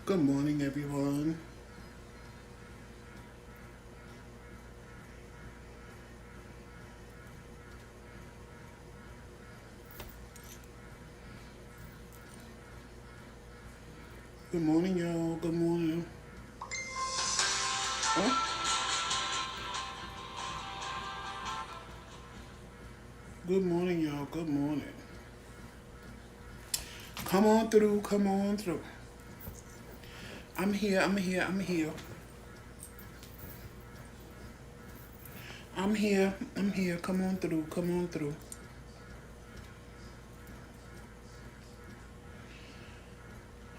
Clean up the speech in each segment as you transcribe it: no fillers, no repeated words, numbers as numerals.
Good morning, everyone. Good morning, y'all. Good morning. Oh, good morning, y'all. Good morning. Come on through. Come on through. I'm here. I'm here. I'm here. I'm here. I'm here. Come on through. Come on through.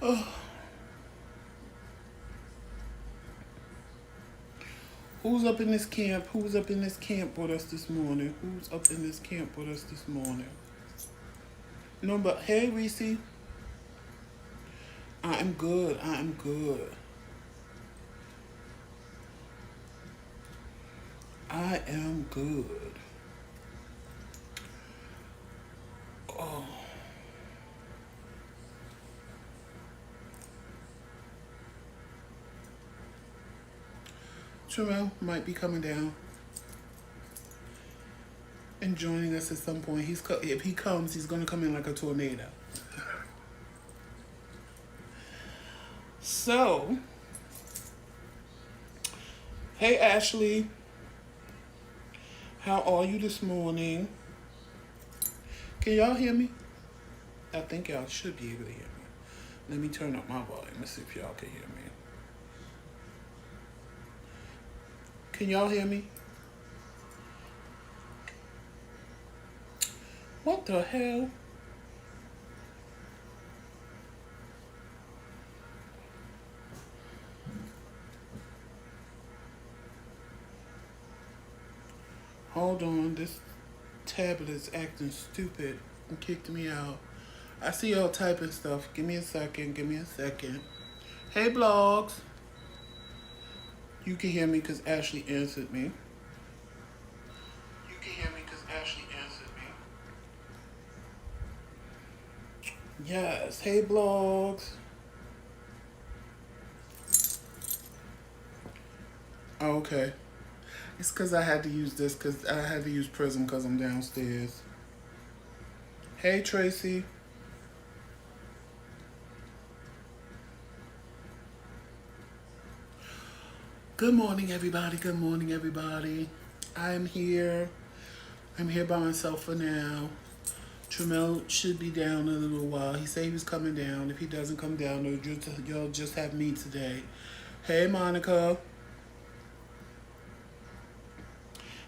Oh, who's up in this camp? Who's up in this camp with us this morning? Who's up in this camp with us this morning? No, but hey, Reese. I am good. I am good. I am good. Oh, Terrell might be coming down and joining us at some point. If he comes, he's gonna come in like a tornado. So, hey Ashley, how are you this morning? Can y'all hear me? I think y'all should be able to hear me. Let me turn up my volume. Let's see if y'all can hear me. Can y'all hear me? What the hell? Hold on, this tablet is acting stupid and kicked me out. I see y'all typing stuff. Give me a second. Give me a second. Hey, blogs. You can hear me because Ashley answered me. You can hear me because Ashley answered me. Yes. Hey, blogs. Oh, okay. It's because I had to use this because I had to use Prism because I'm downstairs. Hey, Tracy. Good morning, everybody. Good morning, everybody. I'm here. I'm here by myself for now. Tramel should be down in a little while. He said he was coming down. If he doesn't come down, you'll just have me today. Hey, Monica.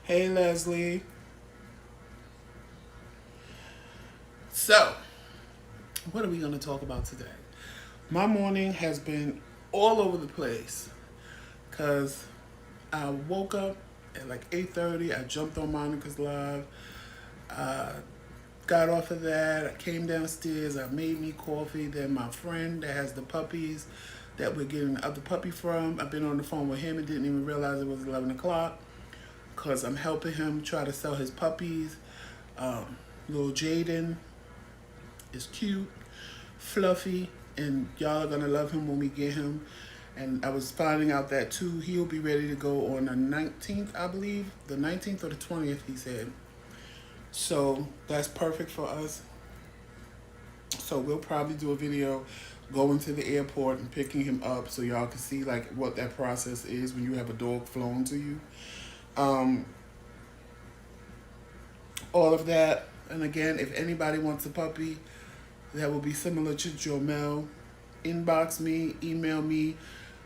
Hey, Leslie. So, what are we going to talk about today? My morning has been all over the place because I woke up at like 8:30. I jumped on Monica's live. I got off of that. I came downstairs. I made me coffee. Then my friend that has the puppies that we're getting the other puppy from, I've been on the phone with him and didn't even realize it was 11 o'clock because I'm helping him try to sell his puppies. Little Jaden is cute, fluffy, and y'all are going to love him when we get him. And I was finding out that too, he'll be ready to go on the 19th, I believe. The 19th or the 20th, he said. So that's perfect for us. So we'll probably do a video going to the airport and picking him up so y'all can see like what that process is when you have a dog flown to you. Um, all of that. And again, if anybody wants a puppy that will be similar to Jomel, inbox me, email me,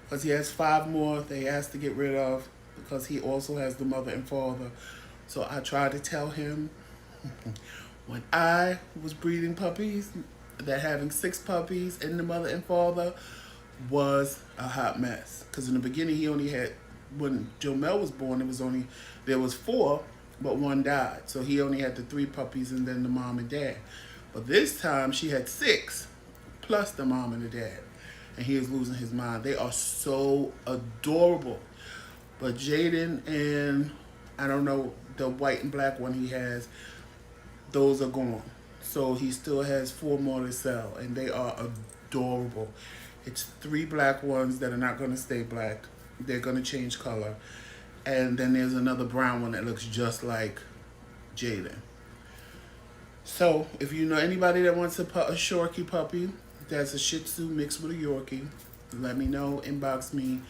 because he has 5 more they asked to get rid of because he also has the mother and father. So I tried to tell him when I was breeding puppies that having 6 puppies and the mother and father was a hot mess. Because in the beginning he only had, when Jomel was born, there was 4, but 1 died. So he only had the 3 puppies and then the mom and dad. But this time she had 6 plus the mom and the dad. And he is losing his mind. They are so adorable. But Jaden and I don't know, the white and black one he has, those are gone. So he still has 4 more to sell, and they are adorable. It's 3 black ones that are not going to stay black. They're going to change color. And then there's another brown one that looks just like Jaden. So if you know anybody that wants a Shorkie puppy, that's a Shih Tzu mixed with a Yorkie, let me know, inbox me.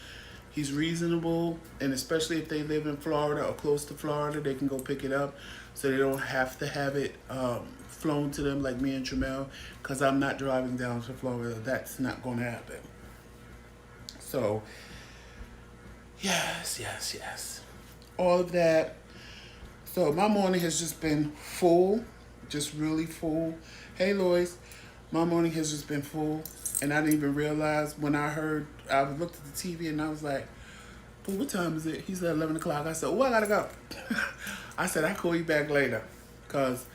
He's reasonable, and especially if they live in Florida or close to Florida, they can go pick it up, so they don't have to have it flown to them like me and Tramel, because I'm not driving down to Florida. That's not going to happen. So, yes. All of that. So my morning has just been full, just really full. Hey, Lois. My morning has just been full, and I didn't even realize when I looked at the TV and I was like, well, what time is it? He said 11 o'clock. I said, I gotta go. I said, I'll call you back later, because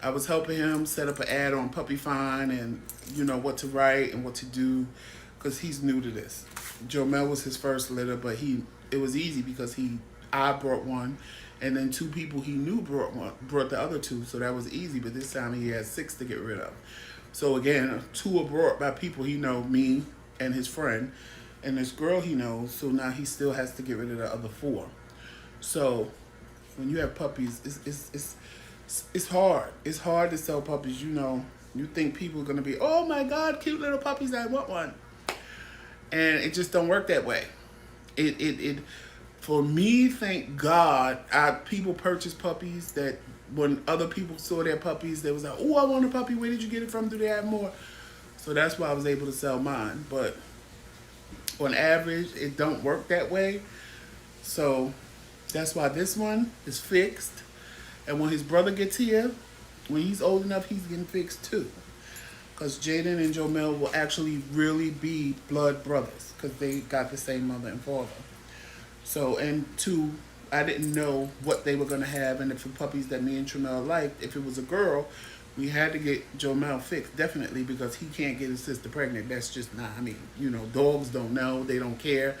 I was helping him set up an ad on Puppy Find and, what to write and what to do, because he's new to this. Jomel was his first litter, but it was easy because I brought one, and then 2 people he knew brought the other 2, so that was easy, but this time he had 6 to get rid of. So again, 2 are brought by people he know, me and his friend, and this girl he knows, so now he still has to get rid of the other 4. So when you have puppies, it's hard. It's hard to sell puppies, You think people are going to be, oh my God, cute little puppies, I want one. And it just don't work that way. For me, thank God, people purchase puppies that when other people saw their puppies, they was like, oh, I want a puppy. Where did you get it from? Do they have more? So that's why I was able to sell mine. But on average, it don't work that way. So that's why this one is fixed. And when his brother gets here, when he's old enough, he's getting fixed too. Because Jaden and Jomel will actually really be blood brothers, because they got the same mother and father. So, and 2, I didn't know what they were going to have, and if the puppies that me and Tramel liked, if it was a girl, we had to get Jomel fixed, definitely, because he can't get his sister pregnant. That's just not, dogs don't know, they don't care,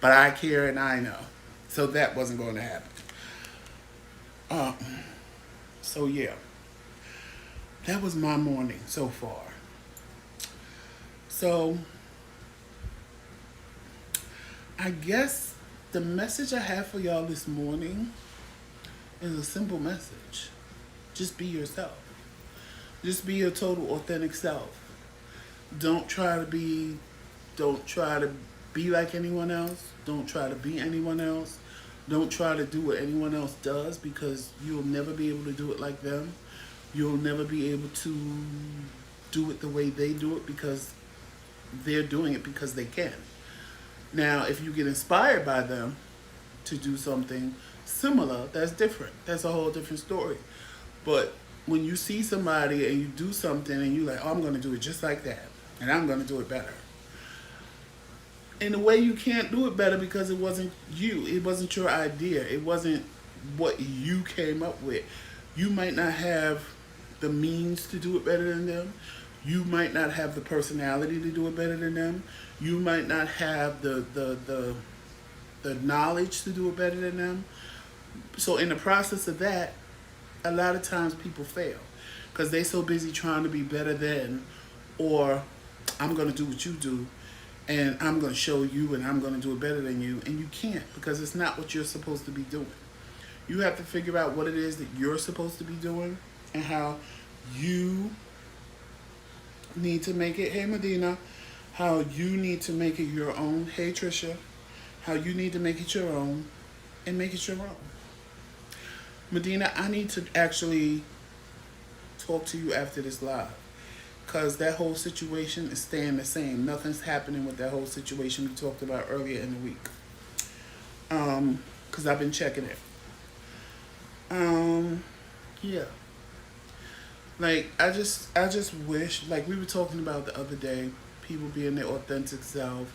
but I care and I know. So that wasn't going to happen. So yeah, that was my morning so far. So, I guess the message I have for y'all this morning is a simple message. Just be yourself. Just be your total authentic self. Don't try to be like anyone else. Don't try to be anyone else. Don't try to do what anyone else does, because you'll never be able to do it like them. You'll never be able to do it the way they do it, because they're doing it because they can. Now, if you get inspired by them to do something similar, that's different. That's a whole different story. But when you see somebody and you do something and you're like, oh, I'm going to do it just like that, and I'm going to do it better. In a way, you can't do it better because it wasn't you. It wasn't your idea. It wasn't what you came up with. You might not have the means to do it better than them. You might not have the personality to do it better than them. You might not have the knowledge to do it better than them. So in the process of that, a lot of times people fail because they're so busy trying to be better than, or I'm going to do what you do, and I'm going to show you, and I'm going to do it better than you. And you can't, because it's not what you're supposed to be doing. You have to figure out what it is that you're supposed to be doing and how you need to make it. Hey, Medina. How you need to make it your own. Hey, Trisha. How you need to make it your own and make it your own. Medina, I need to actually talk to you after this live, because that whole situation is staying the same. Nothing's happening with that whole situation we talked about earlier in the week. Because I've been checking it. Yeah. Like, I just wish, like we were talking about the other day, people being their authentic self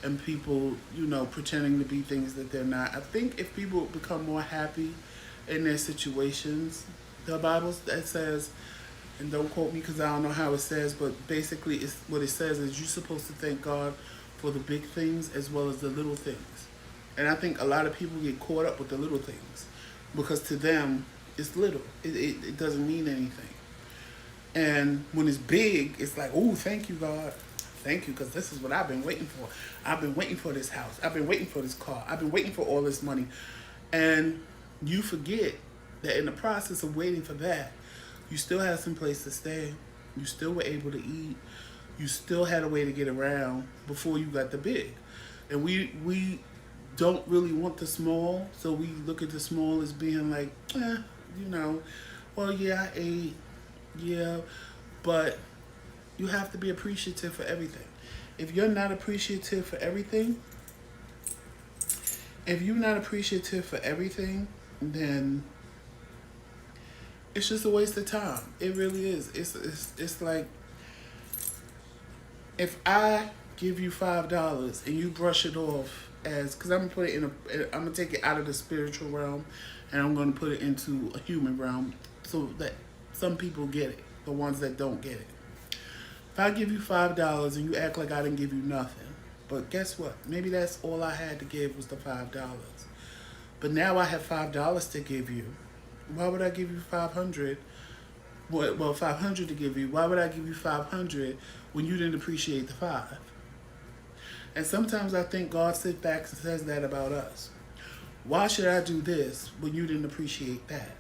and people, pretending to be things that they're not. I think if people become more happy in their situations, the Bible that says, and don't quote me because I don't know how it says, but basically what it says is you're supposed to thank God for the big things as well as the little things. And I think a lot of people get caught up with the little things because to them it's little. It doesn't mean anything. And when it's big, it's like, oh, thank you, God. Thank you, because this is what I've been waiting for. I've been waiting for this house. I've been waiting for this car. I've been waiting for all this money. And you forget that in the process of waiting for that, you still had some place to stay. You still were able to eat. You still had a way to get around before you got the big. And we don't really want the small, so we look at the small as being like, you know, well, yeah, I ate, yeah, but you have to be appreciative for everything. If you're not appreciative for everything, then it's just a waste of time. It really is. It's like, if I give you $5 and you brush it off as, because I'm gonna put it I'm gonna take it out of the spiritual realm, and I'm gonna put it into a human realm, so that some people get it, the ones that don't get it. If I give you $5 and you act like I didn't give you nothing, but guess what? Maybe that's all I had to give was the $5. But now I have $5 to give you. Why would I give you 500? Well, 500 to give you. Why would I give you 500 when you didn't appreciate the 5? And sometimes I think God sits back and says that about us. Why should I do this when you didn't appreciate that?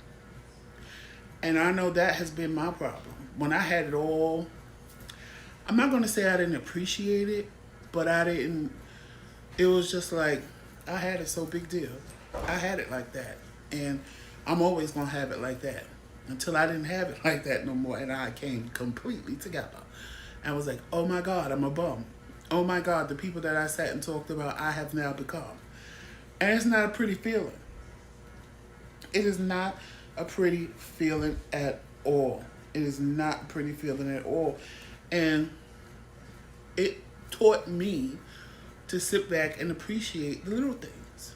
And I know that has been my problem. When I had it all, I'm not going to say I didn't appreciate it, but it was just like, I had it, so big deal. I had it like that. And I'm always going to have it like that until I didn't have it like that no more. And I came completely together. I was like, oh my God, I'm a bum. Oh my God, the people that I sat and talked about, I have now become. And it's not a pretty feeling. It is not a pretty feeling at all. It is not a pretty feeling at all. And it taught me to sit back and appreciate the little things.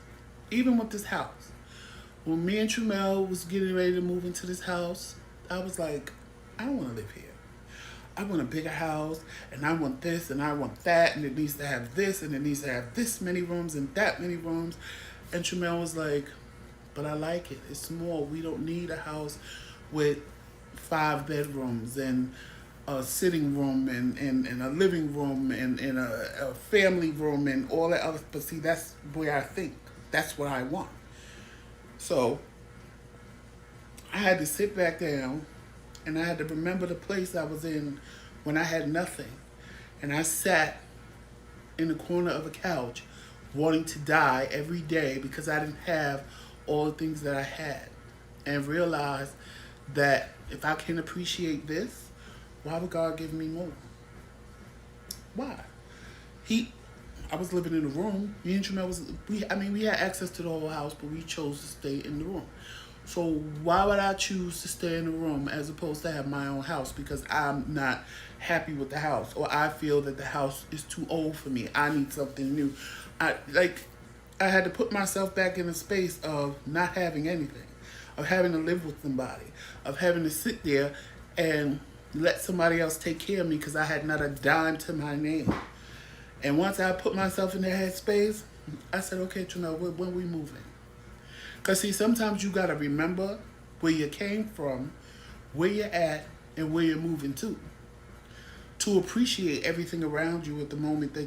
Even with this house. When me and Trumel was getting ready to move into this house, I was like, I don't want to live here. I want a bigger house, and I want this, and I want that, and it needs to have this, and it needs to have this many rooms and that many rooms. And Trumel was like, but I like it. It's small. We don't need a house with 5 bedrooms and a sitting room and a living room and a family room and all that other. But see, that's where I think. That's what I want. So I had to sit back down, and I had to remember the place I was in when I had nothing. And I sat in the corner of a couch wanting to die every day because I didn't have all the things that I had. And realized that if I can appreciate this, why would God give me more? Why? I was living in a room. Me and Jamel we had access to the whole house, but we chose to stay in the room. So why would I choose to stay in the room as opposed to have my own house? Because I'm not happy with the house, or I feel that the house is too old for me. I need something new. I had to put myself back in a space of not having anything, of having to live with somebody, of having to sit there and let somebody else take care of me because I had not a dime to my name. And once I put myself in that headspace, I said, okay, Janelle, when we moving? Because, see, sometimes you got to remember where you came from, where you're at, and where you're moving to appreciate everything around you at the moment.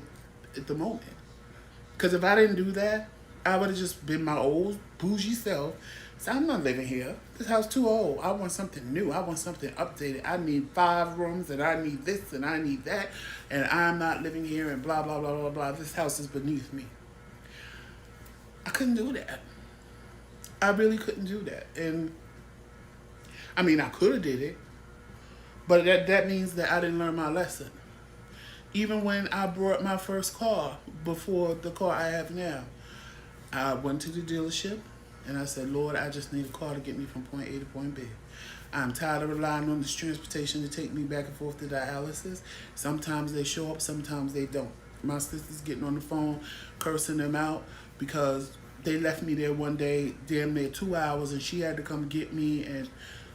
Because if I didn't do that, I would have just been my old bougie self. So I'm not living here. This house too old. I want something new. I want something updated. I need 5 rooms, and I need this, and I need that, and I'm not living here, and blah, blah, blah, blah, blah. This house is beneath me. I couldn't do that. I really couldn't do that. And I mean, I could have did it, but that means that I didn't learn my lesson. Even when I brought my first car before the car I have now, I went to the dealership and I said, Lord, I just need a car to get me from point A to point B. I'm tired of relying on this transportation to take me back and forth to dialysis. Sometimes they show up, sometimes they don't. My sister's getting on the phone, cursing them out because they left me there one day, damn near 2 hours, and she had to come get me, and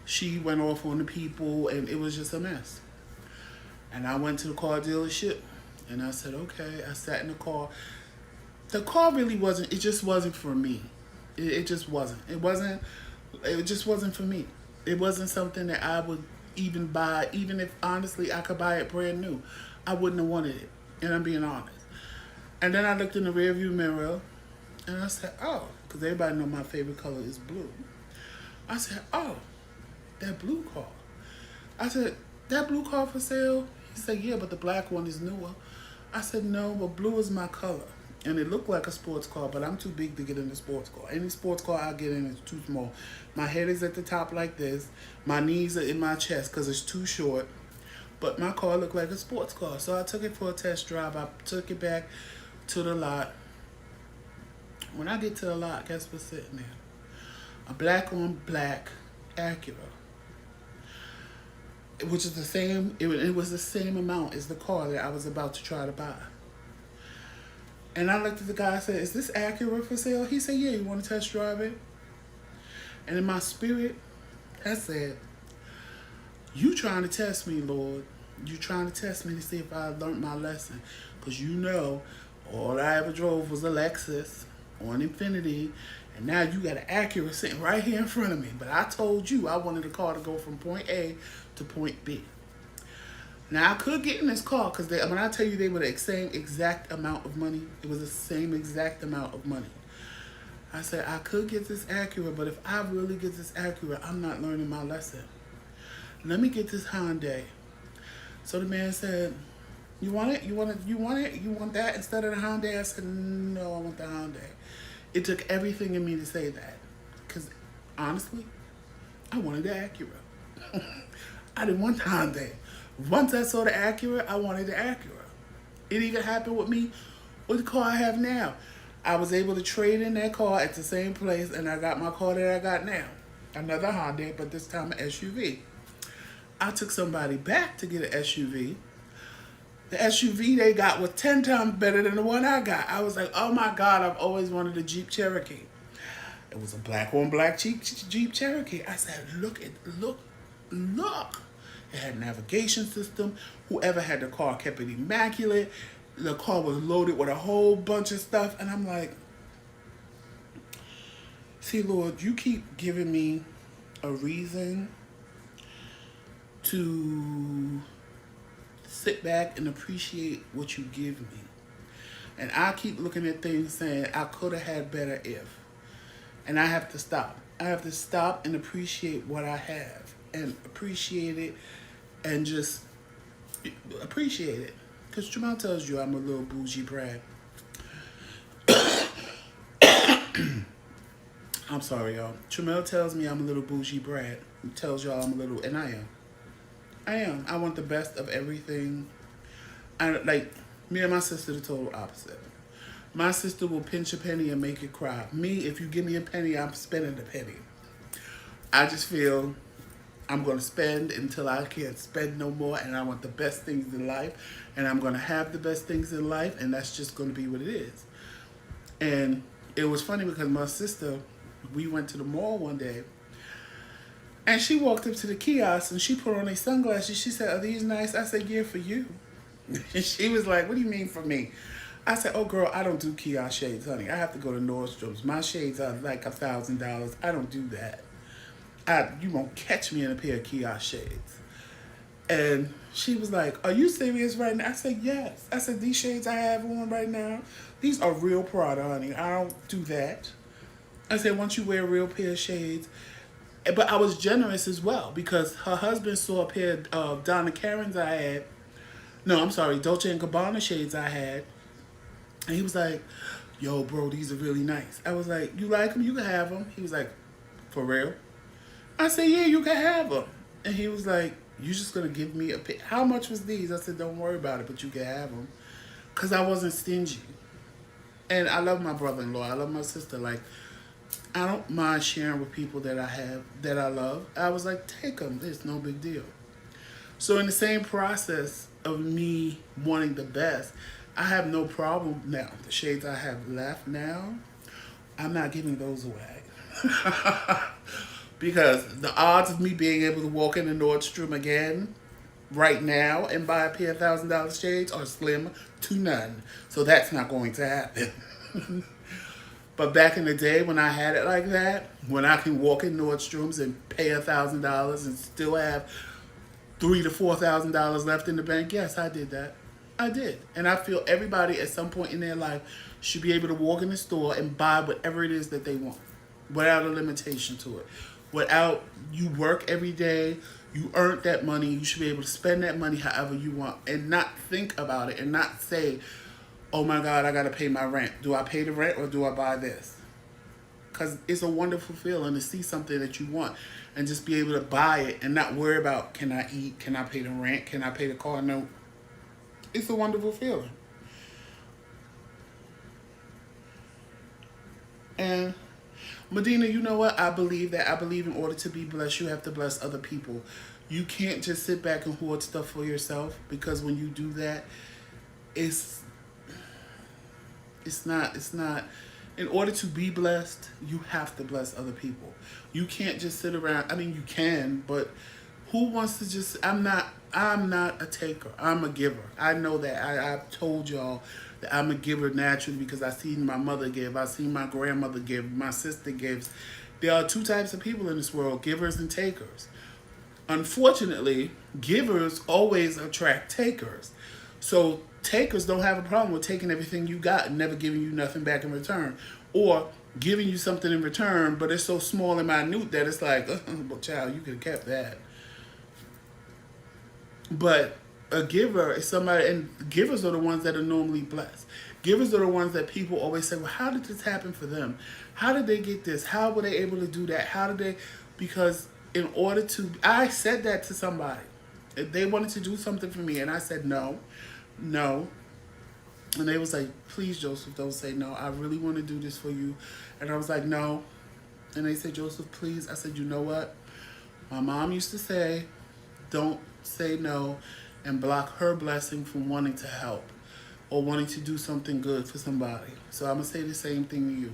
she went off on the people, and it was just a mess. And I went to the car dealership, and I said, okay. I sat in the car. The car really wasn't, it just wasn't for me. It just wasn't. It just wasn't for me. It wasn't something that I would even buy, even if honestly I could buy it brand new. I wouldn't have wanted it. And I'm being honest. And then I looked in the rearview mirror and I said, oh, because everybody know my favorite color is blue. I said, oh, that blue car. I said, that blue car for sale? He said, yeah, but the black one is newer. I said, no, but blue is my color. And it looked like a sports car, but I'm too big to get in a sports car. Any sports car I get in is too small. My head is at the top like this. My knees are in my chest because it's too short. But my car looked like a sports car. So I took it for a test drive. I took it back to the lot. When I get to the lot, guess what's sitting there? A black on black Acura. Which is the same, it was the same amount as the car that I was about to try to buy. And I looked at the guy and said, is this Acura for sale? He said, yeah, you want to test drive it? And in my spirit, I said, you trying to test me, Lord. You trying to test me to see if I learned my lesson. Because you know, all I ever drove was a Lexus or an Infiniti. And now you got an Acura sitting right here in front of me. But I told you I wanted a car to go from point A to point B. Now, I could get in this car because when I tell you they were the same exact amount of money, it was the same exact amount of money. I said, I could get this Acura, but if I really get this Acura, I'm not learning my lesson. Let me get this Hyundai. So the man said, you want it? You want it? You want it? You want that instead of the Hyundai? I said, no, I want the Hyundai. It took everything in me to say that. Because honestly, I wanted the Acura. I didn't want the Hyundai. Once I saw the Acura, I wanted the Acura. It even happened with me with the car I have now. I was able to trade in that car at the same place, and I got my car that I got now. Another Hyundai, but this time an SUV. I took somebody back to get an SUV. The SUV they got was 10 times better than the one I got. I was like, oh my God, I've always wanted a Jeep Cherokee. It was a black on black Jeep Cherokee. I said, look. It had a navigation system. Whoever had the car kept it immaculate. The car was loaded with a whole bunch of stuff. And I'm like, see, Lord, you keep giving me a reason to sit back and appreciate what you give me. And I keep looking at things saying, I could have had better if. And I have to stop. I have to stop and appreciate what I have. And appreciate it. And just appreciate it. Because Jamal tells you I'm a little bougie brat. I'm sorry, y'all. Tramel tells me I'm a little bougie brat. He tells y'all I'm a little, and I am. I am. I want the best of everything. Like, me and my sister, the total opposite. My sister will pinch a penny and make it cry. Me, if you give me a penny, I'm spending the penny. I just feel I'm going to spend until I can't spend no more, and I want the best things in life, and I'm going to have the best things in life, and that's just going to be what it is. And it was funny because my sister, we went to the mall one day, and she walked up to the kiosk, and she put on these sunglasses. She said, are these nice? I said, yeah, for you. And she was like, what do you mean for me? I said, oh, girl, I don't do kiosk shades, honey. I have to go to Nordstrom's. My shades are like $1,000. I don't do that. You won't catch me in a pair of kiosk shades. And she was like, are you serious right now? I said, yes. I said, these shades I have on right now, these are real Prada, honey. I don't do that. I said, once you wear a real pair of shades. But I was generous as well because her husband saw a pair of Donna Karen's I had. No, I'm sorry, Dolce & Gabbana shades I had. And he was like, yo, bro, these are really nice. I was like, you like them? You can have them. He was like, for real? I said, yeah, you can have them. And he was like, you just going to give me a pick? How much was these? I said, don't worry about it, but you can have them. Because I wasn't stingy. And I love my brother-in-law. I love my sister. Like, I don't mind sharing with people that I have, that I love. I was like, take them. It's no big deal. So in the same process of me wanting the best, I have no problem now. The shades I have left now, I'm not giving those away. Because the odds of me being able to walk into Nordstrom again right now and buy a pair of $1,000 shades are slim to none. So that's not going to happen. But back in the day when I had it like that, when I can walk in Nordstrom's and pay $1,000 and still have $3,000 to $4,000 left in the bank, yes, I did that. I did. And I feel everybody at some point in their life should be able to walk in the store and buy whatever it is that they want without a limitation to it. Without, you work every day, you earned that money, you should be able to spend that money however you want and not think about it and not say, oh my God, I got to pay my rent. Do I pay the rent or do I buy this? Because it's a wonderful feeling to see something that you want and just be able to buy it and not worry about, can I eat? Can I pay the rent? Can I pay the car note? It's a wonderful feeling. And Medina, you know what? I believe that. I believe in order to be blessed, you have to bless other people. You can't just sit back and hoard stuff for yourself, because when you do that, it's not, in order to be blessed, you have to bless other people. You can't just sit around. I mean, you can, but who wants to just, I'm not a taker. I'm a giver. I know that. I've told y'all that I'm a giver naturally because I seen my mother give. I seen my grandmother give. My sister gives. There are two types of people in this world, givers and takers. Unfortunately, givers always attract takers. So takers don't have a problem with taking everything you got and never giving you nothing back in return. Or giving you something in return, but it's so small and minute that it's like, well, child, you could have kept that. But a giver is somebody, and givers are the ones that are normally blessed. Givers are the ones that people always say, well, how did this happen for them? How did they get this? How were they able to do that? How did they? Because in order to, I said that to somebody. If they wanted to do something for me, and I said no. And they was like, please, Joseph, don't say no. I really want to do this for you. And I was like, no. And they said, Joseph, please. I said, you know what? My mom used to say, don't say no and block her blessing from wanting to help or wanting to do something good for somebody. So I'm going to say the same thing to you.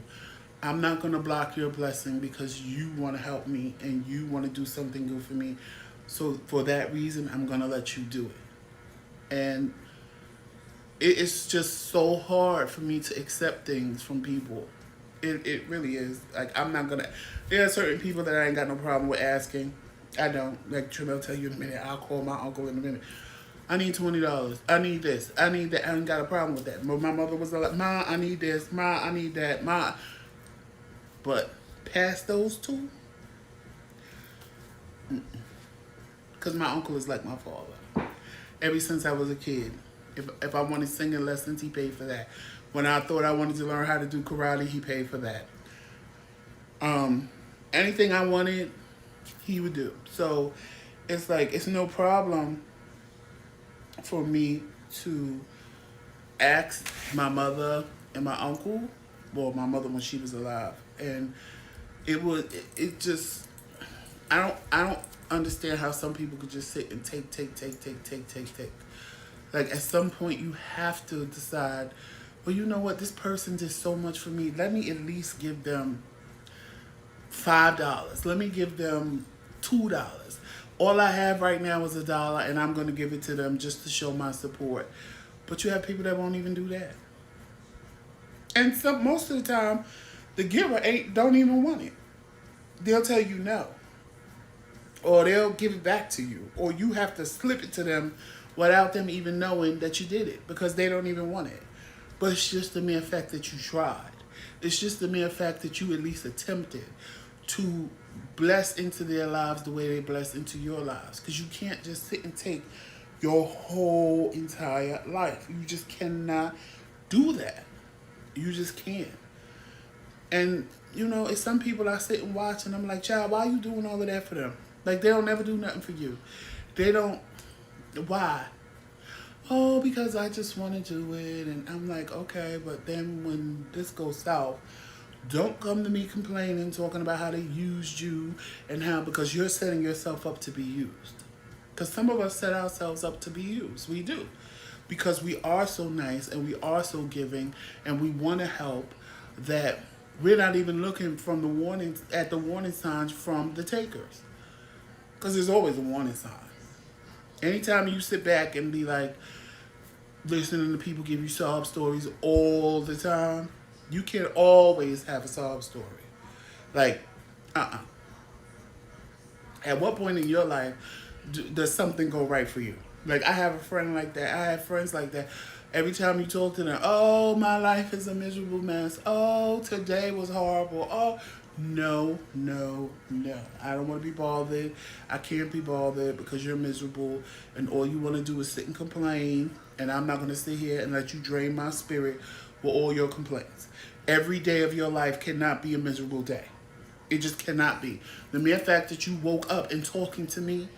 I'm not going to block your blessing because you want to help me and you want to do something good for me. So for that reason, I'm going to let you do it. And it's just so hard for me to accept things from people. It really is. Like, I'm not going to... There are certain people that I ain't got no problem with asking. I don't. Like, Trim, I'll tell you in a minute. I'll call my uncle in a minute. I need $20. I need this. I need that. I ain't got a problem with that. But my mother was like, Ma, I need this. Ma, I need that. Ma. But past those two, because my uncle is like my father. Ever since I was a kid, if I wanted singing lessons, he paid for that. When I thought I wanted to learn how to do karate, he paid for that. Anything I wanted, he would do. So it's like, it's no problem for me to ask my mother and my uncle, well, my mother when she was alive. And it just, I don't understand how some people could just sit and take. Like, at some point you have to decide, well, you know what, this person did so much for me. Let me at least give them $5. Let me give them $2. All I have right now is $1, and I'm going to give it to them just to show my support. But you have people that won't even do that. And most of the time, the giver don't even want it. They'll tell you no. Or they'll give it back to you. Or you have to slip it to them without them even knowing that you did it, because they don't even want it. But it's just the mere fact that you tried. It's just the mere fact that you at least attempted to bless into their lives the way they bless into your lives. Because you can't just sit and take your whole entire life. You just cannot do that. You just can't. And, you know, it's some people I sit and watch and I'm like, child, why are you doing all of that for them? Like, they don't never do nothing for you. They don't. Why? Oh, because I just want to do it. And I'm like, okay, but then when this goes south, don't come to me complaining, talking about how they used you and how, because you're setting yourself up to be used. Because some of us set ourselves up to be used. We do. Because we are so nice and we are so giving and we want to help that we're not even looking from the warning signs from the takers. Because there's always a warning sign. Anytime you sit back and be like, listening to people give you sob stories all the time, you can't always have a sob story. Like, At what point in your life does something go right for you? Like, I have a friend like that. I have friends like that. Every time you talk to them, oh, my life is a miserable mess. Oh, today was horrible. Oh, no, no, no. I don't want to be bothered. I can't be bothered because you're miserable and all you want to do is sit and complain. And I'm not going to sit here and let you drain my spirit with all your complaints. Every day of your life cannot be a miserable day. It just cannot be. The mere fact that you woke up and talking to me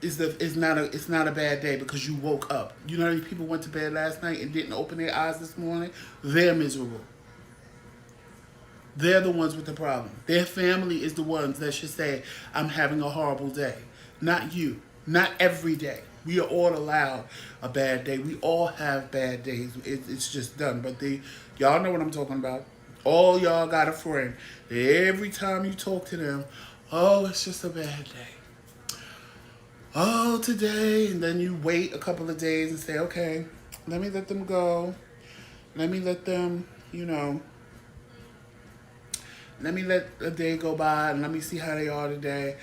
is not a bad day because you woke up. You know how many people went to bed last night and didn't open their eyes this morning? They're miserable. They're the ones with the problem. Their family is the ones that should say, I'm having a horrible day. Not you. Not every day. We are all allowed a bad day. We all have bad days. It's just done. But y'all know what I'm talking about. All y'all got a friend. Every time you talk to them, oh, it's just a bad day. Oh, today. And then you wait a couple of days and say, okay, let me let them go. Let me let them, let me let a day go by and let me see how they are today.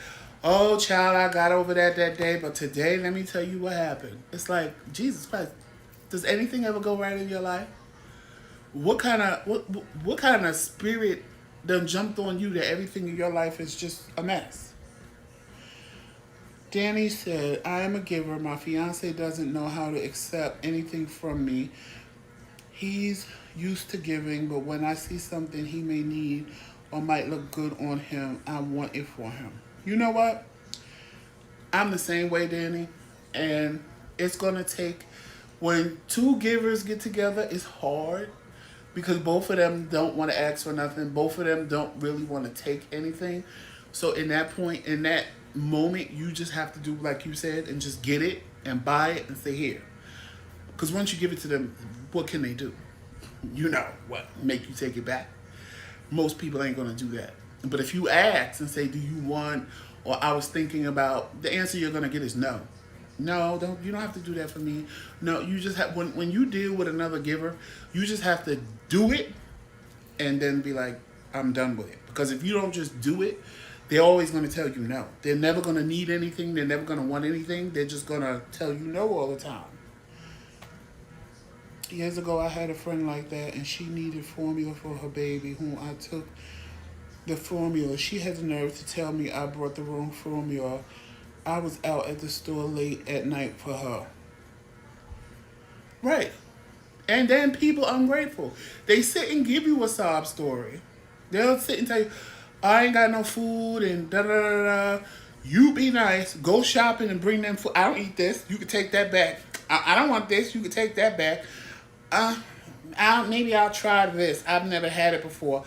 Oh, child, I got over that day, but today, let me tell you what happened. It's like, Jesus Christ, does anything ever go right in your life? What kind of spirit done jumped on you that everything in your life is just a mess? Danny said, I am a giver. My fiance doesn't know how to accept anything from me. He's used to giving, but when I see something he may need or might look good on him, I want it for him. You know what? I'm the same way, Danny. And it's going to take, when two givers get together, it's hard because both of them don't want to ask for nothing. Both of them don't really want to take anything. So in that point, in that moment, you just have to do like you said and just get it and buy it and say, here. Because once you give it to them, what can they do? You know what? Make you take it back? Most people ain't going to do that. But if you ask and say, do you want, or I was thinking about, the answer you're going to get is no. No, you don't have to do that for me. No, you just have, when you deal with another giver, you just have to do it and then be like, I'm done with it. Because if you don't just do it, they're always going to tell you no. They're never going to need anything. They're never going to want anything. They're just going to tell you no all the time. Years ago, I had a friend like that, and she needed formula for her baby, whom I took the formula. She had the nerve to tell me I brought the wrong formula. I was out at the store late at night for her. Right. And then people ungrateful. They sit and give you a sob story. They'll sit and tell you, I ain't got no food and da-da-da-da. You be nice. Go shopping and bring them food. I don't eat this. You can take that back. I don't want this. You can take that back. Maybe I'll try this. I've never had it before.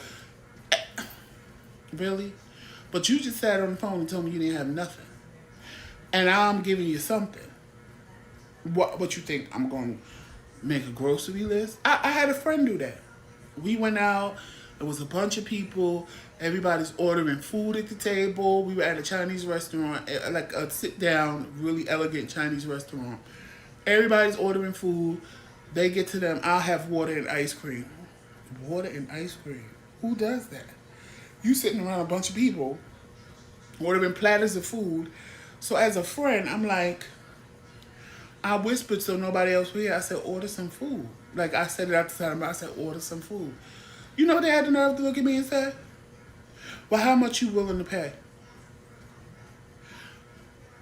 Really? But you just sat on the phone and told me you didn't have nothing. And I'm giving you something. What you think? I'm going to make a grocery list? I had a friend do that. We went out. There was a bunch of people. Everybody's ordering food at the table. We were at a Chinese restaurant, like a sit-down, really elegant Chinese restaurant. Everybody's ordering food. They get to them, I'll have water and ice cream. Water and ice cream? Who does that? You sitting around a bunch of people ordering platters of food. So as a friend, I'm like, I whispered so nobody else would hear. I said, order some food. Like I said it out the time, I said, order some food. You know they had the nerve to look at me and say, well, how much you willing to pay?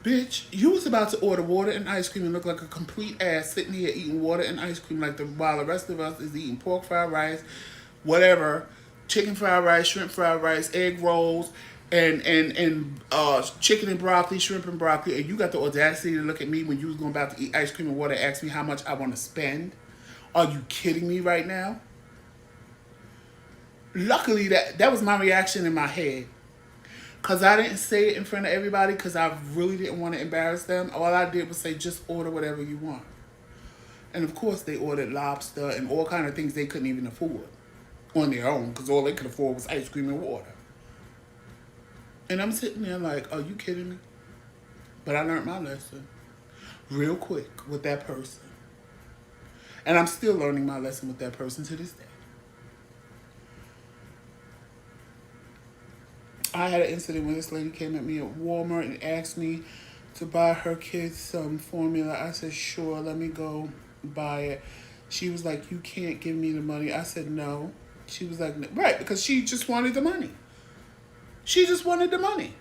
Bitch, you was about to order water and ice cream and look like a complete ass sitting here eating water and ice cream while the rest of us is eating pork fried rice, whatever, chicken fried rice, shrimp fried rice, egg rolls, and chicken and broccoli, shrimp and broccoli, and you got the audacity to look at me when you was going about to eat ice cream and water and ask me how much I want to spend? Are you kidding me right now? Luckily, that was my reaction in my head. Because I didn't say it in front of everybody because I really didn't want to embarrass them. All I did was say, just order whatever you want. And of course, they ordered lobster and all kind of things they couldn't even afford on their own because all they could afford was ice cream and water. And I'm sitting there like, are you kidding me? But I learned my lesson real quick with that person. And I'm still learning my lesson with that person to this day. I had an incident when this lady came at me at Walmart and asked me to buy her kids some formula. I said, sure, let me go buy it. She was like, you can't give me the money. I said, no. She was like, right, because she just wanted the money. She just wanted the money.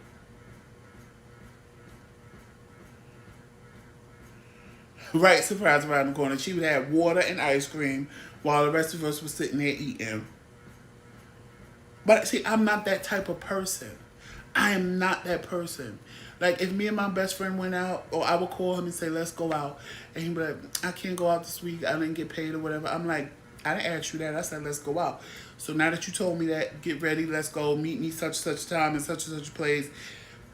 Right, surprise around the corner. She would have water and ice cream while the rest of us were sitting there eating. But see, I'm not that type of person. I am not that person. Like, if me and my best friend went out, or I would call him and say, let's go out. And he'd be like, I can't go out this week. I didn't get paid or whatever. I'm like, I didn't ask you that. I said, let's go out. So now that you told me that, get ready, let's go. Meet me such time in such and such place.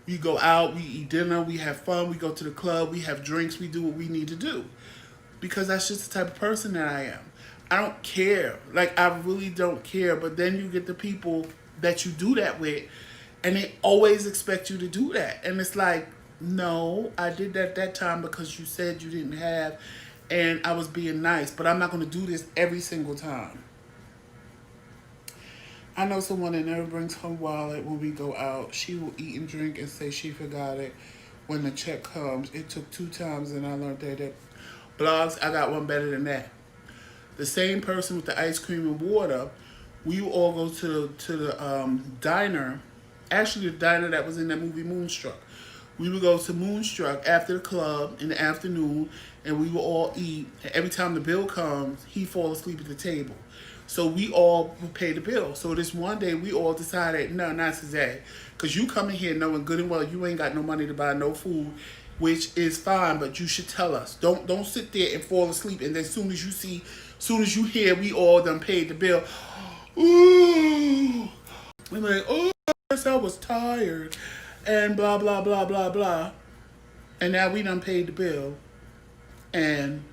We go out, we eat dinner, we have fun, we go to the club, we have drinks, we do what we need to do. Because that's just the type of person that I am. I don't care. Like, I really don't care. But then you get the people that you do that with, and they always expect you to do that. And it's like, no, I did that time because you said you didn't have, and I was being nice. But I'm not going to do this every single time. I know someone that never brings her wallet when we go out. She will eat and drink and say she forgot it when the check comes. It took 2 times, and I learned that. Blogs, I got one better than that. The same person with the ice cream and water, we would all go to the diner. Actually, the diner that was in that movie Moonstruck. We would go to Moonstruck after the club in the afternoon, and we would all eat. And every time the bill comes, he fall asleep at the table. So we all would pay the bill. So this one day, we all decided, no, not today. Because you come in here knowing good and well you ain't got no money to buy no food, which is fine, but you should tell us. Don't sit there and fall asleep, and then soon as you hear we all done paid the bill, ooh, we're like, oh, yes, I was tired, and blah, blah, blah, blah, blah. And now we done paid the bill, and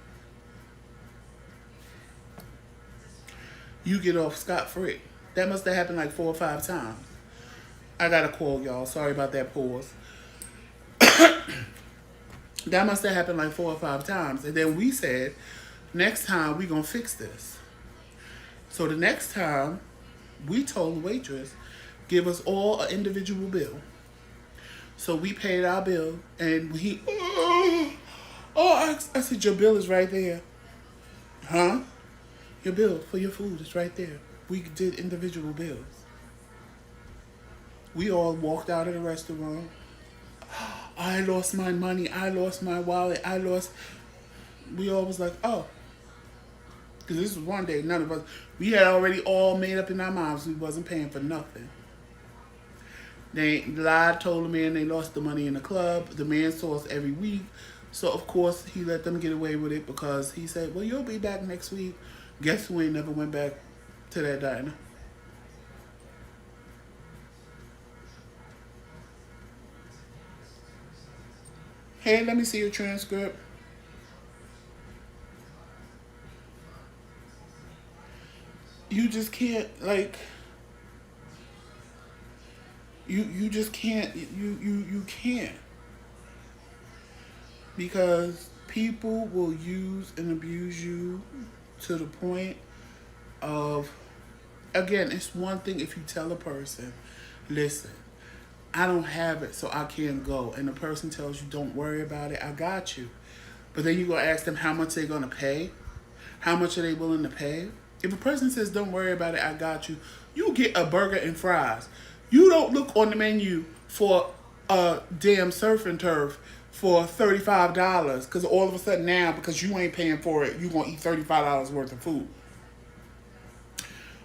you get off scot-free. That must have happened like 4 or 5 times. I got a call, y'all. Sorry about that pause. That must have happened like 4 or 5 times. And then we said, next time we gonna fix this. So the next time, we told the waitress, give us all an individual bill. So we paid our bill, and I said, your bill is right there. Huh? Your bill for your food is right there. We did individual bills. We all walked out of the restaurant. I lost my money. I lost my wallet. We all was like, oh. Because this was one day, none of us, we had already all made up in our minds we wasn't paying for nothing. They lied, told the man they lost the money in the club. The man saw us every week. So, of course, he let them get away with it because he said, well, you'll be back next week. Guess who ain't never went back to that diner? Hey, let me see your transcript. You just can't, like, you just can't, you can't. Because people will use and abuse you to the point of, again, it's one thing if you tell a person, listen, I don't have it, so I can't go. And the person tells you, don't worry about it, I got you. But then you're going to ask them how much they're going to pay. How much are they willing to pay? If a person says, don't worry about it, I got you, you get a burger and fries. You don't look on the menu for a damn surf and turf for $35. Because all of a sudden now, because you ain't paying for it, you're going to eat $35 worth of food.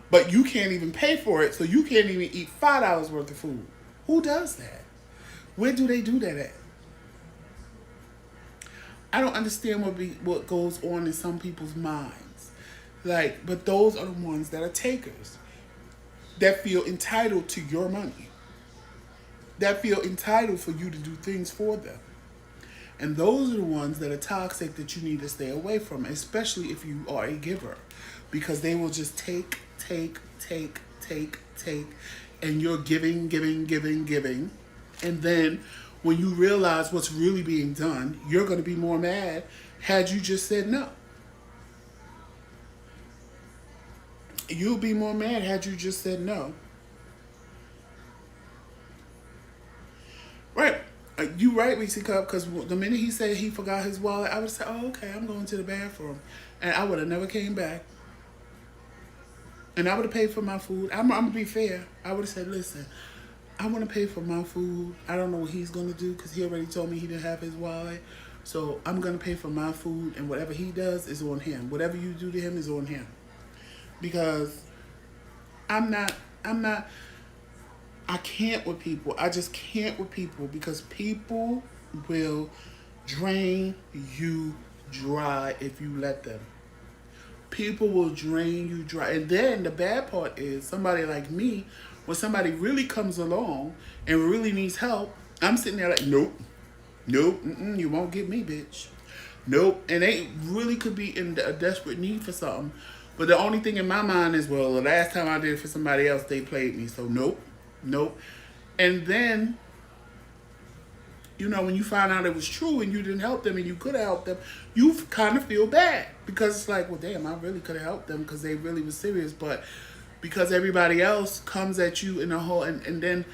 But you can't even pay for it, so you can't even eat $5 worth of food. Who does that? Where do they do that at? I don't understand what goes on in some people's minds. Like, but those are the ones that are takers. That feel entitled to your money. That feel entitled for you to do things for them. And those are the ones that are toxic that you need to stay away from, especially if you are a giver. Because they will just take, and you're giving. And then when you realize what's really being done, you're going to be more mad had you just said no. You'll be more mad had you just said no. Right. You right, Reese Cup, because the minute he said he forgot his wallet, I would say, oh, okay, I'm going to the bathroom. And I would have never came back. And I would have paid for my food. I'm going to be fair. I would have said, listen, I want to pay for my food. I don't know what he's going to do because he already told me he didn't have his wallet. So I'm going to pay for my food, and whatever he does is on him. Whatever you do to him is on him. Because I can't with people. I just can't with people because people will drain you dry if you let them. People will drain you dry. And then the bad part is somebody like me, when somebody really comes along and really needs help, I'm sitting there like, nope, you won't get me, bitch. Nope. And they really could be in a desperate need for something. But the only thing in my mind is, well, the last time I did it for somebody else, they played me. So nope. And then, when you find out it was true and you didn't help them and you could have helped them, you kind of feel bad. Because it's like, well, damn, I really could have helped them because they really were serious. But because everybody else comes at you in a whole, and then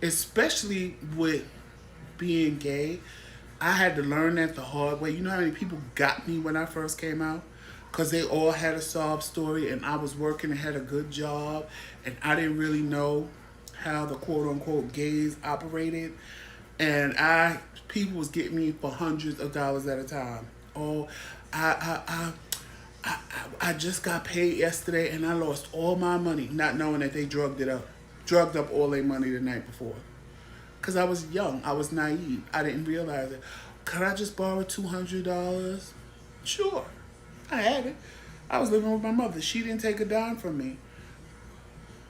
especially with being gay, I had to learn that the hard way. You know how many people got me when I first came out? Because they all had a sob story and I was working and had a good job and I didn't really know how the quote-unquote gays operated. And people was getting me for hundreds of dollars at a time. Oh, I just got paid yesterday and I lost all my money, not knowing that they drugged up all their money the night before. Because I was young, I was naive, I didn't realize it. Could I just borrow $200? Sure. I had it. I was living with my mother. She didn't take a dime from me.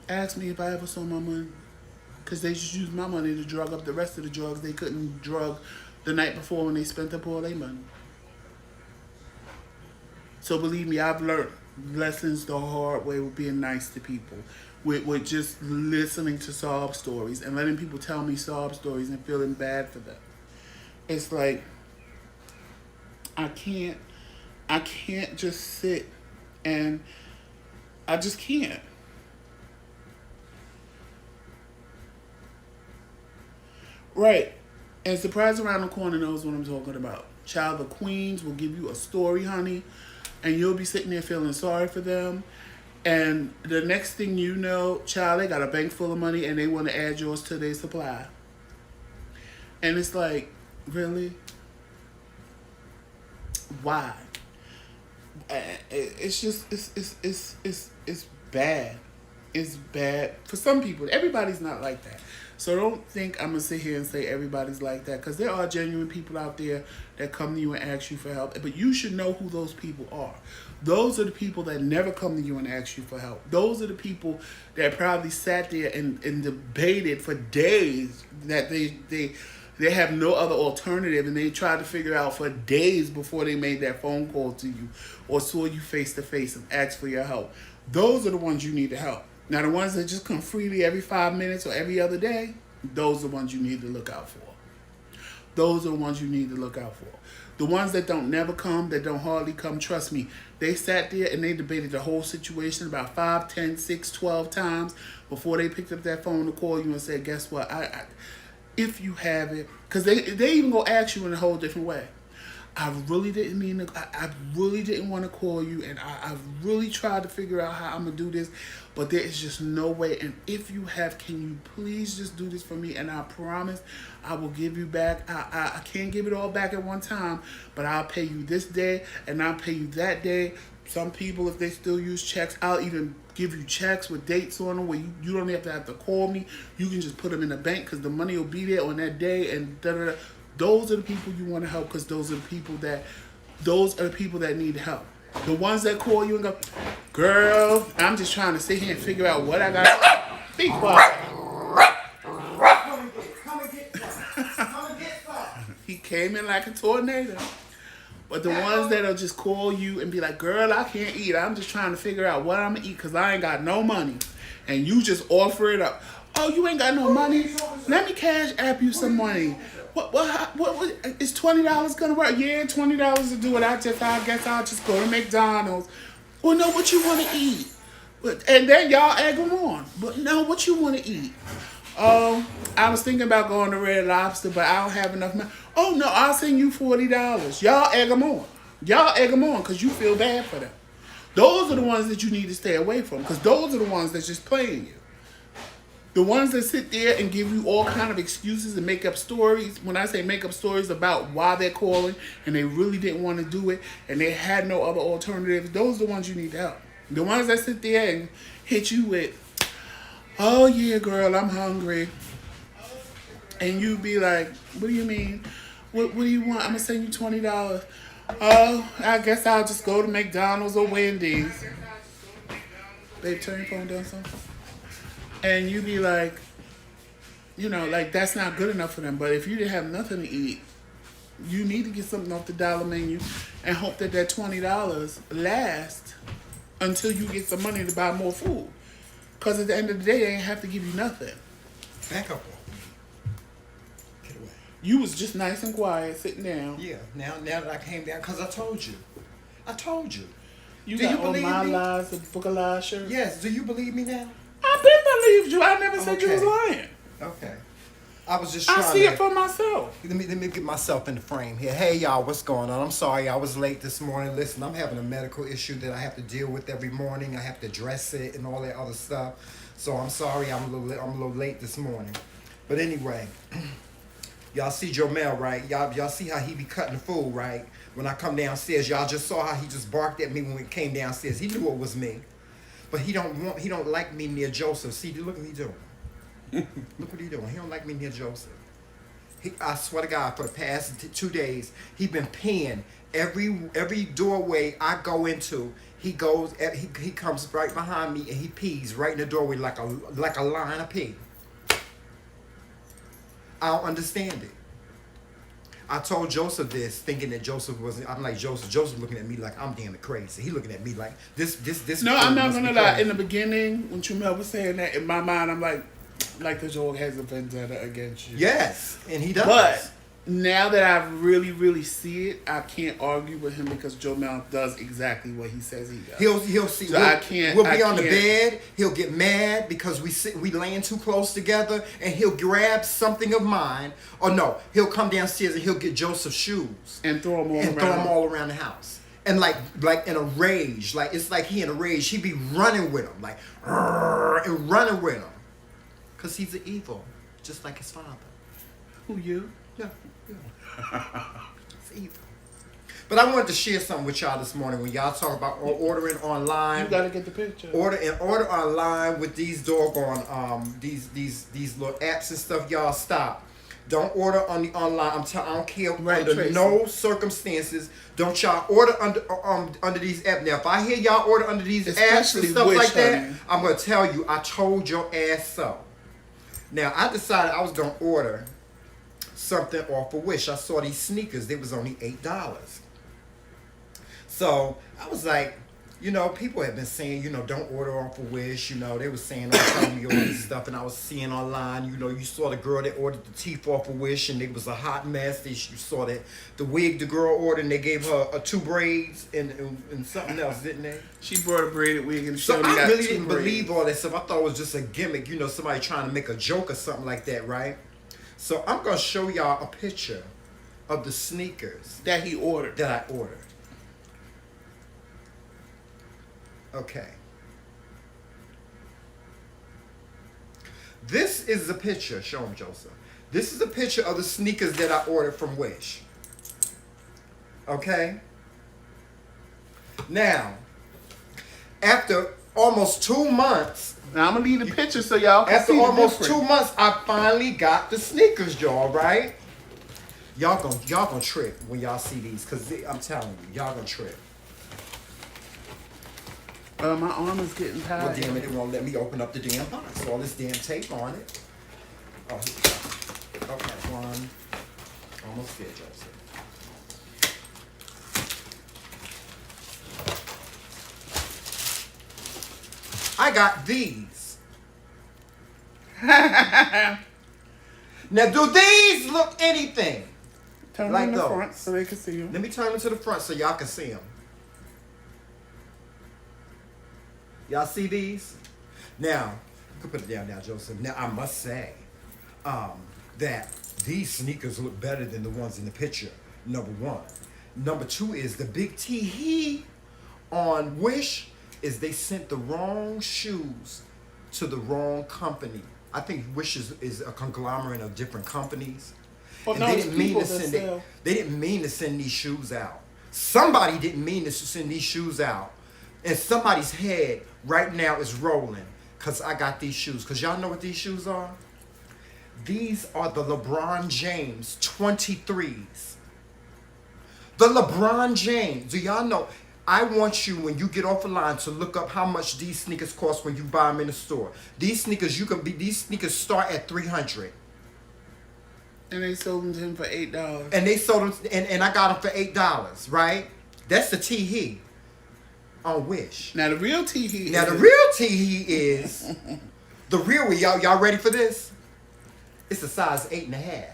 Asked me if I ever saw my money. Because they just used my money to drug up the rest of the drugs they couldn't drug the night before when they spent up all their money. So believe me, I've learned lessons the hard way with being nice to people. With just listening to sob stories and letting people tell me sob stories and feeling bad for them. It's like, I can't just sit and I just can't. Right. And Surprise Around the Corner knows what I'm talking about. Child, the Queens will give you a story, honey, and you'll be sitting there feeling sorry for them. And the next thing you know, child, they got a bank full of money and they want to add yours to their supply. And it's like, really? Why? It's just, it's bad. It's bad for some people. Everybody's not like that. So don't think I'm going to sit here and say everybody's like that, because there are genuine people out there that come to you and ask you for help. But you should know who those people are. Those are the people that never come to you and ask you for help. Those are the people that probably sat there and debated for days that they have no other alternative, and they tried to figure out for days before they made that phone call to you or saw you face to face and asked for your help. Those are the ones you need to help. Now, the ones that just come freely every 5 minutes or every other day, those are the ones you need to look out for. Those are the ones you need to look out for. The ones that don't never come, that don't hardly come, trust me, they sat there and they debated the whole situation about 5, 10, 6, 12 times before they picked up that phone to call you and said, guess what, if you have it, because they even go ask you in a whole different way. I really didn't mean to, I really didn't want to call you, and I really tried to figure out how I'm going to do this, but there is just no way. And if you have, can you please just do this for me? And I promise I will give you back. I can't give it all back at one time, but I'll pay you this day and I'll pay you that day. Some people, if they still use checks, I'll even give you checks with dates on them where you don't have to call me. You can just put them in the bank because the money will be there on that day, and da-da-da. Those are the people you want to help, because those are the people that need help. The ones that call you and go, girl, I'm just trying to sit here and figure out what I got. Be quiet. Come and get some. He came in like a tornado. But the ones that'll just call you and be like, girl, I can't eat. I'm just trying to figure out what I'm going to eat because I ain't got no money. And you just offer it up. Oh, you ain't got no money? Let me cash app you some money. What is $20 gonna work? Yeah, $20 to do it. I guess I'll just go to McDonald's. Well, no, what you want to eat? And then y'all egg them on. But no, what you want to eat? Oh, I was thinking about going to Red Lobster, but I don't have enough money. Oh no, I'll send you $40. Y'all egg them on. Y'all egg them on because you feel bad for them. Those are the ones that you need to stay away from because those are the ones that's just playing you. The ones that sit there and give you all kind of excuses and make up stories. When I say make up stories about why they're calling and they really didn't want to do it and they had no other alternatives, those are the ones you need to help. The ones that sit there and hit you with, oh yeah, girl, I'm hungry. And you be like, what do you mean? What do you want? I'm going to send you $20. Oh, I guess I'll just go to McDonald's or Wendy's. Babe, turn your phone down some. And you be like, you know, like that's not good enough for them. But if you didn't have nothing to eat, you need to get something off the dollar menu and hope that that $20 lasts until you get some money to buy more food. Because at the end of the day, they ain't have to give you nothing. Back up. Get away. You was just nice and quiet, sitting down. Yeah, now that I came down, because I told you. You Do got you on believe my me? lies, the book of lies shirt. Yes, do you believe me now? I been believed you. I never said you was lying. Okay. I was just trying I see it for myself. Let me get myself in the frame here. Hey, y'all, what's going on? I'm sorry I was late this morning. Listen, I'm having a medical issue that I have to deal with every morning. I have to address it and all that other stuff. So I'm sorry I'm a little late this morning. But anyway, y'all see Jomel, right? Y'all see how he be cutting the food, right? When I come downstairs, y'all just saw how he just barked at me when we came downstairs. He knew it was me. But he don't like me near Joseph. See, look what he doing. Look what he doing. He don't like me near Joseph. I swear to God, for the past 2 days, he been peeing every doorway I go into. He comes right behind me and he pees right in the doorway like a line of pee. I don't understand it. I told Joseph this, thinking that Joseph wasn't. I'm like Joseph looking at me like I'm damn crazy. He looking at me like this. No, I'm not gonna lie. In the beginning, when Chumel was saying that, in my mind, I'm like the dog has a vendetta against you. Yes, and he does. But now that I really see it, I can't argue with him because Jomel does exactly what he says he does. He'll see. So We'll be on the bed. He'll get mad because we laying too close together, and he'll grab something of mine. Or no, he'll come downstairs and he'll get Joseph's shoes and throw them all around the house. And like in a rage, like it's like he in a rage. He be running with him, like and running with him, cause he's an evil, just like his father. Who, you? Yeah. It's evil. But I wanted to share something with y'all this morning when y'all talk about ordering online. You gotta get the picture. Order online with these doggone these little apps and stuff. Y'all stop. Don't order on the online. I don't care under Tracy. no circumstances. Don't y'all order under these apps. Now, if I hear y'all order under these apps and stuff like that, I'm gonna tell you. I told your ass so. Now I decided I was gonna order something off of Wish. I saw these sneakers. They was only $8. So I was like, people have been saying, don't order off of Wish. They were saying, telling me all this stuff, and I was seeing online. You saw the girl that ordered the teeth off of Wish, and it was a hot mess. You saw that the wig the girl ordered, and they gave her 2 braids and something else, didn't they? She brought a braided wig, and so I really didn't believe all that stuff. I thought it was just a gimmick, somebody trying to make a joke or something like that, right? So I'm gonna show y'all a picture of the sneakers that I ordered. Okay. This is a picture. Show him, Joseph. This is a picture of the sneakers that I ordered from Wish. Okay. Now, after almost 2 months. Now I'm gonna leave the picture so y'all can see. After almost 2 months, I finally got the sneakers, y'all. Right? Y'all gonna trip when y'all see these, cause I'm telling you, y'all gonna trip. My arm is getting tired. Well, damn it won't let me open up the damn box. All this damn tape on it. Oh, here we go. Okay, one. Almost there, Joseph. I got these. Now, do these look anything Turn like them in the those? front so they can see them. Let me turn them to the front so y'all can see them. Y'all see these? Now, could put it down now, Joseph. Now, I must say that these sneakers look better than the ones in the picture, number one. Number two is the big tee on Wish is they sent the wrong shoes to the wrong company. I think Wish is a conglomerate of different companies. Well, And no, they it's didn't mean to people that send sell. they didn't mean to send these shoes out. Somebody didn't mean to send these shoes out. And somebody's head right now is rolling because I got these shoes. Because y'all know what these shoes are? These are the LeBron James 23s. The LeBron James. Do y'all know? I want you, when you get off the line, to look up how much these sneakers cost when you buy them in the store. These sneakers start at $300. And they sold them to him for $8. And they sold them, and I got them for $8, right? That's the tee on Wish. Now the real tee Now the real tee is the real one. Y'all ready for this? It's a size 8.5.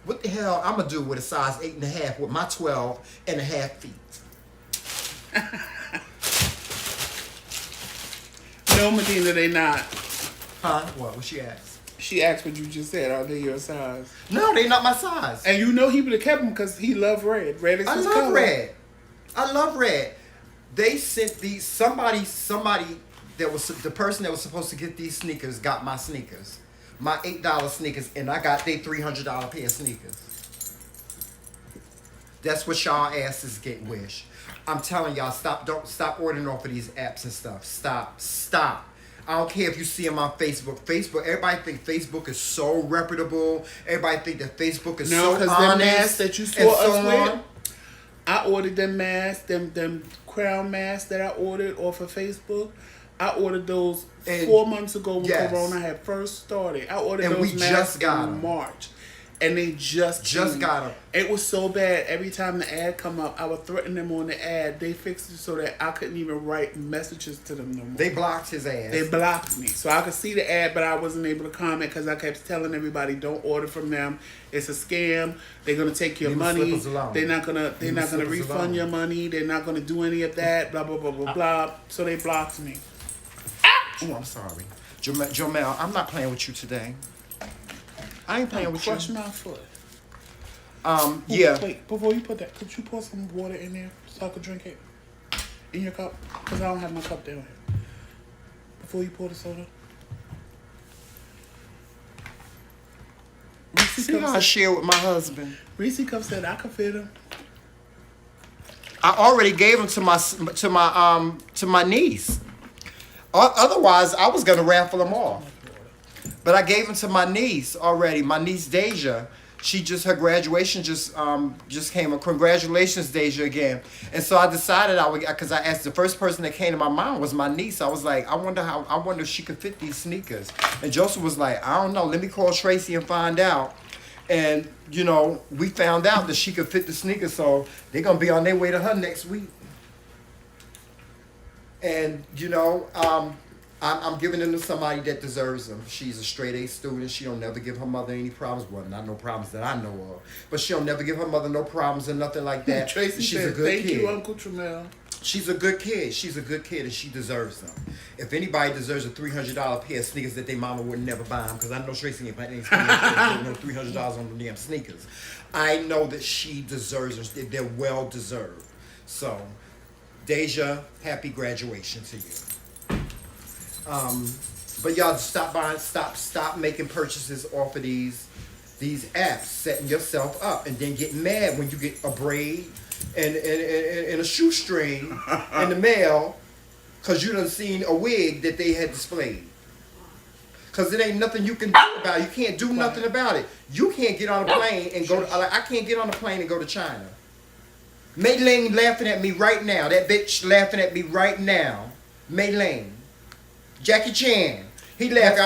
What the hell I'm gonna do with a size 8.5 with my 12.5 feet? No, Medina, they not. Huh? What she asked? She asked what you just said. Are they your size? No, they not my size. And you know he would have kept them because he loved red. Red is I his love color. red. I love red. They sent these. Somebody that was the person that was supposed to get these sneakers got my sneakers. My $8 sneakers, and I got they $300 pair of sneakers. That's what y'all asses get, Wish. I'm telling y'all, stop ordering off of these apps and stuff. Stop. I don't care if you see them on Facebook. Everybody think Facebook is so reputable. Everybody think that Facebook is so honest. Them masks that you saw and us so with, on. I ordered them masks, them crown masks that I ordered off of Facebook. I ordered those And 4 months ago when yes. Corona had first started. I ordered And those we masks just got in 'em. March. And they just got them. It was so bad. Every time the ad come up, I would threaten them on the ad. They fixed it so that I couldn't even write messages to them no more. They blocked his ass. They blocked me. So I could see the ad, but I wasn't able to comment because I kept telling everybody, don't order from them. It's a scam. They're gonna take your Leave the money. slippers alone. They're not gonna Leave the slippers refund alone. your money. They're not gonna do any of that. Blah blah blah blah blah. So they blocked me. Oh, I'm sorry. Jomel, I'm not playing with you today. I ain't playing with Crush you. my foot. Yeah. Wait, before you put that, could you pour some water in there so I could drink it? In your cup? Because I don't have my cup down here. Before you pour the soda. See how I share with my husband. Reese Cup said I could fit him. I already gave them to my niece. Otherwise, I was gonna raffle them off. But I gave them to my niece already. My niece Deja. Her graduation just came. Congratulations, Deja, again. And so I decided because I asked the first person that came to my mind was my niece. I was like, I wonder if she could fit these sneakers. And Joseph was like, I don't know. Let me call Tracy and find out. And we found out that she could fit the sneakers. So they're gonna be on their way to her next week. And I'm giving them to somebody that deserves them. She's a straight A student. She don't never give her mother any problems. Well, not no problems that I know of. But she'll never give her mother no problems and nothing like that. Tracy She's said, a good thank kid. you, Uncle Tramel. She's a good kid. She's a good kid, and she deserves them. If anybody deserves a $300 pair of sneakers that their mama would never buy them, because I know Tracy ain't spending no $300 on them damn sneakers. I know that she deserves them. They're well deserved. So, Deja, happy graduation to you. But y'all stop making purchases off of these apps, setting yourself up, and then get mad when you get a braid and a shoestring in the mail because you done seen a wig that they had displayed. Because it ain't nothing you can do about it. You can't do nothing about it. You can't get on a plane and go to, I can't get on a plane and go to China. Mei Ling laughing at me right now. That bitch laughing at me right now. Mei Ling. Jackie Chan. He laughing.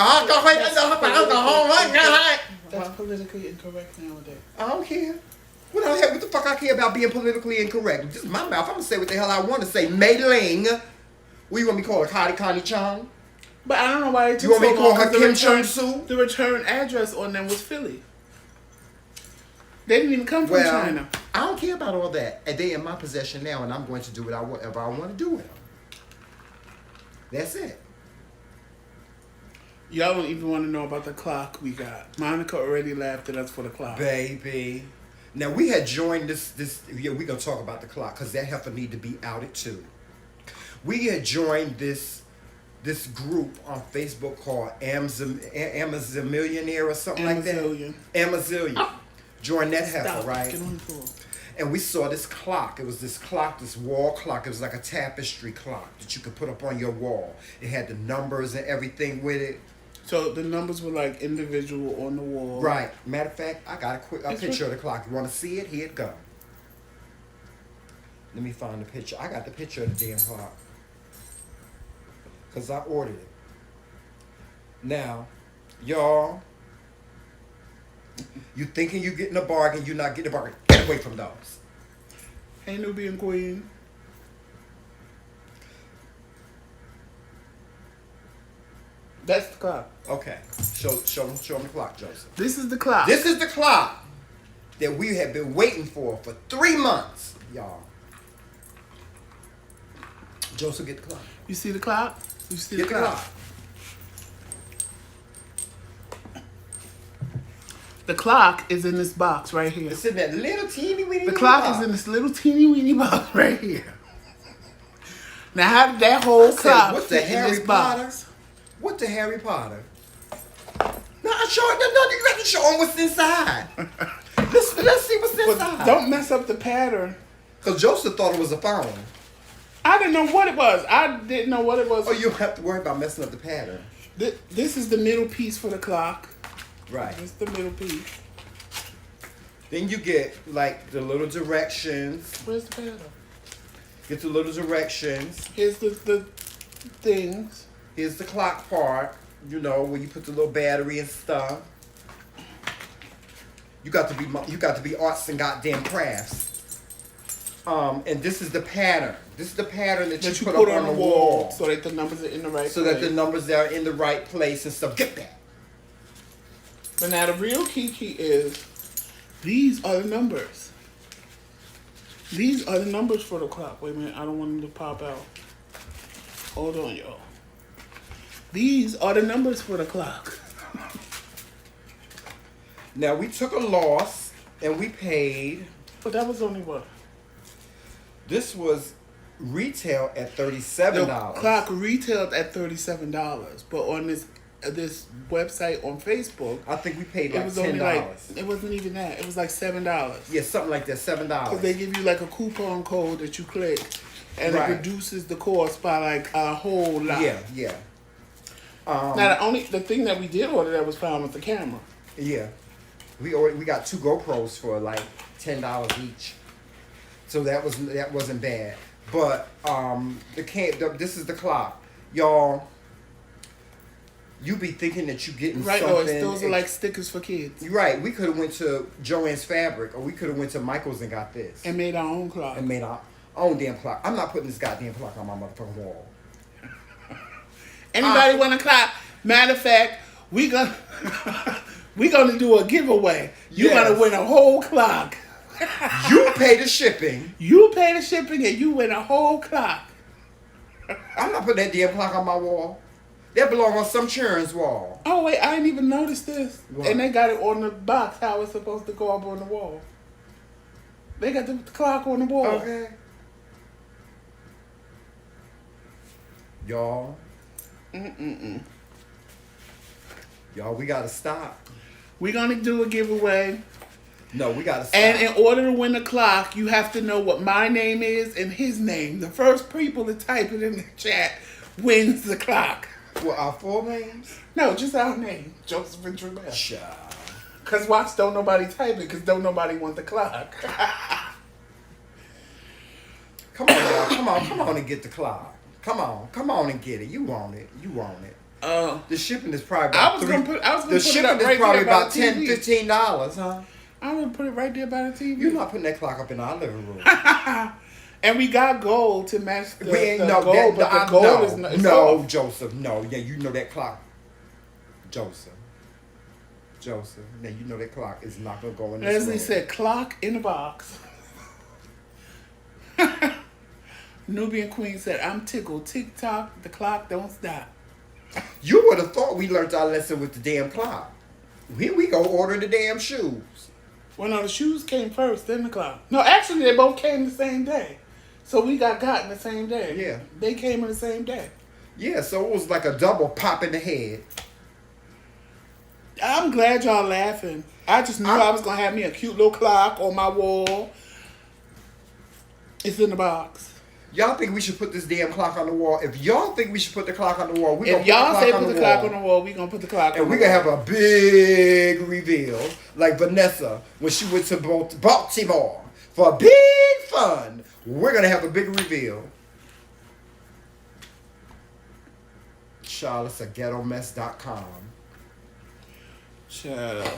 That's politically incorrect nowadays. I don't care. What the fuck I care about being politically incorrect? This is my mouth. I'm going to say what the hell I want to say. Mei Ling. What you want me to call her? Connie Chong? But I don't know why they took You want me to so call long, her 'cause Kim Chung-soo? The return address on them was Philly. They didn't even come from China. I don't care about all that. And they in my possession now, and I'm going to do whatever I want to do with them. That's it. Y'all don't even want to know about the clock we got. Monica already laughed at us for the clock. Baby. Now, we had joined yeah, we're going to talk about the clock because that heifer need to be outed too. We had joined this group on Facebook called Amazon Millionaire or something like that. Amazillion. Oh. Join that heifer, Stop. right? Get on the floor. And we saw this clock. It was this clock, this wall clock. It was like a tapestry clock that you could put up on your wall. It had the numbers and everything with it. So the numbers were like individual on the wall. Right. Matter of fact, I got a picture of the clock. You want to see it? Here it go. Let me find the picture. I got the picture of the damn clock. Because I ordered it. Now, y'all, you thinking you getting a bargain, you're not getting a bargain. Get away from those. Hey, Nubian Queen. That's the clock. Okay. Show them the clock, Joseph. This is the clock. This is the clock that we have been waiting for 3 months, y'all. Joseph, get the clock. You see the clock? You see Get the clock? The clock is in this box right here. It's in that little teeny weeny The clock box. is in this little teeny weeny box right here. Now, how did that whole clock what's the fit in Harry this Potter? box? What the Harry Potter? No, you got to show them what's inside. let's see what's But inside. don't mess up the pattern. Because Joseph thought it was a phone. I didn't know what it was. I didn't know what it was. Oh, you don't have to worry about messing up the pattern. This is the middle piece for the clock. Right. It's the middle piece. Then you get like the little directions. Where's the pattern? Get the little directions. Here's the things. Here's the clock part. You know, where you put the little battery and stuff. You got to be arts and goddamn crafts. And this is the pattern. This is the pattern that you put up on the wall. So that the numbers are in the right place. So that the numbers are in the right place and stuff. Get that. But now the real key is, these are the numbers. These are the numbers for the clock. Wait a minute, I don't want them to pop out. Hold on, y'all. These are the numbers for the clock. Now, we took a loss and we paid. But that was only what? This was retail at $37. The clock retailed at $37, but on this website on Facebook, I think we paid it like was $10. only like, it wasn't even that. It was like $7. Yeah, something like that, $7. Because they give you like a coupon code that you click, and Right. it reduces the cost by like a whole lot. Yeah. Now the thing that we did order that was found with the camera. Yeah. We got 2 GoPros for like $10 each. So that wasn't bad. But this is the clock. Y'all, you be thinking that you getting Right, something. those are like stickers for kids. You're right. We could have went to Joann's Fabric, or we could have went to Michael's and got this. And made our own clock. And made our own damn clock. I'm not putting this goddamn clock on my motherfucking wall. Anybody want a clock? Matter of fact, we gonna do a giveaway. You Yes. gonna win a whole clock. You pay the shipping. You pay the shipping and you win a whole clock. I'm not putting that damn clock on my wall. That belong on some children's wall. Oh wait, I didn't even notice this. What? And they got it on the box how it's supposed to go up on the wall. They got the clock on the wall. Okay. Y'all. Y'all, we gotta stop. We're gonna do a giveaway. No, we gotta stop. And in order to win the clock, you have to know what my name is and his name. The first people to type it in the chat wins the clock. What, our full names? No, just our name, Joseph and Tremel. Child. Cause watch, don't nobody type it, cause don't nobody want the clock. Come on, y'all. Come on and get the clock. Come on and get it. You want it. The shipping is probably about I was gonna put it up probably right there by about the $10, TV. $15, huh? I would put it right there by the TV. You're not putting that clock up in our living room. And we got gold to match the No, gold, but the gold is not. It's off. Joseph, no. Yeah, you know that clock. Joseph. Now you know that clock is not gonna go in this Leslie room. said, "Clock in the box." Nubian Queen said, "I'm tickled. Tick tock, the clock don't stop." You would have thought we learned our lesson with the damn clock. Here we go order the damn shoes. Well, no, the shoes came first, then the clock. No, actually, they both came the same day. So we got in the same day. Yeah. They came in the same day. Yeah, so it was like a double pop in the head. I'm glad y'all laughing. I just knew I was going to have me a cute little clock on my wall. It's in the box. Y'all think we should put this damn clock on the wall? If y'all think we should put the clock on the wall, we gonna If y'all say put put the clock on the wall, we going to put the clock on the wall. and we gonna have a big reveal, like Vanessa when she went to Baltimore for a big fun. We're gonna have a big reveal. Charlotte's a ghettomess.com. Child.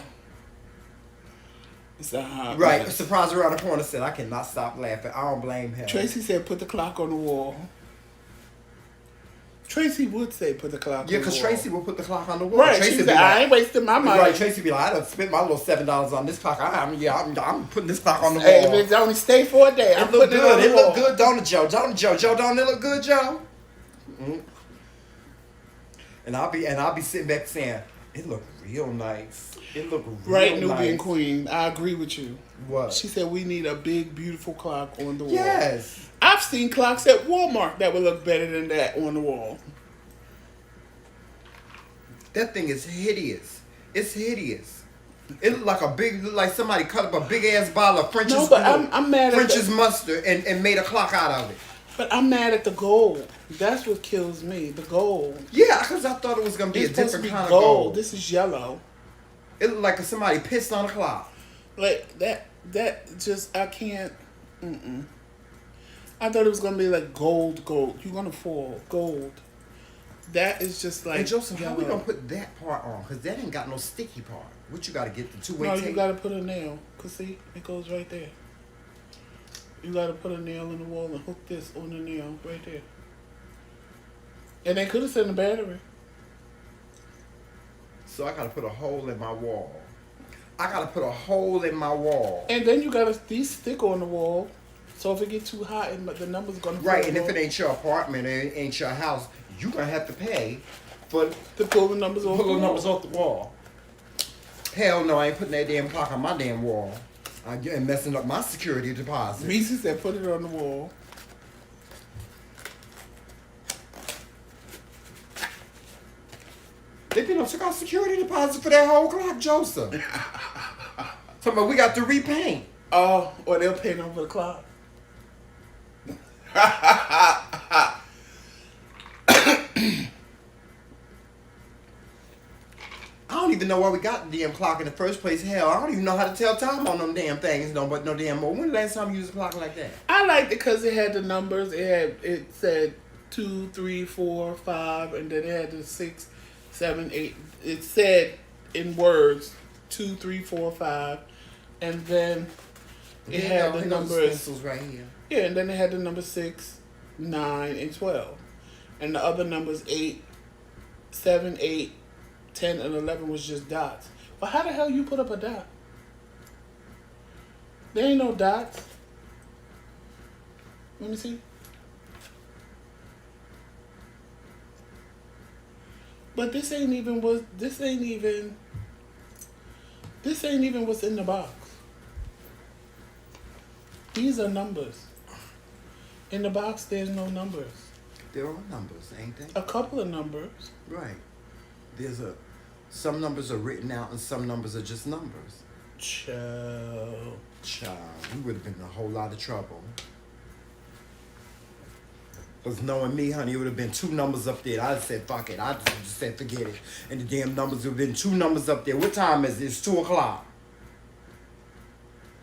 It's a hot Right, mess. surprise around the corner said, I cannot stop laughing. I don't blame him. Tracy said put the clock on the wall. Tracy would say put the clock on the wall. Yeah, because Tracy will put the clock on the wall. Right, Tracy she be said, I ain't wasting my money. Right, Tracy be like, I done spent my little $7 on this clock. I'm putting this clock on the Hey, wall. if it's only stay for a day, I'm It look putting it on good. the It wall. look good, don't it, Joe? Don't it, Joe? Joe, don't it look good, Joe? Mm. And I'll be sitting back saying, it look real nice. It look real Right, nice. Nubian Queen. I agree with you. What? She said we need a big, beautiful clock on the wall. Yes. I've seen clocks at Walmart that would look better than that on the wall. That thing is hideous. It's hideous. It look like somebody cut up a big ass bottle of French's. No, but I'm mad at French's mustard and made a clock out of it. But I'm mad at the gold. That's what kills me. The gold. Yeah, because I thought it was gonna be It's a supposed to different be kind of gold. gold. This is yellow. It looked like somebody pissed on a clock. Like that just I can't. I thought it was gonna be like gold. You're gonna fall gold. That is just like. And Joseph, how we yellow. gonna put that part on? Because that ain't got no sticky part. What you gotta get the two-way No, tape? you gotta put a nail. Cause see, it goes right there. You gotta put a nail in the wall and hook this on the nail right there. And they could have sent a battery. So I gotta put a hole in my wall. I gotta put a hole in my wall. And then you gotta these stick on the wall. So if it get too hot, and the number's gonna Right, fall and if off. it ain't your apartment and it ain't your house, you gonna have to pay for to pull the numbers off. pull the numbers wall. off the wall. Hell no, I ain't putting that damn clock on my damn wall. I'm messing up my security deposit. Reese said put it on the wall. They been took our security deposit for that whole clock, Joseph. Talking about we got to repaint. Oh, or they'll paint over the clock. I don't even know why we got the damn clock in the first place. Hell, I don't even know how to tell time on them damn things. No, but no damn more. When the last time you used a clock like that? I liked it because it had the numbers. It said 2, 3, 4, 5, and then it had the 6, 7, 8. It said in words 2, 3, 4, 5, and then it had the numbers. Stencils right here. Yeah, and then it had the number 6, 9, and 12, and the other numbers 8, 7, 8, 10, and 11 was just dots. But how the hell you put up a dot? There ain't no dots. Let me see. But this ain't even what's in the box. These are numbers. In the box, there's no numbers. There are numbers, ain't they? A couple of numbers. Right. Some numbers are written out and some numbers are just numbers. Child. We would have been in a whole lot of trouble. Because knowing me, honey, it would have been 2 numbers up there. I'd said, fuck it. I just said, forget it. And the damn numbers would have been 2 numbers up there. What time is it? It's 2 o'clock.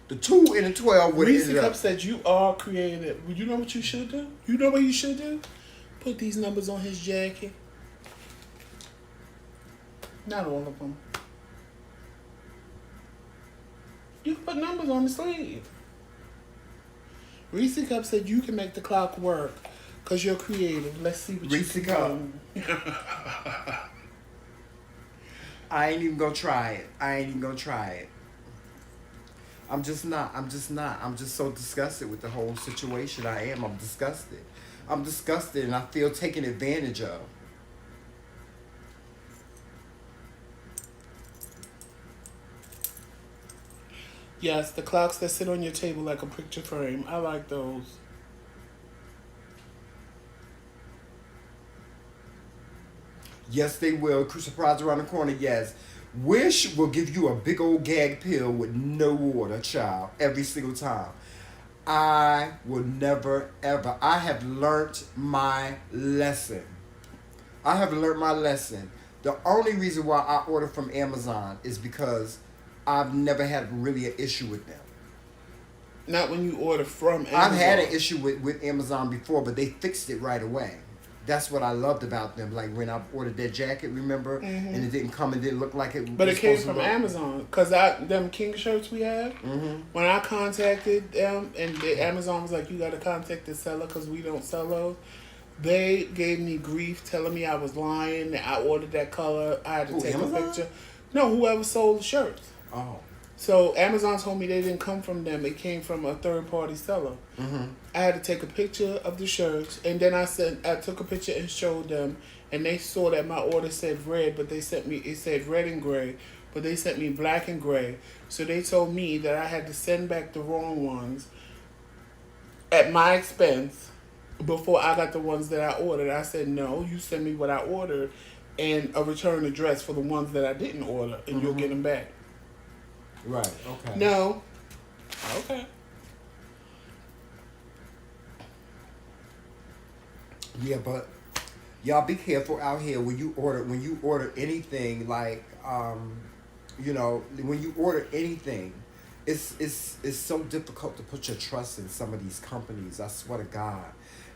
The 2 and the 12 would have Reese ended Cup up. said you are creative. You know what you should do? You know what you should do? Put these numbers on his jacket. Not all of them. You can put numbers on the sleeve. Reese Cup said you can make the clock work because you're creative. Let's see what Reese you can do. I ain't even gonna try it. I'm just so disgusted with the whole situation. I'm disgusted and I feel taken advantage of. Yes, the clocks that sit on your table like a picture frame. I like those. Yes, they will. Surprise around the corner, yes. Wish will give you a big old gag pill with no water, child, every single time. I will never, ever. I have learnt my lesson. I have learned my lesson. The only reason why I order from Amazon is because I've never had really an issue with them. Not when you order from Amazon. I've had an issue with Amazon before, but they fixed it right away. That's what I loved about them. Like when I ordered that jacket, remember, and it didn't come, and didn't look like it. But it came from Amazon, cause them King shirts we have. When I contacted them, and Amazon was like, "You got to contact the seller, cause we don't sell those." They gave me grief, telling me I was lying. That I ordered that color. I had to take Amazon? a picture. No, whoever sold the shirts. Oh. So Amazon told me they didn't come from them. It came from a third party seller. I had to take a picture of the shirts, and then I took a picture and showed them, and they saw that my order said red, but it said red and gray, but they sent me black and gray. So they told me that I had to send back the wrong ones at my expense before I got the ones that I ordered. I said, no, you send me what I ordered and a return address for the ones that I didn't order, and you'll get them back. Right. Okay. No. Okay. Yeah, but y'all be careful out here when you order anything like when you order anything, it's so difficult to put your trust in some of these companies. I swear to God.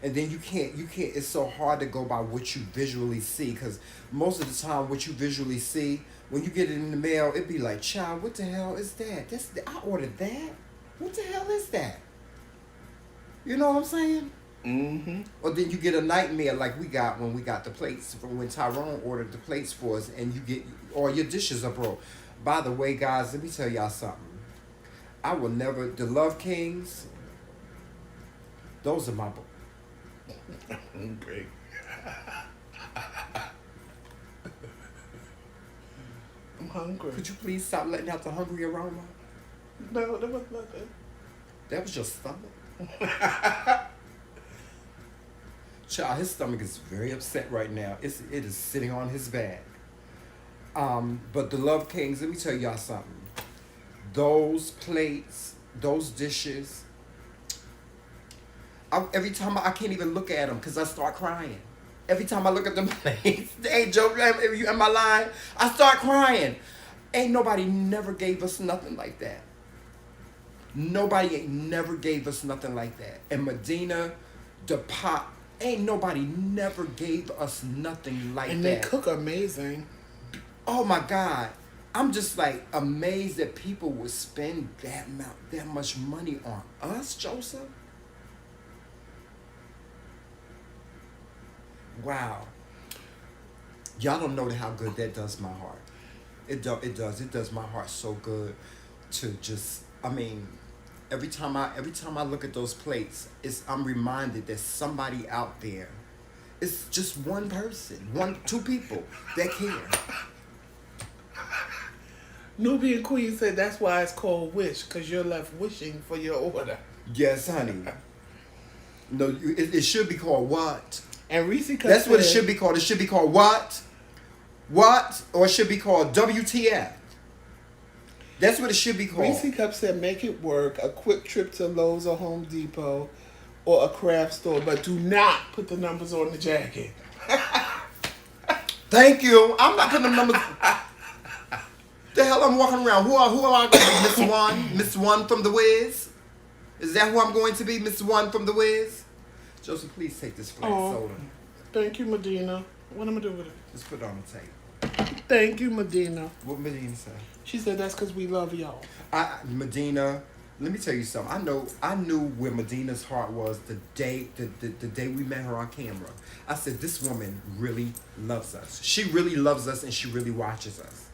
And then you can't it's so hard to go by what you visually see, because most of the time what you visually see, when you get it in the mail, it be like, child, what the hell is that? I ordered that. What the hell is that? You know what I'm saying? Mm-hmm. Or then you get a nightmare like we got when we got the plates from when Tyrone ordered the plates for us, and you get all your dishes are broke. By the way, guys, let me tell y'all something. I will never the Love Kingz. Those are my. Okay. I'm hungry. Could you please stop letting out the hungry aroma? No, that was nothing. That was your stomach. Child, his stomach is very upset right now. It is sitting on his back. But the Love Kingz, let me tell y'all something. Those plates, those dishes. Every time I can't even look at them because I start crying. Every time I look at them plates, hey Joe, you in my line, I start crying. Ain't nobody never gave us nothing like that. Nobody ain't never gave us nothing like that. And Medina, the pot, ain't nobody never gave us nothing like that. And they cook amazing. Oh my God. I'm just like amazed that people would spend that much money on us, Joseph. Wow. Y'all don't know how good that does my heart. It does my heart so good to just, every time I look at those plates, I'm reminded that somebody out there, it's just one person, two people that care. Nubian Queen said that's why it's called Wish, because you're left wishing for your order. Yes, honey. No, it should be called what? And Reese Cup That's what it should be called. It should be called what? What? Or it should be called WTF. That's what it should be called. Reese Cup said make it work. A quick trip to Lowe's or Home Depot or a craft store, but do not put the numbers on the jacket. Thank you. I'm not putting the numbers. The hell I'm walking around. Who am I going to be? Miss One? Miss One from The Wiz? Is that who I'm going to be? Miss One from The Wiz? Joseph, please take this flat soda. Thank you, Medina. What am I doing with it? Just put it on the tape. Thank you, Medina. What Medina say? She said that's because we love y'all. Medina, let me tell you something. I knew where Medina's heart was the day we met her on camera. I said, this woman really loves us. She really loves us, and she really watches us.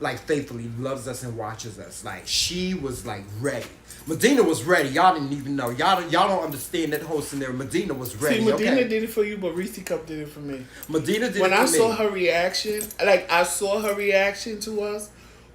Like, faithfully loves us and watches us. Like, she was, like, ready. Medina was ready. Y'all didn't even know. Y'all don't understand that whole scenario. Medina was ready. See, Medina did it for you, but Reese Cup did it for me. Medina did it for me. When I saw her reaction, I saw her reaction to us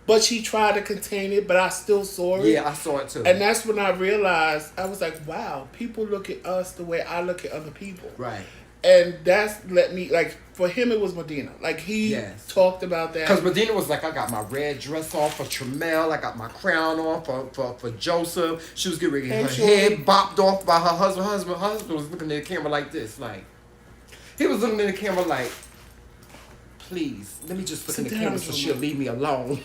but she tried to contain it, but I still saw it. Yeah, I saw it too. And that's when I realized, I was like, wow, people look at us the way I look at other people. Right. And that's let me, like, for him it was Medina. Like, he talked about that. Because Medina was like, I got my red dress on for Tramel. I got my crown on for Joseph. She was getting ready to get her head bopped off by her husband. Her husband was looking at the camera like this. Like, he was looking at the camera like, please, let me just look in the camera so she'll leave me alone.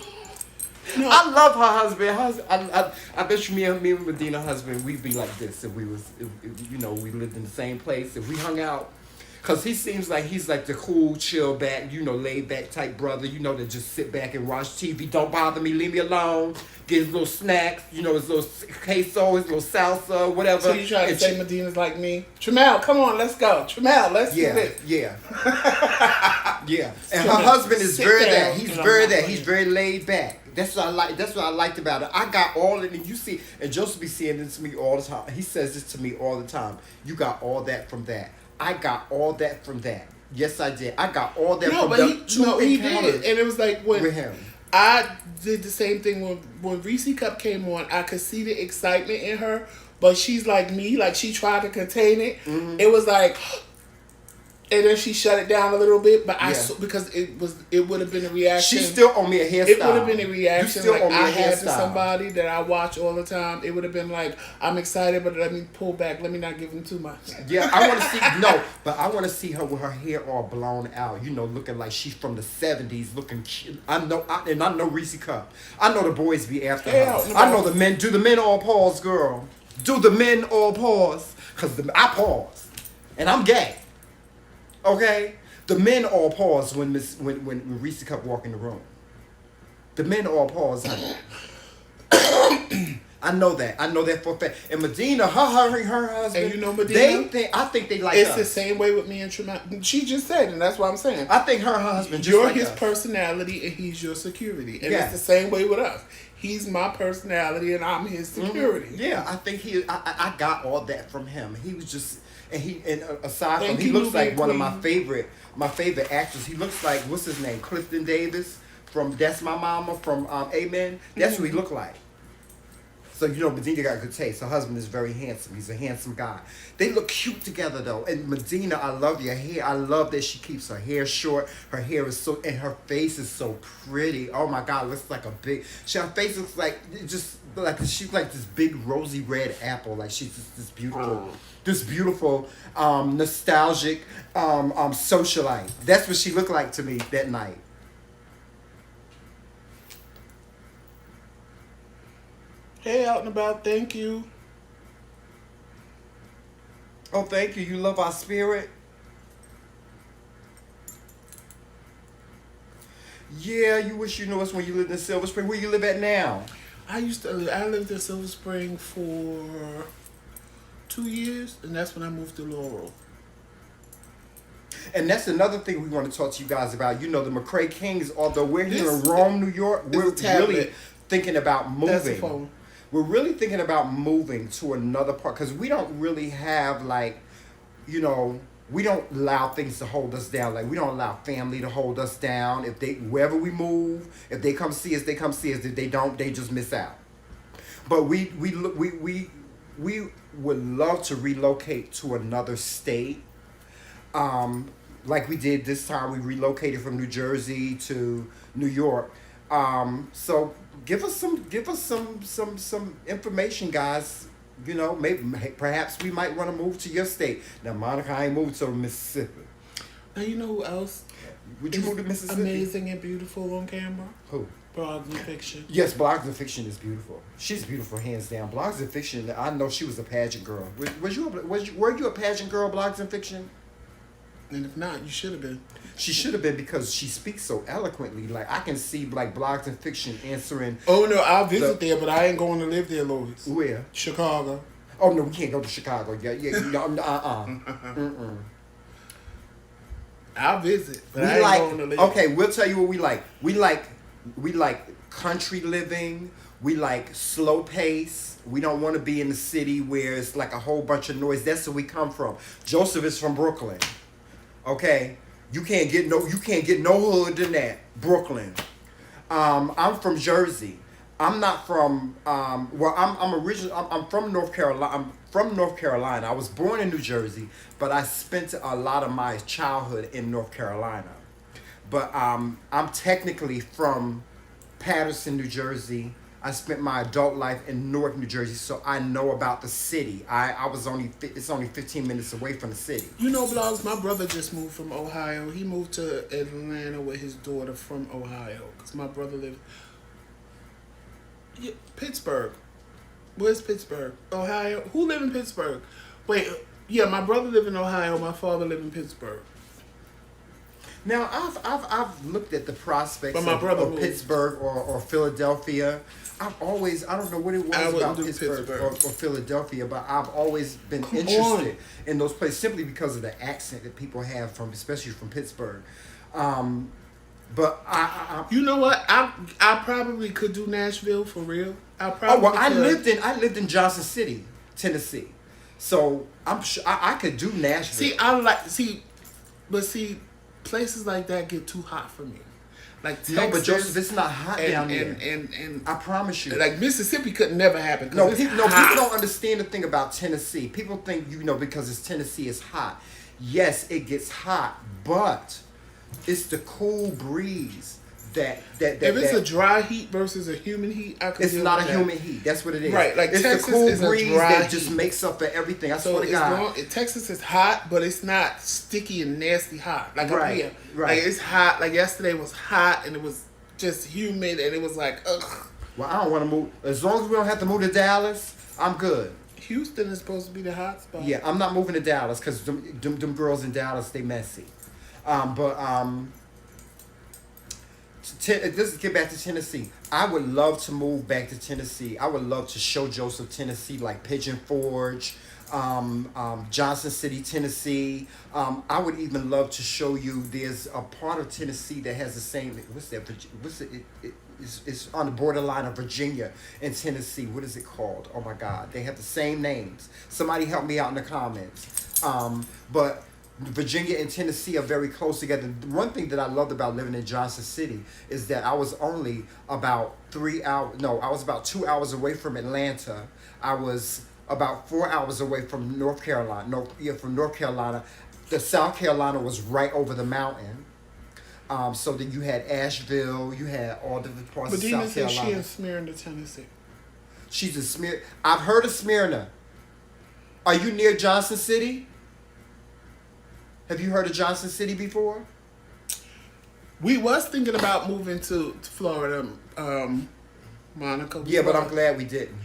No. I love her husband. I bet you me and Medina's husband, we'd be like this if we was, if, you know, we lived in the same place. If we hung out. Because he seems like he's like the cool, chill back, you know, laid back type brother, you know, that just sit back and watch TV. Don't bother me, leave me alone. Get his little snacks, you know, his little queso, his little salsa, whatever. So you trying to say Medina's like me? Tramel, come on, let's go. Tramel, let's do this. Yeah. Yeah. And her husband is very that. He's very that. He's very laid back. That's what I like. That's what I liked about it. I got all of it. You see, and Joseph be saying this to me all the time. He says this to me all the time. You got all that from that. I got all that from that. Yes, I did. I got all that from that. He did. And it was like when with him. I did the same thing when Reese Cup came on. I could see the excitement in her, but she's like me. Like, she tried to contain it. Mm-hmm. It was like, and then she shut it down a little bit. But because it would have been a reaction. She still owe me a hairstyle. It would have been a reaction like I had to somebody that I watch all the time. It would have been like, I'm excited, but let me pull back. Let me not give him too much. Yeah, I want to see but I want to see her with her hair all blown out. You know, looking like she's from the '70s. Looking, I know Reese Cup. I know the boys be after her. I know the men. Do the men all pause, girl? Do the men all pause? Cause I pause, and I'm gay. Okay, the men all pause when Reese Cup walk in the room. The men all pause. I know that. I know that for a fact. And Medina, her husband. And you know Medina? I think they like it's us. the same way with me and Tremont. She just said, and that's what I'm saying. I think her husband just You're like his us. personality and he's your security. And it's the same way with us. He's my personality and I'm his security. Mm-hmm. Yeah, I think I got all that from him. He was just... And aside from, he looks like one of my favorite actors. He looks like, what's his name, Clifton Davis from That's My Mama from Amen. That's what he looked like. So you know, Medina got good taste. Her husband is very handsome. He's a handsome guy. They look cute together though. And Medina, I love your hair. I love that she keeps her hair short. Her hair is so, and her face is so pretty. Oh my God, looks like a big. Her face looks like she's like this big rosy red apple. Like she's just this beautiful, nostalgic socialite. That's what she looked like to me that night. Hey, out and about, thank you. Oh, thank you. You love our spirit. Yeah, you wish you knew us when you lived in Silver Spring. Where you live at now? I lived in Silver Spring for 2 years, and that's when I moved to Laurel. And that's another thing we want to talk to you guys about. You know, the McRae Kingz, although we're here in Rome, New York, we're really thinking about moving. That's the phone. We're really thinking about moving to another part because we don't really have, like, you know, we don't allow things to hold us down. Like, we don't allow family to hold us down. If they, wherever we move, if they come see us, they come see us. If they don't, they just miss out. But we would love to relocate to another state. Like we did this time, we relocated from New Jersey to New York. So give us some information, guys. You know, maybe perhaps we might want to move to your state. Now, Monica, I ain't moved to Mississippi. Now you know who else? Would you move to Mississippi? Amazing and beautiful on camera. Who? Blogs and Fiction. Yes, Blogs and Fiction is beautiful. She's beautiful, hands down. Blogs and Fiction. I know she was a pageant girl. Were you a pageant girl? Blogs and Fiction. And if not, you should have been. She should have been because she speaks so eloquently. Like, I can see, like, Blogs and Fiction answering. Oh, no, I'll visit there, but I ain't going to live there, Louis. Where? Chicago. Oh, no, we can't go to Chicago. Yeah. I'll visit, but I ain't going to live. Okay, we'll tell you what we like. We like country living. We like slow pace. We don't want to be in the city where it's like a whole bunch of noise. That's where we come from. Joseph is from Brooklyn. Okay, you can't get no hood than that. Brooklyn. I'm from Jersey. I'm not from. Well, I'm original. I'm from North Carolina. I'm from North Carolina. I was born in New Jersey, but I spent a lot of my childhood in North Carolina. But I'm technically from Patterson, New Jersey. I spent my adult life in Newark, New Jersey, so I know about the city. I was only it's only 15 minutes away from the city. You know, blogs. My brother just moved from Ohio. He moved to Atlanta with his daughter from Ohio because my brother lived. Yeah, Pittsburgh. Where's Pittsburgh? Ohio. Who live in Pittsburgh? Wait, yeah, my brother lived in Ohio. My father lived in Pittsburgh. Now I've looked at the prospects But my brother of moved. Pittsburgh or Philadelphia. I don't know what it I was wouldn't about do Pittsburgh or Pittsburgh. Philadelphia, but I've always been Come interested on. in those places simply because of the accent that people have from, especially from Pittsburgh. But You know what? I probably could do Nashville for real. I oh probably well, I could. lived in Johnson City, Tennessee, so I'm sure I could do Nashville. But see, places like that get too hot for me. Like Texas, No, but Joseph, it's not hot down there. and I promise you. like Mississippi could never happen. No, It's people, no, hot. people don't understand the thing about Tennessee. People think, because it's Tennessee, it's hot. Yes, it gets hot, but it's the cool breeze that If it's a dry heat versus a humid heat, I could. it's deal not a with that. humid heat. That's what it is. Right, like it's Texas the cool is a breeze dry that just heat. makes up for everything. I So swear to God. Texas is hot, but it's not sticky and nasty hot like up Right, here. right. Like it's hot. Like yesterday was hot and it was just humid and it was like ugh. Well, I don't want to move. As long as we don't have to move to Dallas, I'm good. Houston is supposed to be the hot spot. Yeah, I'm not moving to Dallas because them girls in Dallas, they messy. Let's get back to Tennessee. I would love to move back to Tennessee. I would love to show Joseph Tennessee, like Pigeon Forge, Johnson City, Tennessee. I would even love to show you. There's a part of Tennessee that has the same. What's that? It's on the borderline of Virginia and Tennessee. What is it called? Oh my God, they have the same names. Somebody help me out in the comments. But Virginia and Tennessee are very close together. One thing that I loved about living in Johnson City is that I was only about 3 hours. No, I was about 2 hours away from Atlanta. I was about 4 hours away from North Carolina. From North Carolina. The South Carolina was right over the mountain. So then you had Asheville. You had all different parts But of Dina South said Carolina. she in Smyrna, Tennessee. She's in Smyrna. I've heard of Smyrna. Are you near Johnson City? Have you heard of Johnson City before? We was thinking about moving to Florida, Monica. Yeah, but I'm glad we didn't.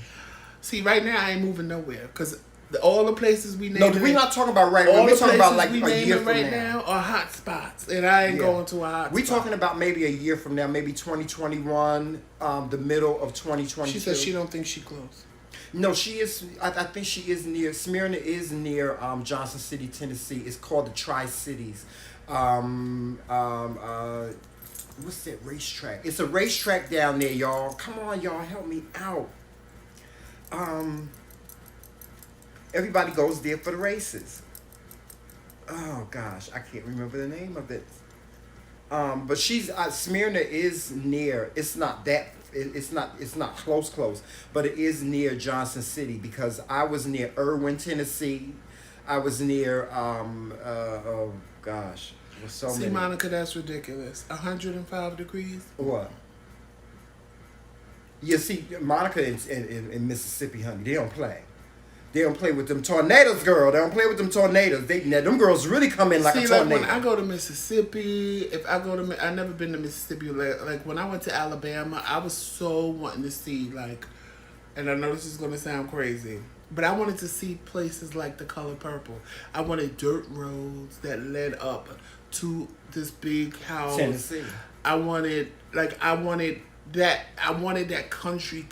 See, right now I ain't moving nowhere because all the places we No, named. we're not talking about right now. All We're the talking places about like we a year naming from right now are hot spots, and I ain't Yeah. going to a hot. We're spot. talking about maybe a year from now, maybe 2021, the middle of 2022. She said she don't think she close. No, she is. I think she is near. Smyrna is near Johnson City, Tennessee. It's called the Tri-Cities. What's that racetrack? It's a racetrack down there, y'all. Come on, y'all, help me out. Everybody goes there for the races. Oh gosh, I can't remember the name of it. But she's Smyrna is near. It's not that. It's not close, but it is near Johnson City because I was near Irwin, Tennessee. I was near oh gosh, there's so See, many. Monica, that's ridiculous. 105 degrees. What? You see, Monica in Mississippi, honey, they don't play. They don't play with them tornadoes, girl. They don't play with them tornadoes. Them girls really come in like a tornado. Like when I go to Mississippi, I never been to Mississippi. Like when I went to Alabama, I was so wanting to see and I know this is gonna sound crazy, but I wanted to see places like the color purple. I wanted dirt roads that led up to this big house. Tennessee. I wanted that country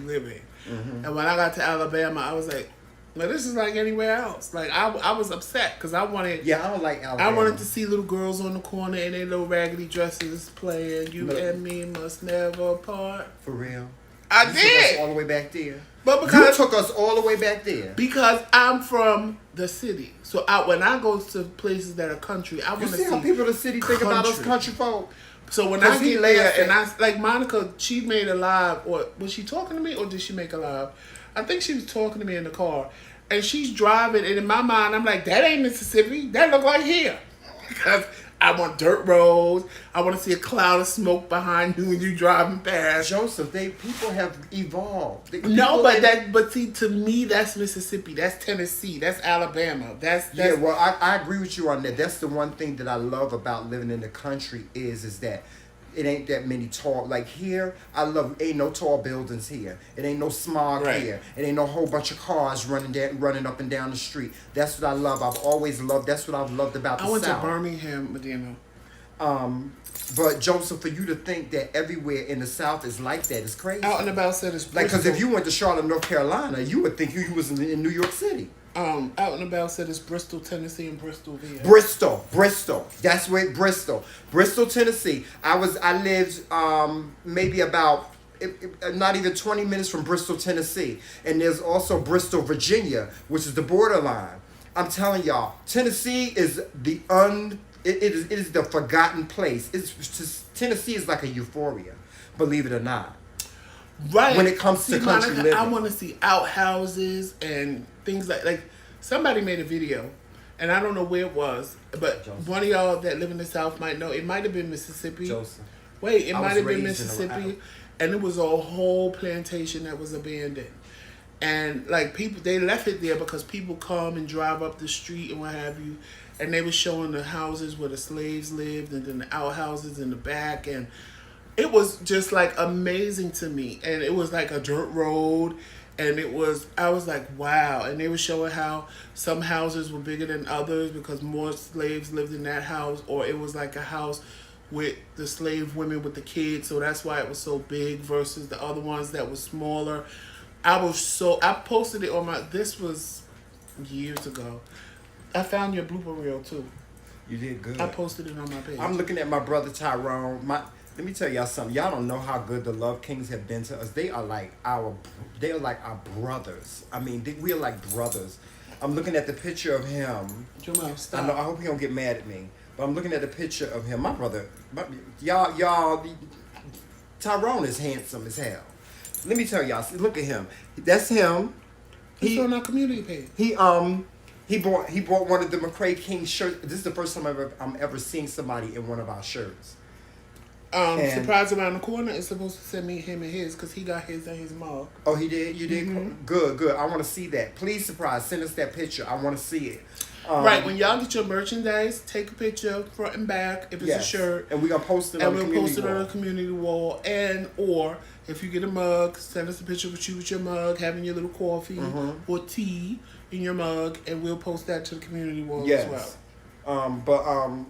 living. Mm-hmm. And when I got to Alabama, I was like, well, this is like anywhere else. Like I was upset because I wanted. Yeah, I don't like Alabama. I wanted to see little girls on the corner in their little raggedy dresses playing "You No. and Me Must Never Part." For real. I You took did. us all the way back there. But You because took us all the way back there. because I'm from the city, so when I go to places that are country, I You want to see how people in the city think about us country folk? So when 'Cause I he get there, laughing. and I like Monica, she made a live, or was she talking to me, or did she make a live? I think she was talking to me in the car, and she's driving, and in my mind, I'm like, that ain't Mississippi. That look like here, because I want dirt roads. I want to see a cloud of smoke behind you when you driving past. Joseph, people have evolved. No, but see, to me, that's Mississippi. That's Tennessee. That's Alabama. That's Yeah, well, I agree with you on that. That's the one thing that I love about living in the country is that it ain't that many tall. Like here, ain't no tall buildings here. It ain't no smog Right. here. It ain't no whole bunch of cars running up and down the street. That's what I love. I've always loved. That's what I've loved about the I went South. to Birmingham, Medina. But Joseph, for you to think that everywhere in the South is like that is crazy. Out and about said it's Like, because if Bristol. you went to Charlotte, North Carolina, you would think you was in New York City. Out and about said it's Bristol, Tennessee, and Bristol, VA. Bristol. That's where Bristol, Tennessee. I lived maybe about not even 20 minutes from Bristol, Tennessee, and there's also Bristol, Virginia, which is the borderline. I'm telling y'all, Tennessee is it is the forgotten place. Tennessee is like a euphoria, believe it or not. Right. When it comes to country Monica, living. I want to see outhouses and things like somebody made a video, and I don't know where it was, but Joseph. one of y'all that live in the South might know. It might have been Mississippi. Joseph. Wait, it I might was have been raised in a- Mississippi, and it was a whole plantation that was abandoned. And like people, they left it there because people come and drive up the street and what have you, and they were showing the houses where the slaves lived, and then the outhouses in the back, and it was just like amazing to me. And it was like a dirt road, and I was like, wow. And they were showing how some houses were bigger than others because more slaves lived in that house, or it was like a house with the slave women with the kids, so that's why it was so big versus the other ones that were smaller. I posted it on this was years ago. I found your blooper reel too. You did good. I posted it on my page. I'm looking at my brother Tyrone. Let me tell y'all something. Y'all don't know how good the Love Kings have been to us. They are like our brothers. I mean, we are like brothers. I'm looking at the picture of him. Jamal, stop. I know. I hope he don't get mad at me. But I'm looking at the picture of him. My brother, y'all. Tyrone is handsome as hell. Let me tell y'all. Look at him. That's him. He's on our community page. He bought one of the McRae Kingz shirts. This is the first time I'm ever seeing somebody in one of our shirts. And- Surprise Around the Corner is supposed to send me him and his because he got his and his mug. Oh, he did? You did? Mm-hmm. Good. I want to see that. Please, Surprise, send us that picture. I want to see it. Right, when y'all get your merchandise, take a picture front and back if it's a shirt. And we're going to post it And on the we'll community post it on wall. the community wall. Or if you get a mug, send us a picture with you with your mug, having your little coffee or tea in your mug, and we'll post that to the community wall as well.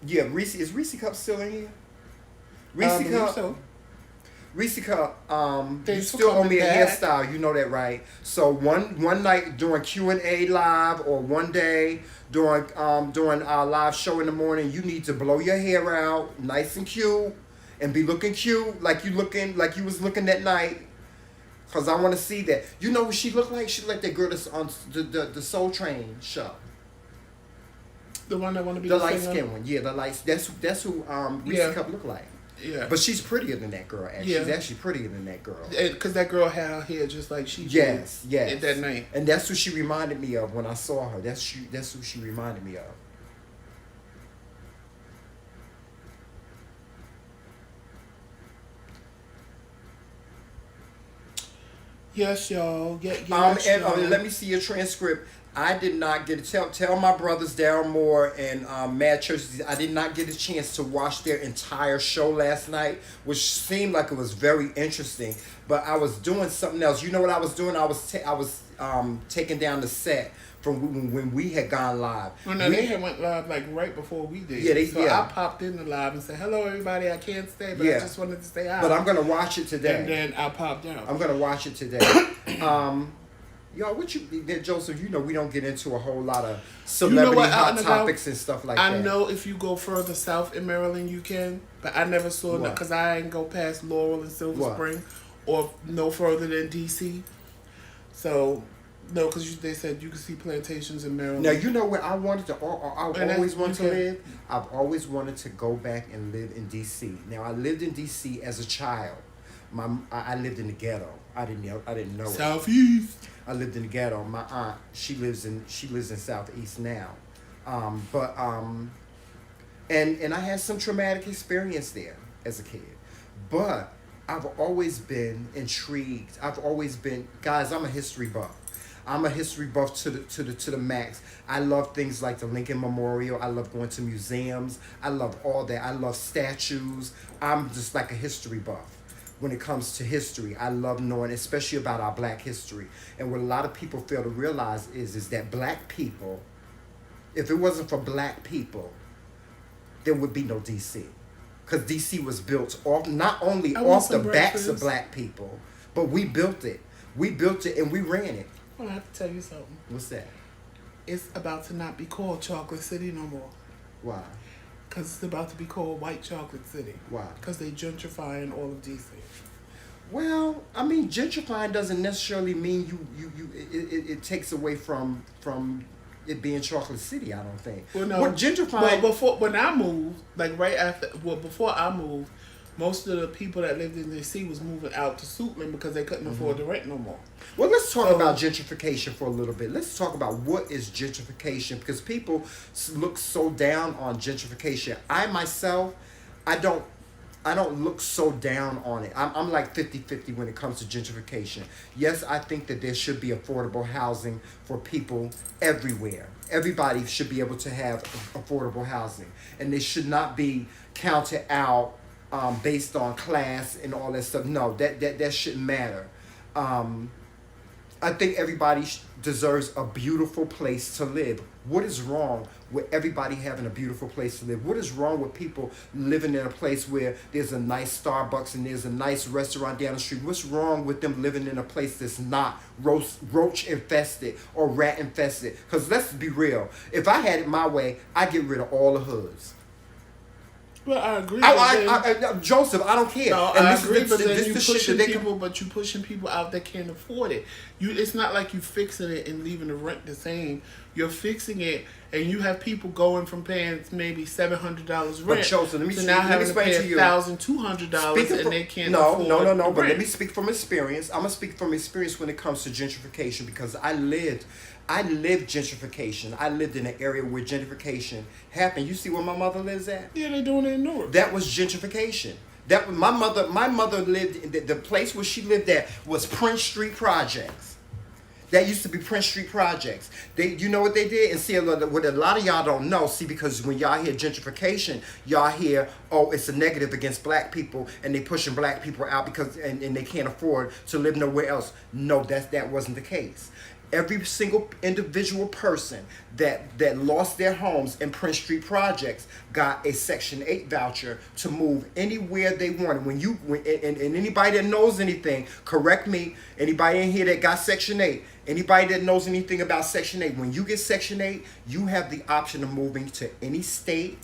Yeah, Reese, is Reese Cup still in here? I believe so. Reese Cup, you Thanks for still owe me a coming back. hairstyle, you know that, right? So one night during Q&A live, or one day during our live show in the morning, you need to blow your hair out, nice and cute, and be looking cute like you was looking that night. Cause I want to see that. You know what she looked like? She looked like that girl that's on the Soul Train show. The one that want to be The the light singer? skin one, yeah. That's who Reese Cup looked like. Yeah. But she's prettier than that girl. Actually. Yeah. She's actually prettier than that girl. Because that girl had her hair just like she Yes. did that night. And that's who she reminded me of when I saw her. That's who she reminded me of. Yes, y'all. Yes, And y'all. let me see your transcript. I did not get to tell my brothers Darren Moore and Mad Churches. I did not get a chance to watch their entire show last night, which seemed like it was very interesting. But I was doing something else. You know what I was doing? I was taking down the set from when we had gone live. Well, no, they had went live like right before we did. Yeah, I popped in the live and said, "Hello, everybody. I can't stay, but I just wanted to stay out." But I'm gonna watch it today. And then I popped out. I'm gonna watch it today. Y'all, Joseph, you know we don't get into a whole lot of celebrity hot topics and stuff like that. I know if you go further south in Maryland, you can, but I never saw it because I ain't go past Laurel and Silver Spring or no further than DC. So, no, because they said you could see plantations in Maryland. Now you know where I wanted to. I And always wanted to okay. live. I've always wanted to go back and live in D.C. Now I lived in D.C. as a child. I lived in the ghetto. I didn't know it. Southeast. I lived in the ghetto. My aunt, she lives in Southeast now, and I had some traumatic experience there as a kid, but I've always been intrigued. I've always been, guys. I'm a history buff. I'm a history buff to the max. I love things like the Lincoln Memorial. I love going to museums. I love all that. I love statues. I'm just like a history buff. When it comes to history, I love knowing, especially about our black history. And what a lot of people fail to realize is that black people, if it wasn't for black people, there would be no DC. Because DC was built not only off the backs of black people, but we built it. We built it and we ran it. I have to tell you something. What's that? It's about to not be called Chocolate City no more. Why? Because it's about to be called White Chocolate City. Why? Because they gentrifying all of DC. Well, I mean, gentrifying doesn't necessarily mean it takes away from it being Chocolate City. I don't think. Well, no. What gentrifying? Well, when I moved, like before I moved, most of the people that lived in DC was moving out to Suitland because they couldn't afford the rent no more. Well, let's talk about gentrification for a little bit. Let's talk about what is gentrification, because people look so down on gentrification. I myself, I don't look so down on it. I'm like 50-50 when it comes to gentrification. Yes, I think that there should be affordable housing for people everywhere. Everybody should be able to have affordable housing, and they should not be counted out based on class and all that stuff. No, that shouldn't matter. I think everybody deserves a beautiful place to live. What is wrong with everybody having a beautiful place to live? What is wrong with people living in a place where there's a nice Starbucks and there's a nice restaurant down the street? What's wrong with them living in a place that's not roach infested or rat infested? Because let's be real. If I had it my way, I'd get rid of all the hoods. Well, I agree. Joseph, I don't care. No, and I this, agree, this, but this, then this you the shit pushing that they people, but you pushing people out that can't afford it. It's not like you fixing it and leaving the rent the same. You're fixing it, and you have people going from paying maybe $700 rent But Joseph, to now having to pay $1,200, and they can't afford No. the But let rent. me speak from experience. I'm gonna speak from experience when it comes to gentrification, because I lived gentrification. I lived in an area where gentrification happened. You see where my mother lives at? Yeah, they're doing it in Newark. That was gentrification. That was my mother. My mother lived in the place where she lived at was Prince Street Projects. That used to be Prince Street Projects. You know what they did? And see, what a lot of y'all don't know, see, because when y'all hear gentrification, y'all hear, oh, it's a negative against black people, and they pushing black people out because and they can't afford to live nowhere else. No, that wasn't the case. Every single individual person that lost their homes in Prince Street Projects got a Section 8 voucher to move anywhere they wanted. And anybody that knows anything, correct me, anybody in here that got Section 8, anybody that knows anything about Section 8, when you get Section 8, you have the option of moving to any state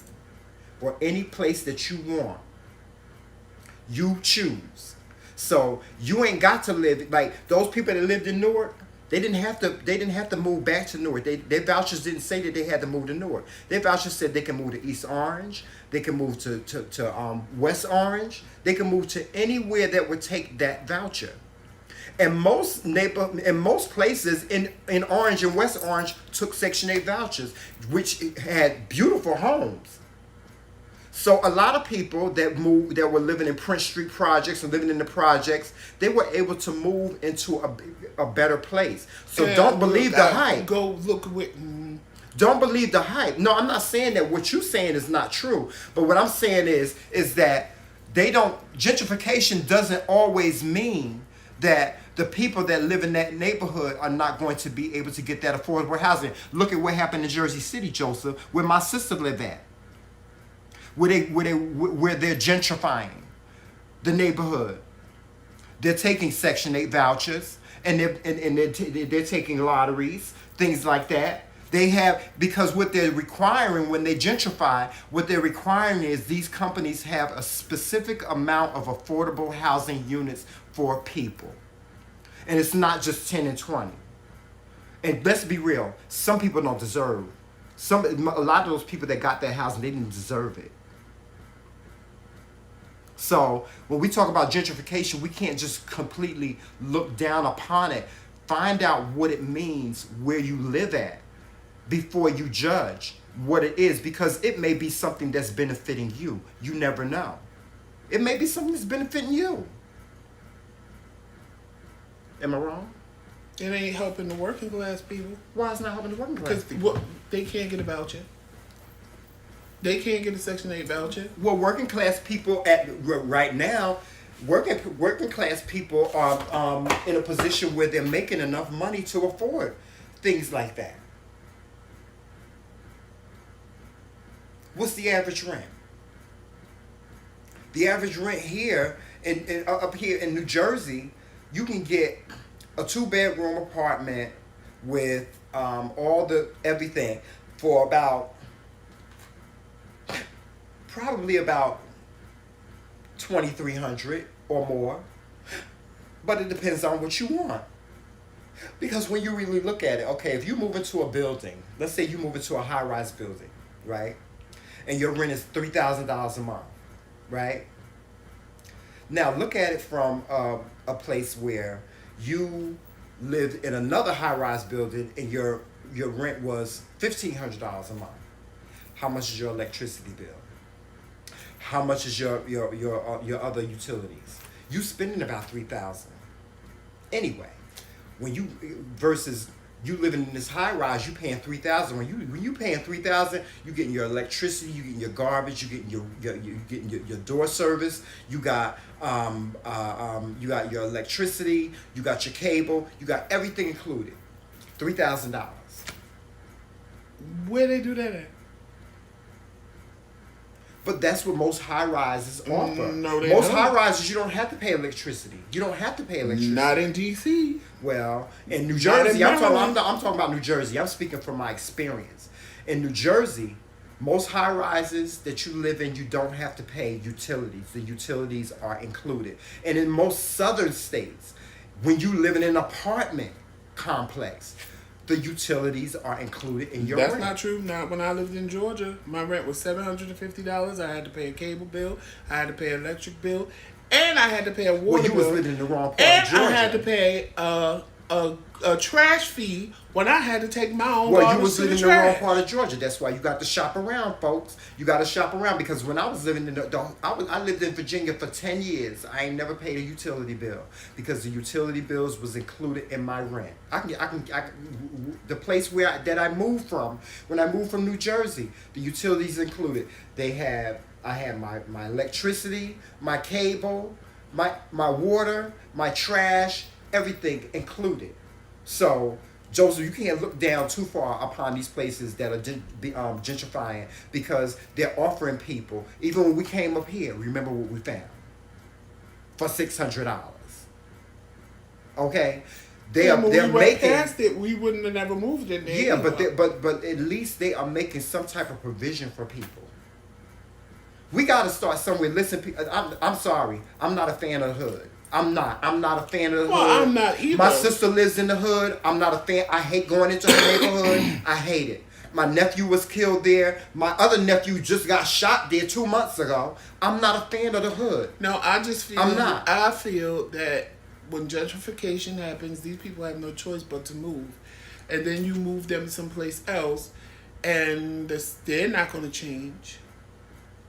or any place that you want. You choose. So you ain't got to live, like those people that lived in Newark, They didn't have to move back to Newark. Their vouchers didn't say that they had to move to Newark. Their vouchers said they can move to East Orange. They can move to West Orange. They can move to anywhere that would take that voucher. And most places in Orange and West Orange took Section 8 vouchers, which had beautiful homes. So a lot of people that were living in Prince Street Projects and living in the projects, they were able to move into a better place. So don't believe the hype. Go look with. Don't believe the hype. No, I'm not saying that what you're saying is not true. But what I'm saying is that gentrification doesn't always mean that the people that live in that neighborhood are not going to be able to get that affordable housing. Look at what happened in Jersey City, Joseph, where my sister lived at. Where they're gentrifying the neighborhood. They're taking Section 8 vouchers and they're taking lotteries, things like that. Because what they're requiring when they gentrify, what they're requiring is these companies have a specific amount of affordable housing units for people. And it's not just 10 and 20. And let's be real, some people don't deserve. A lot of those people that got that house, they didn't deserve it. So when we talk about gentrification, we can't just completely look down upon it. Find out what it means where you live at before you judge what it is, because it may be something that's benefiting you. You never know. It may be something that's benefiting you. Am I wrong? It ain't helping the working class people. Why is it not helping the working class Because people? they can't get a voucher. They can't get a Section 8 voucher. Well, working class people right now, working class people are in a position where they're making enough money to afford things like that. What's the average rent? The average rent here up here in New Jersey, you can get a 2-bedroom apartment with all the everything for probably about $2,300 or more, but it depends on what you want. Because when you really look at it, okay, if you move into a building, let's say you move into a high-rise building, right, and your rent is $3,000 a month, right? Now look at it from a place where you lived in another high-rise building and your rent was $1,500 a month. How much is your electricity bill? How much is your other utilities? You spending about $3,000. Anyway, when you versus you living in this high rise, you paying $3,000. When you paying $3,000, you getting your electricity, you getting your garbage, you getting your door service. You got your electricity, you got your cable, you got everything included. $3,000. Where they do that at? But that's what most high rises offer. No, they most don't. high rises, you don't have to pay electricity. You don't have to pay electricity. Not in D.C. Well, in New Not Jersey, in I'm Maryland. talking about New Jersey. I'm speaking from my experience. In New Jersey, most high rises that you live in, you don't have to pay utilities. The utilities are included. And in most southern states, when you live in an apartment complex, the utilities are included in your rent. That's not true. Not when I lived in Georgia. My rent was $750. I had to pay a cable bill. I had to pay an electric bill. And I had to pay a water Well, you bill. was living in the wrong part And of Georgia. I had to pay a trash fee when I had to take my own Well, you garbage was to the living in the wrong trash. part of Georgia. That's why you got to shop around, folks. You got to shop around, because when I was living in I lived in Virginia for 10 years. I ain't never paid a utility bill because the utility bills was included in my rent. The place that I moved from, when I moved from New Jersey, the utilities included. I had my electricity, my cable, my water, my trash, everything included. So, Joseph, you can't look down too far upon these places that are gentrifying, because they're offering people, even when we came up here, remember what we found? For $600. Okay? When we They're went making... past it, we wouldn't have never moved in there. Yeah, anyway. but at least they are making some type of provision for people. We got to start somewhere. Listen, I'm sorry. I'm not a fan of the hood. I'm not a fan of the hood. Well, I'm not either. My sister lives in the hood. I'm not a fan. I hate going into her neighborhood. I hate it. My nephew was killed there. My other nephew just got shot there 2 months ago. I'm not a fan of the hood. No, I just feel... I'm not. I feel that when gentrification happens, these people have no choice but to move. And then you move them someplace else, and they're not going to change.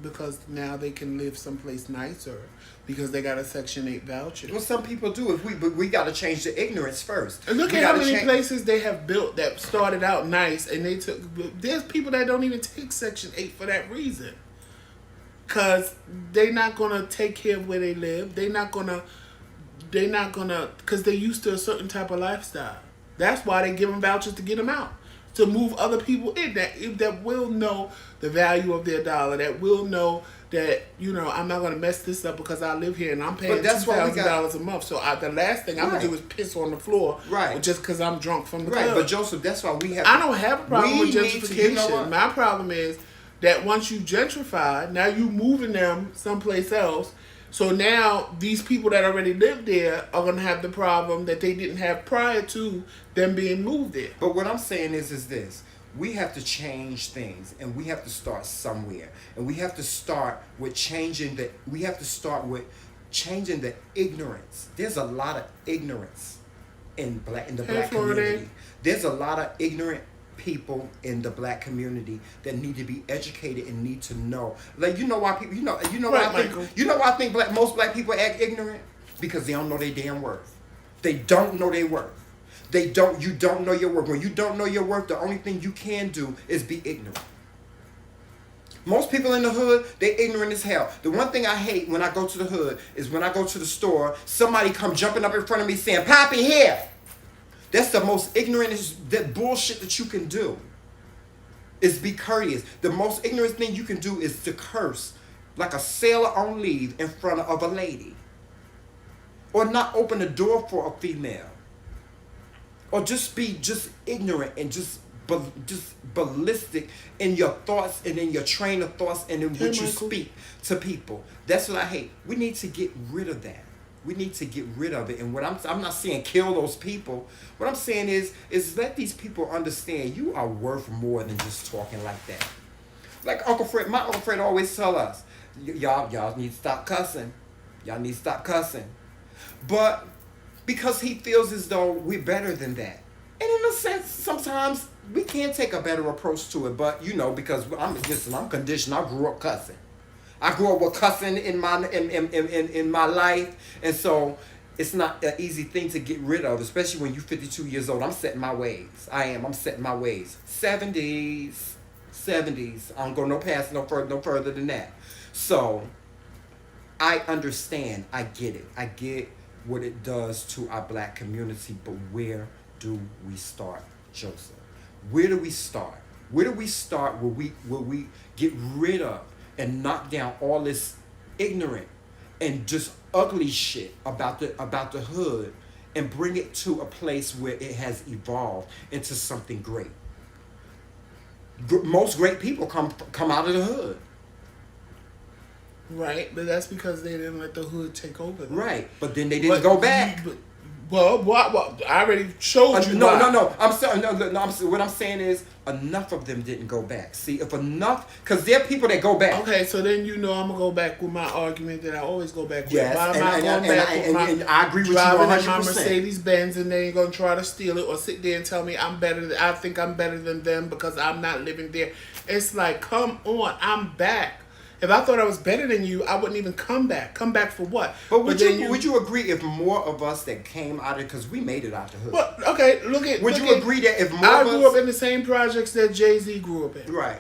Because now they can live someplace nicer because they got a Section 8 voucher. Well, some people do. But we got to change the ignorance first. And look We at how gotta many change- places they have built that started out nice, and they took. There's people that don't even take Section 8 for that reason. Because they're not gonna take care of where they live. They're not gonna, because they're used to a certain type of lifestyle. That's why they give them vouchers to get them out. To move other people in that will know the value of their dollar, that will know that, I'm not going to mess this up because I live here and I'm paying $2,000 a month. So the last thing I'm going to do is piss on the floor, Right. just because I'm drunk from the Right, club. but Joseph, that's why we have... I don't have a problem with We need to- you know gentrification. what? My problem is that once you gentrify, now you moving them someplace else, So now these people that already live there are gonna have the problem that they didn't have prior to them being moved there. But what I'm saying is this. We have to change things, and we have to start somewhere. And we have to start with changing the ignorance. There's a lot of ignorance in the black community. There's a lot of ignorant people in the black community that need to be educated and need to know. Like, you know why people, why I think most black people act ignorant? Because they don't know their damn worth. They don't know their worth. You don't know your worth. When you don't know your worth, the only thing you can do is be ignorant. Most people in the hood, they ignorant as hell. The one thing I hate when I go to the hood is when I go to the store, somebody come jumping up in front of me saying, "Poppy, here." That's the most ignorant, that bullshit that you can do. Is be courteous. The most ignorant thing you can do is to curse like a sailor on leave in front of a lady. Or not open the door for a female. Or just be ignorant and just ballistic in your thoughts and in your train of thoughts and in what you speak to people. That's what I hate. We need to get rid of that. We need to get rid of it. And what I'm not saying kill those people. What I'm saying is let these people understand you are worth more than just talking like that. Like my Uncle Fred always tell us, y'all need to stop cussing. Y'all need to stop cussing. But because he feels as though we're better than that. And in a sense, sometimes we can take a better approach to it. But, because I'm conditioned. I grew up cussing. I grew up with cussing in my life. And so it's not an easy thing to get rid of, especially when you're 52 years old. I'm setting my ways. I'm setting my ways. 70s. I'm going no further than that. So I understand. I get it. I get what it does to our black community, but where do we start, Joseph? Where do we start? Where do we start where we get rid of and knock down all this ignorant and just ugly shit about the hood and bring it to a place where it has evolved into something great? Most great people come out of the hood. Right, but that's because they didn't let the hood take over. Right, but then they didn't go back. What? I already showed you. No. What I'm saying is enough of them didn't go back. See, if enough, because there are people that go back. Okay, so then I'm gonna go back with my argument that I always go back with. Yes, Why am I going back with I agree with you 100%. Driving in my Mercedes Benz and they ain't gonna try to steal it or sit there and tell me I think I'm better than them because I'm not living there. It's like, come on, I'm back. If I thought I was better than you, I wouldn't even come back. Come back for what? But would you agree if more of us that came out of, because we made it out the hood? Well, okay, Would you agree that if more I of us... grew up in the same projects that Jay-Z grew up in. Right.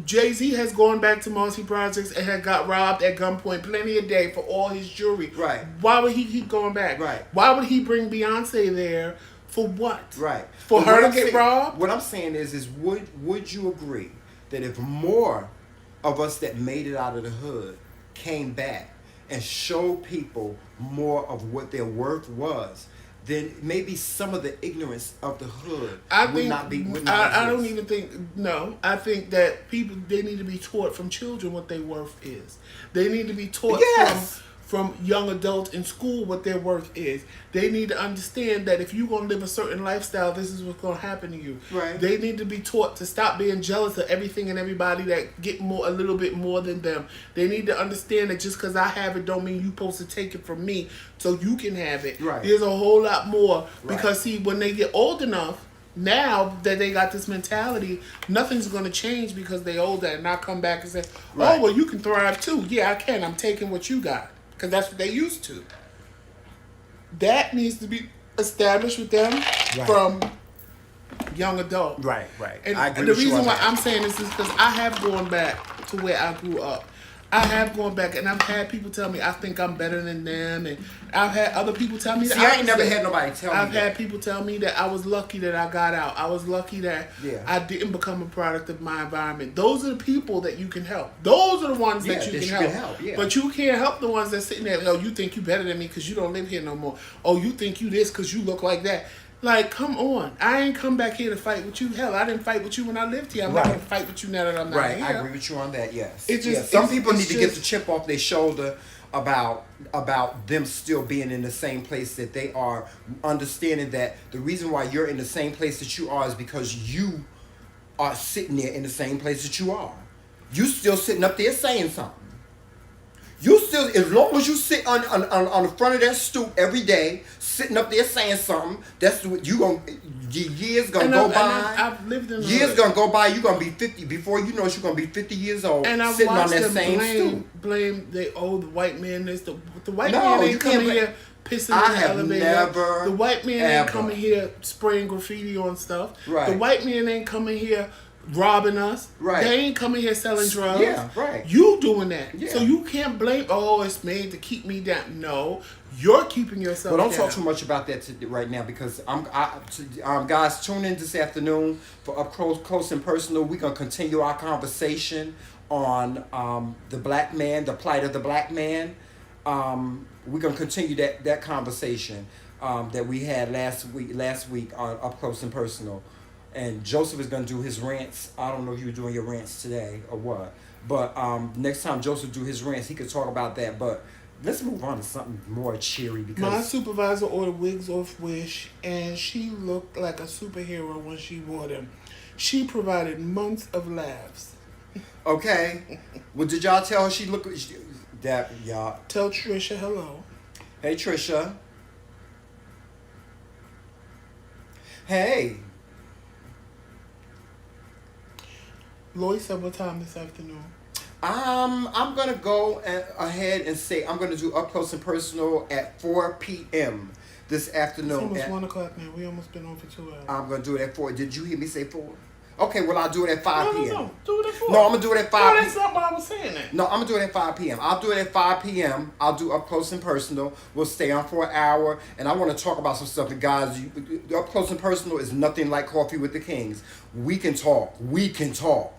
Jay-Z has gone back to Marcy Projects and had got robbed at gunpoint plenty a day for all his jewelry. Right. Why would he keep going back? Right. Why would he bring Beyonce there for what? Right. For her to get robbed? What I'm saying is would you agree that if more of us that made it out of the hood came back and showed people more of what their worth was, then maybe some of the ignorance of the hood would not be. I don't even think. No, I think that people, they need to be taught from children what their worth is. They need to be taught from young adults in school what their worth is. They need to understand that if you're going to live a certain lifestyle, this is what's going to happen to you. Right. They need to be taught to stop being jealous of everything and everybody that get a little bit more than them. They need to understand that just because I have it don't mean you're supposed to take it from me so you can have it. Right. There's a whole lot more. Because see, when they get old enough, now that they got this mentality, nothing's going to change because they older, and I come back and say, oh, well, you can thrive too. Yeah, I can. I'm taking what you got. Because that's what they used to. That needs to be established with them from young adult. Right. And, I agree and the with you reason on why that. I'm saying this is because I have gone back to where I grew up. I have gone back and I've had people tell me I think I'm better than them, and I've had other people tell me that I ain't never had nobody tell me I've had people tell me that I was lucky that I got out. I was lucky that Yeah. I didn't become a product of my environment. Those are the people that you can help. Those are the ones that you can help. Yeah. But you can't help the ones that's sitting there, oh, you think you better than me because you don't live here no more. Oh, you think you this because you look like that. Like, come on. I ain't come back here to fight with you. Hell, I didn't fight with you when I lived here. I'm not going to fight with you now that I'm not Right, here. I agree with you on that, yes. It just, yes. Some it's, people it's need to get the chip off their shoulder about them still being in the same place that they are, understanding that the reason why you're in the same place that you are is because you are sitting there in the same place that you are. You still sitting up there saying something. You still, as long as you sit on the front of that stoop every day, sitting up there saying something, that's what you gonna, years gonna go by. I've lived in years gonna go by. You gonna be 50 before you know it. You're gonna be 50 years old, and I've sitting on watched that them same stoop. blame the white man this. The white No, man you ain't can't coming blame- here pissing I in the have elevator. never, The white man ever. ain't coming here spraying graffiti on stuff. Right. The white man ain't coming here robbing us. Right. They ain't coming here selling drugs. Yeah, right. You doing that. Yeah. So you can't blame, oh, it's made to keep me down. No, you're keeping yourself But don't down. talk too much about that right now because guys, tune in this afternoon for Up Close and Personal. We're gonna continue our conversation on the black man, the plight of the black man. We're gonna continue that conversation that we had last week on Up Close and Personal. And Joseph is gonna do his rants. I don't know if you were doing your rants today or what, but next time Joseph do his rants, he could talk about that. But let's move on to something more cheery because my supervisor ordered wigs off Wish, and she looked like a superhero when she wore them. She provided months of laughs. okay. Well, did y'all tell her she looked that y'all? Tell Trisha hello. Hey Trisha. Hey. Lloyd said, what time this afternoon? I'm gonna go ahead and say I'm gonna do Up Close and Personal at 4 p.m. this afternoon. It's almost 1 o'clock now. We almost been on for 2 hours. I'm gonna do it at 4. Did you hear me say 4? Okay, well I'll do it at 5 p.m. No. Do it at 4. No, I'm gonna do it at 5 No, p.m. that's not what I was saying. That. No, I'm gonna do it at 5 p.m. I'll do it at 5 p.m. I'll do Up Close and Personal. We'll stay on for an hour, and I want to talk about some stuff. And guys, Up Close and Personal is nothing like Coffee with the Kings. We can talk. We can talk.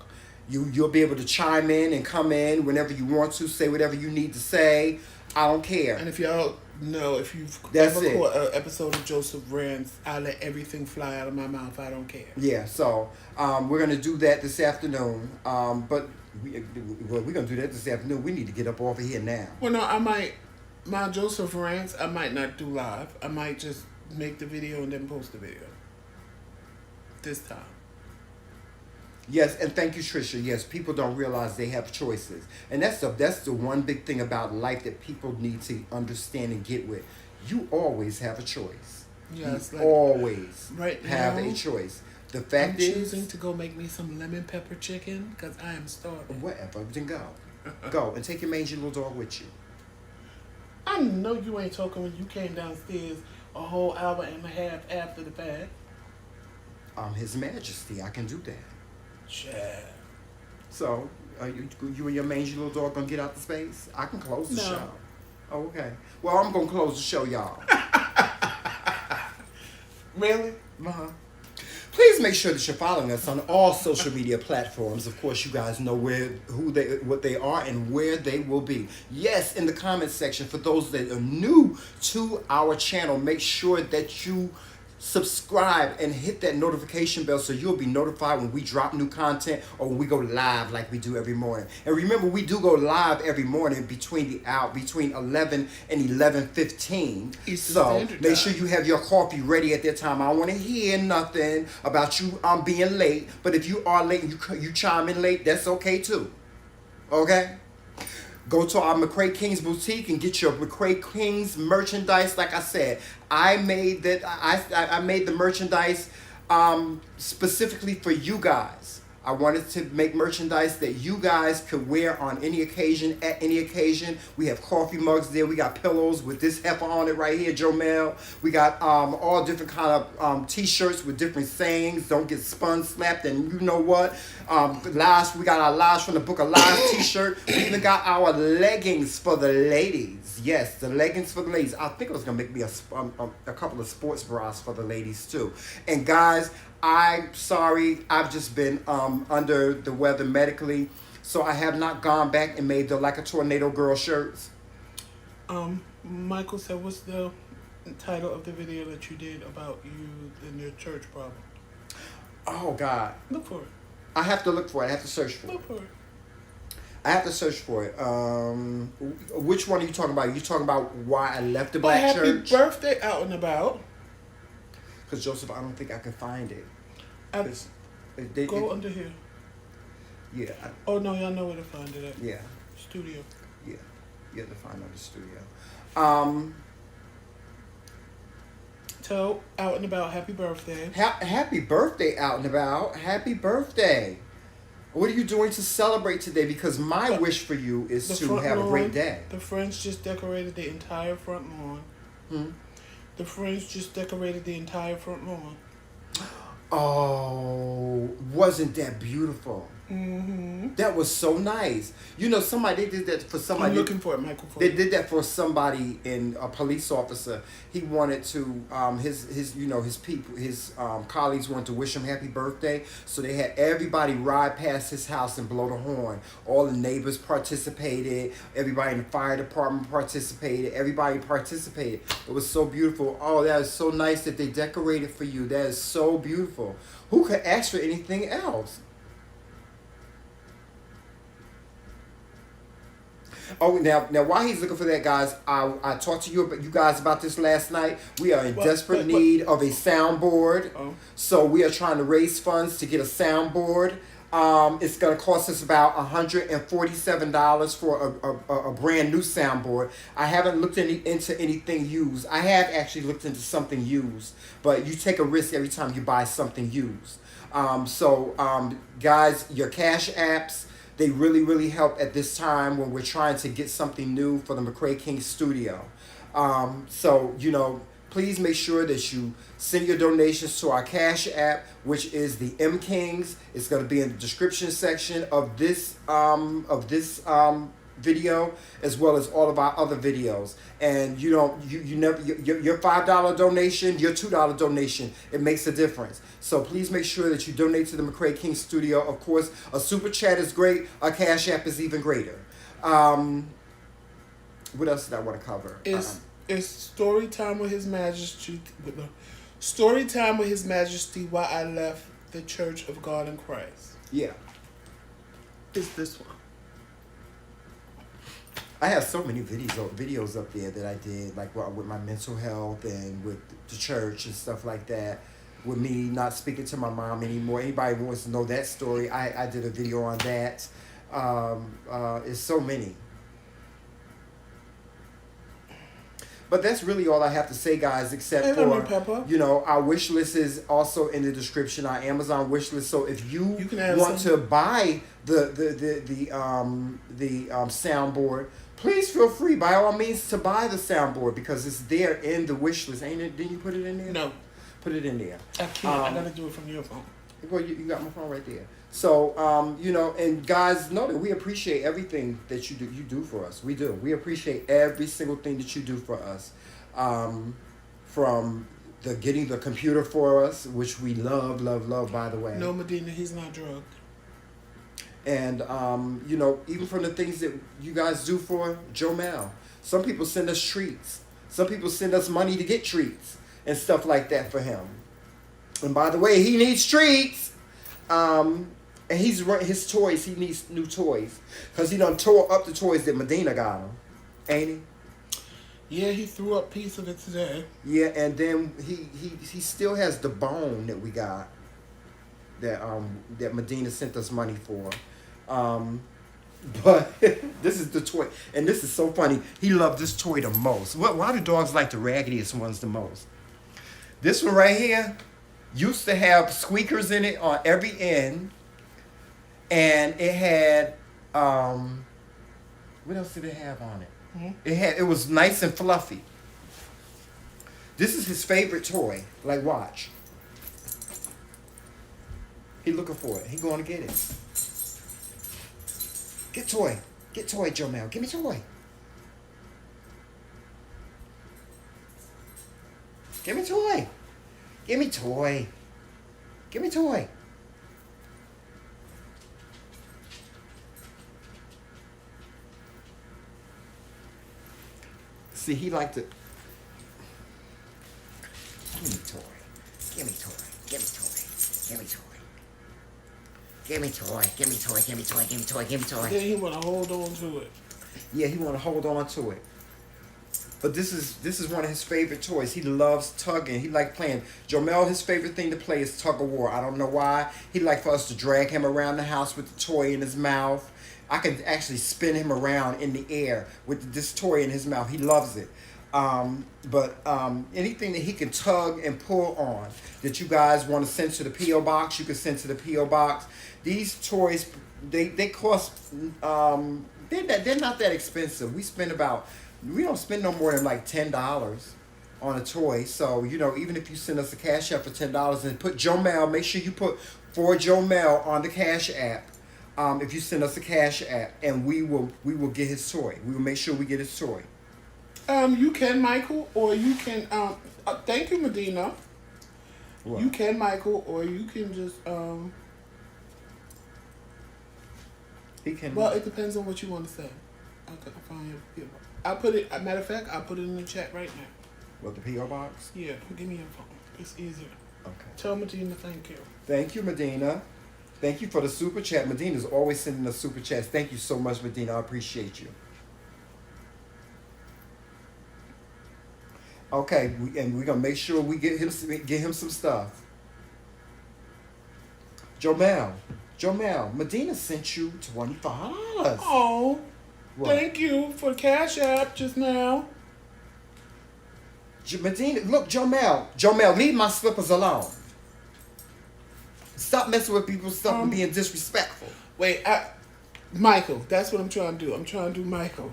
You'll be able to chime in and come in whenever you want to, say whatever you need to say. I don't care. And if y'all know, if you've That's ever it. caught an episode of Joseph Rants, I let everything fly out of my mouth. I don't care. Yeah, so we're gonna do that this afternoon. But we're gonna do that this afternoon. We need to get up off of here now. Well, no, I might. My Joseph Rants, I might not do live. I might just make the video and then post the video. This time. Yes, and thank you, Trisha. Yes, people don't realize they have choices, and that's the one big thing about life that people need to understand and get with. You always have a choice. Yes, you like always right have now, a choice. The I'm fact is, choosing to go make me some lemon pepper chicken because I am starving. whatever, then go and take your mangy little dog with you. I know you ain't talking when you came downstairs a whole hour and a half after the fact. I'm His Majesty. I can do that. Chad. So, you and your mangy little dog gonna get out the space? I can close the No. show. Oh, okay. Well, I'm gonna close the show, y'all. Really? Uh-huh. Please make sure that you're following us on all social media platforms. Of course, you guys know what they are and where they will be. Yes, in the comments section, for those that are new to our channel, make sure that you subscribe and hit that notification bell so you'll be notified when we drop new content or when we go live like we do every morning. And remember, we do go live every morning between 11 and 11:15. So make sure you have your coffee ready at that time. I don't want to hear nothing about you being late, but if you are late and you chime in late, that's okay too. Okay? Go to our McRae Kingz boutique and get your McRae Kingz merchandise. Like I said, I made that. I made the merchandise specifically for you guys. I wanted to make merchandise that you guys could wear on any occasion, at any occasion. We have coffee mugs there. We got pillows with this heifer on it right here, Jomel. We got all different kind of t-shirts with different sayings. Don't get spun, slapped, and you know what? We got our Lives from the Book of Lies t-shirt. We even got our leggings for the ladies. Yes, the leggings for the ladies. I think I was going to make me a couple of sports bras for the ladies too. And guys, I'm sorry, I've just been under the weather medically, so I have not gone back and made the Like a Tornado Girl shirts. Michael said, what's the title of the video that you did about you and your church problem. Oh God. Look for it. I have to look for it. I have to search for it. Look for it. I have to search for it. Which one are you talking about? You talking about why I left the black church? Happy birthday out and about. Because Joseph, I don't think I can find it. Go under here. Yeah. Oh no, y'all know where to find it at. Yeah. Studio. Yeah. You have to find out the studio. Tell out and about happy birthday. Happy birthday out and about. Happy birthday. What are you doing to celebrate today? Because my wish for you is to have a great day. The Friends just decorated the entire front lawn. The Friends just decorated the entire front lawn. Oh, wasn't that beautiful? Mm-hmm. That was so nice. You know, they did that for somebody. I'm looking for it, Michael. They did that for somebody, a police officer. He wanted to, his people, his colleagues wanted to wish him happy birthday. So they had everybody ride past his house and blow the horn. All the neighbors participated. Everybody in the fire department participated. Everybody participated. It was so beautiful. Oh, that is so nice that they decorated for you. That is so beautiful. Who could ask for anything else? Oh, now while he's looking for that, guys, I talked to you guys about this last night. We are in desperate need of a soundboard. Oh. So we are trying to raise funds to get a soundboard. It's going to cost us about $147 for a brand new soundboard. I haven't looked into anything used. I have actually looked into something used, but you take a risk every time you buy something used. Guys, your cash apps, they really, really help at this time when we're trying to get something new for the McRae Kingz studio. Please make sure that you send your donations to our Cash App, which is the MKingz. It's going to be in the description section of this video, as well as all of our other videos. And your $5 donation, your $2 donation, it makes a difference. So please make sure that you donate to the McRae Kingz studio. Of course, a super chat is great. A Cash App is even greater. What else did I want to cover? It's story time with His Majesty. Story time with His Majesty. Why I left the Church of God in Christ. Yeah. It's this one. I have so many videos up there that I did, like with my mental health and with the church and stuff like that. With me not speaking to my mom anymore. Anybody who wants to know that story, I did a video on that. It's so many. But that's really all I have to say, guys, except for, our wish list is also in the description, our Amazon wish list. So if you want to buy the soundboard, please feel free, by all means, to buy the soundboard, because it's there in the wish list. Ain't it? Didn't you put it in there? No. Put it in there. I can't. I got to do it from your phone. Well, you got my phone right there. So, and guys, know that we appreciate everything that you do for us. We do. We appreciate every single thing that you do for us. From getting the computer for us, which we love, by the way. No, Medina, he's not drugged. And, even from the things that you guys do for Jomel. Some people send us treats. Some people send us money to get treats and stuff like that for him. And by the way, he needs treats. And his toys, he needs new toys. Because he done tore up the toys that Medina got him. Ain't he? Yeah, he threw up a piece of it today. Yeah, and then he still has the bone that we got. That Medina sent us money for. But this is the toy. And this is so funny. He loved this toy the most. Why do dogs like the raggediest ones the most? This one right here used to have squeakers in it on every end. And it had, what else did it have on it? Mm-hmm. It was nice and fluffy. This is his favorite toy. Like, watch. He looking for it. He going to get it. Get toy. Get toy, Jomel. Give me toy. Give me toy. Give me toy. Give me toy. See, he liked it. Give me toy. Give me toy. Give me toy. Give me toy. Give me toy. Give me toy. Give me toy. Give me toy. Give me toy. Then he want to hold on to it. Yeah, he want to hold on to it. But this is one of his favorite toys. He loves tugging. He like playing. Jomel, his favorite thing to play is tug of war. I don't know why. He like for us to drag him around the house with the toy in his mouth. I can actually spin him around in the air with this toy in his mouth. He loves it. But anything that he can tug and pull on that you guys want to send to the P.O. box, you can send to the P.O. box. These toys, they cost, they're not that expensive. We don't spend no more than like $10 on a toy. So, even if you send us a Cash App for $10 and put Jomel, make sure you put for Jomel on the Cash App. If you send us a Cash App, and we will get his toy. We will make sure we get his toy. You can, Michael, or you can. Thank you, Medina. What? You can, Michael, or you can just. He can. Well, it depends on what you want to say. I'll find your. I'll put it. Matter of fact, I'll put it in the chat right now. What, the P.O. box? Yeah, give me your phone. It's easier. Okay. Tell Medina thank you. Thank you, Medina. Thank you for the super chat. Medina's always sending us super chats. Thank you so much, Medina. I appreciate you. Okay, and we're gonna make sure we get him some stuff. Jomel, Medina sent you $25. Oh, what? Thank you for Cash App just now. Medina, look, Jomel, leave my slippers alone. Stop messing with people's stuff and being disrespectful. Wait, Michael, that's what I'm trying to do. I'm trying to do Michael.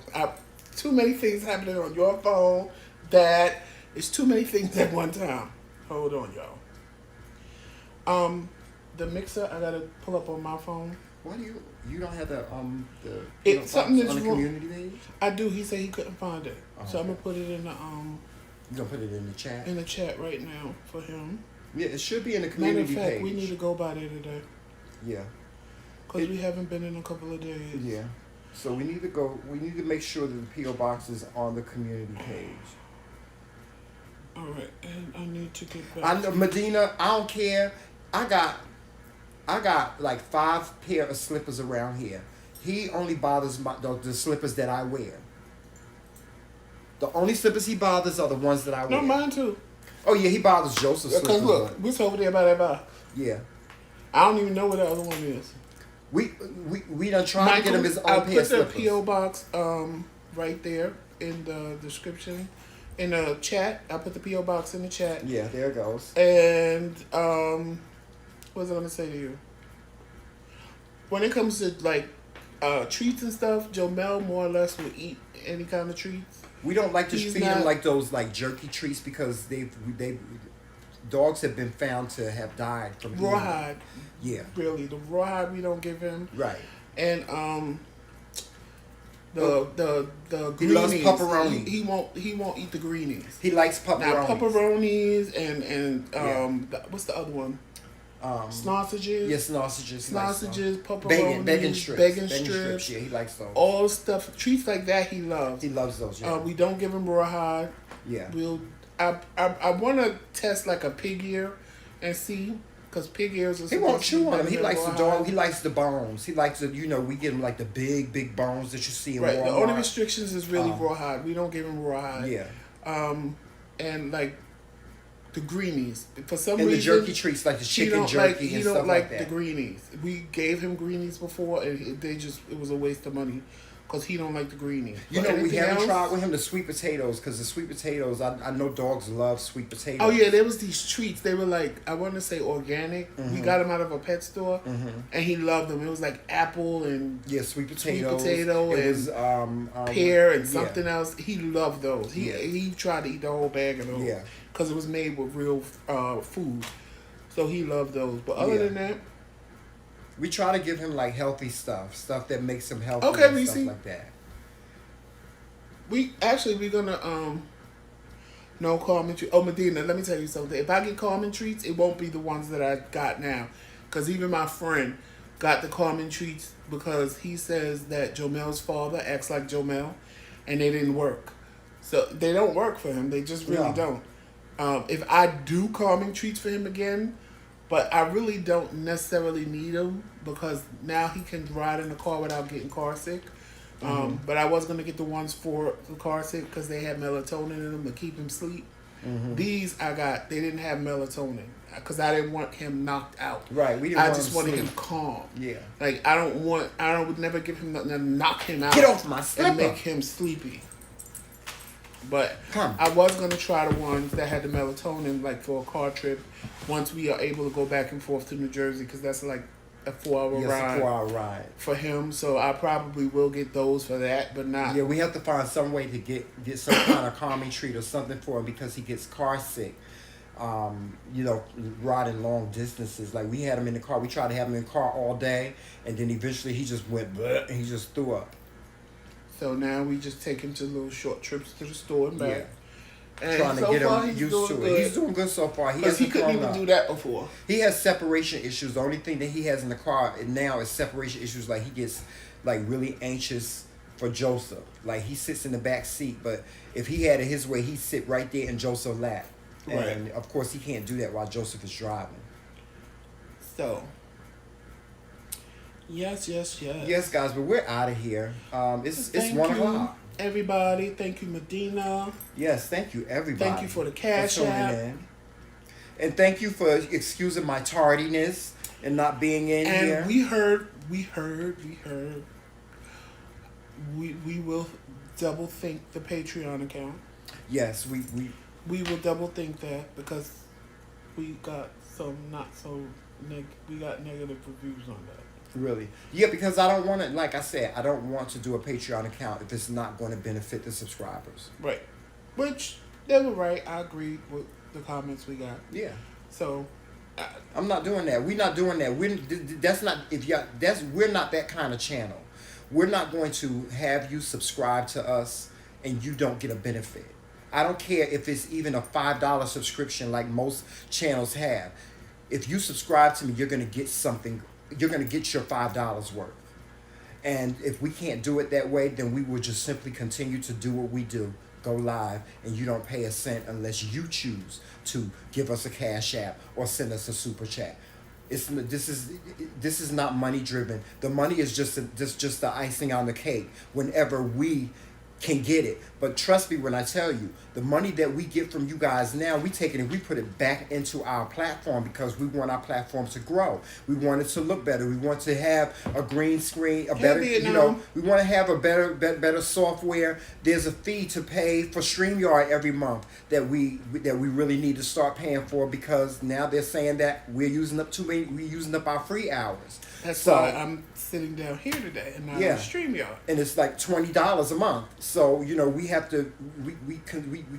Too many things happening on your phone. That it's too many things at one time. Hold on, y'all. The mixer I gotta pull up on my phone. Why do you don't have the something that's on the wrong. community page? I do. He said he couldn't find it, so I'm gonna put it in the You gonna put it in the chat? In the chat right now for him. Yeah, it should be in the community Matter of fact, page. we need to go by there today. Yeah. Because we haven't been in a couple of days. Yeah. So we need to go. We need to make sure that the P.O. box is on the community page. All right, and I need to get back. I know, Medina. I don't care. I got like 5 pair of slippers around here. He only bothers the slippers that I wear. The only slippers he bothers are the ones that I wear. No, mine too. Oh yeah, he bothers Joseph's slippers. Because look, we're over there by that box. Yeah. I don't even know where the other one is. We done tried to get him his own pair of slippers. I'll put the P.O. box right there in the description. In the chat. I'll put the P.O. box in the chat. Yeah, there it goes. And what was I going to say to you? When it comes to like treats and stuff, Jomel more or less will eat any kind of treats. We don't like to feed him like those like jerky treats because dogs have been found to have died from rawhide. Yeah, really, the rawhide we don't give him. Right. And the greenies. He loves pepperoni. He won't eat the greenies. He likes pepperoni. Now pepperonis and what's the other one? Sausages. Yes, sausages. Sausages, pepperonis, bacon strips. Yeah, he likes those. All stuff, treats like that he loves. He loves those. Yeah. We don't give him rawhide. Yeah. I want to test like a pig ear and see, because pig ears are. He won't chew on them. He likes the dog. He likes the bones. He likes the we get him like the big bones that you see in Walmart. Right. The only restrictions is really rawhide. We don't give him rawhide. Yeah. And like the greenies, for some and reason, the jerky treats like the chicken jerky and stuff like that. He don't like the greenies. We gave him greenies before, and it was a waste of money because he don't like the greenies. We haven't tried with him the sweet potatoes because the sweet potatoes, I know dogs love sweet potatoes. Oh yeah, there was these treats. They were like, I want to say organic. Mm-hmm. We got them out of a pet store, and he loved them. It was like apple and sweet potato, it was pear and something else. He loved those. He tried to eat the whole bag of those. Yeah. Because it was made with real food. So he loved those. But other than that, we try to give him like healthy stuff that makes him healthy and stuff like that. We're gonna no Carmen treats. Oh, Medina, let me tell you something. If I get Carmen treats, it won't be the ones that I got now. Because even my friend got the Carmen treats because he says that Jomel's father acts like Jomel, and they didn't work. So they don't work for him. They just really don't. If I do calming treats for him again, but I really don't necessarily need them because now he can ride in the car without getting car sick. But I was going to get the ones for the car sick because they had melatonin in them to keep him sleep. These I got, they didn't have melatonin because I didn't want him knocked out. Right, we didn't I want just him wanted sleep. him calm. Yeah. Like I would never give him nothing to knock him out. Get off my slipper. And make him sleepy. But Come. I was going to try the ones that had the melatonin, like for a car trip, once we are able to go back and forth to New Jersey, because that's like a 4-hour Yes, ride. a 4-hour ride. For him, so I probably will get those for that, but not. Yeah, we have to find some way to get some kind of calming treat or something for him because he gets car sick. Riding long distances. Like we had him in the car. We tried to have him in the car all day, and then eventually he just went bleh, and he just threw up. So now we just take him to little short trips to the store and back. Yeah. And Trying to so get far, him he's used doing to good. it. He's doing good so far. Because he couldn't even do that before. He has separation issues. The only thing that he has in the car now is separation issues. Like he gets like really anxious for Joseph. Like he sits in the back seat, but if he had it his way, he'd sit right there in Joseph's lap. Right. And of course he can't do that while Joseph is driving. So, yes. Yes, guys, but we're out of here. It's Thank 1 you, o'clock. everybody. Thank you, Medina. Yes, thank you, everybody. Thank you for the cash tuning app. in. And thank you for excusing my tardiness and not being in And here. we heard. We will double think the Patreon account. Yes, we We will double think that because we got some we got negative reviews on that. really. Yeah, because I don't want to, like I said, I don't want to do a Patreon account if it's not going to benefit the subscribers. Right. Which they were right. I agree with the comments we got. Yeah. So I'm not doing that. We're not doing that. We're not that kind of channel. We're not going to have you subscribe to us and you don't get a benefit. I don't care if it's even a $5 subscription like most channels have. If you subscribe to me, you're going to get something. You're going to get your $5 worth. And if we can't do it that way, then we will just simply continue to do what we do. Go live, and you don't pay a cent unless you choose to give us a cash app or send us a super chat. This is not money driven. The money is just the icing on the cake whenever we can get it. But trust me when I tell you, the money that we get from you guys now, we take it and we put it back into our platform because we want our platform to grow. We want it to look better. We want to have a green screen, a better, we want to have a better software. There's a fee to pay for StreamYard every month that we really need to start paying for because now they're saying that we're using up our free hours. that's why I'm sitting down here today and not on StreamYard. And it's like $20 a month. So, we have to we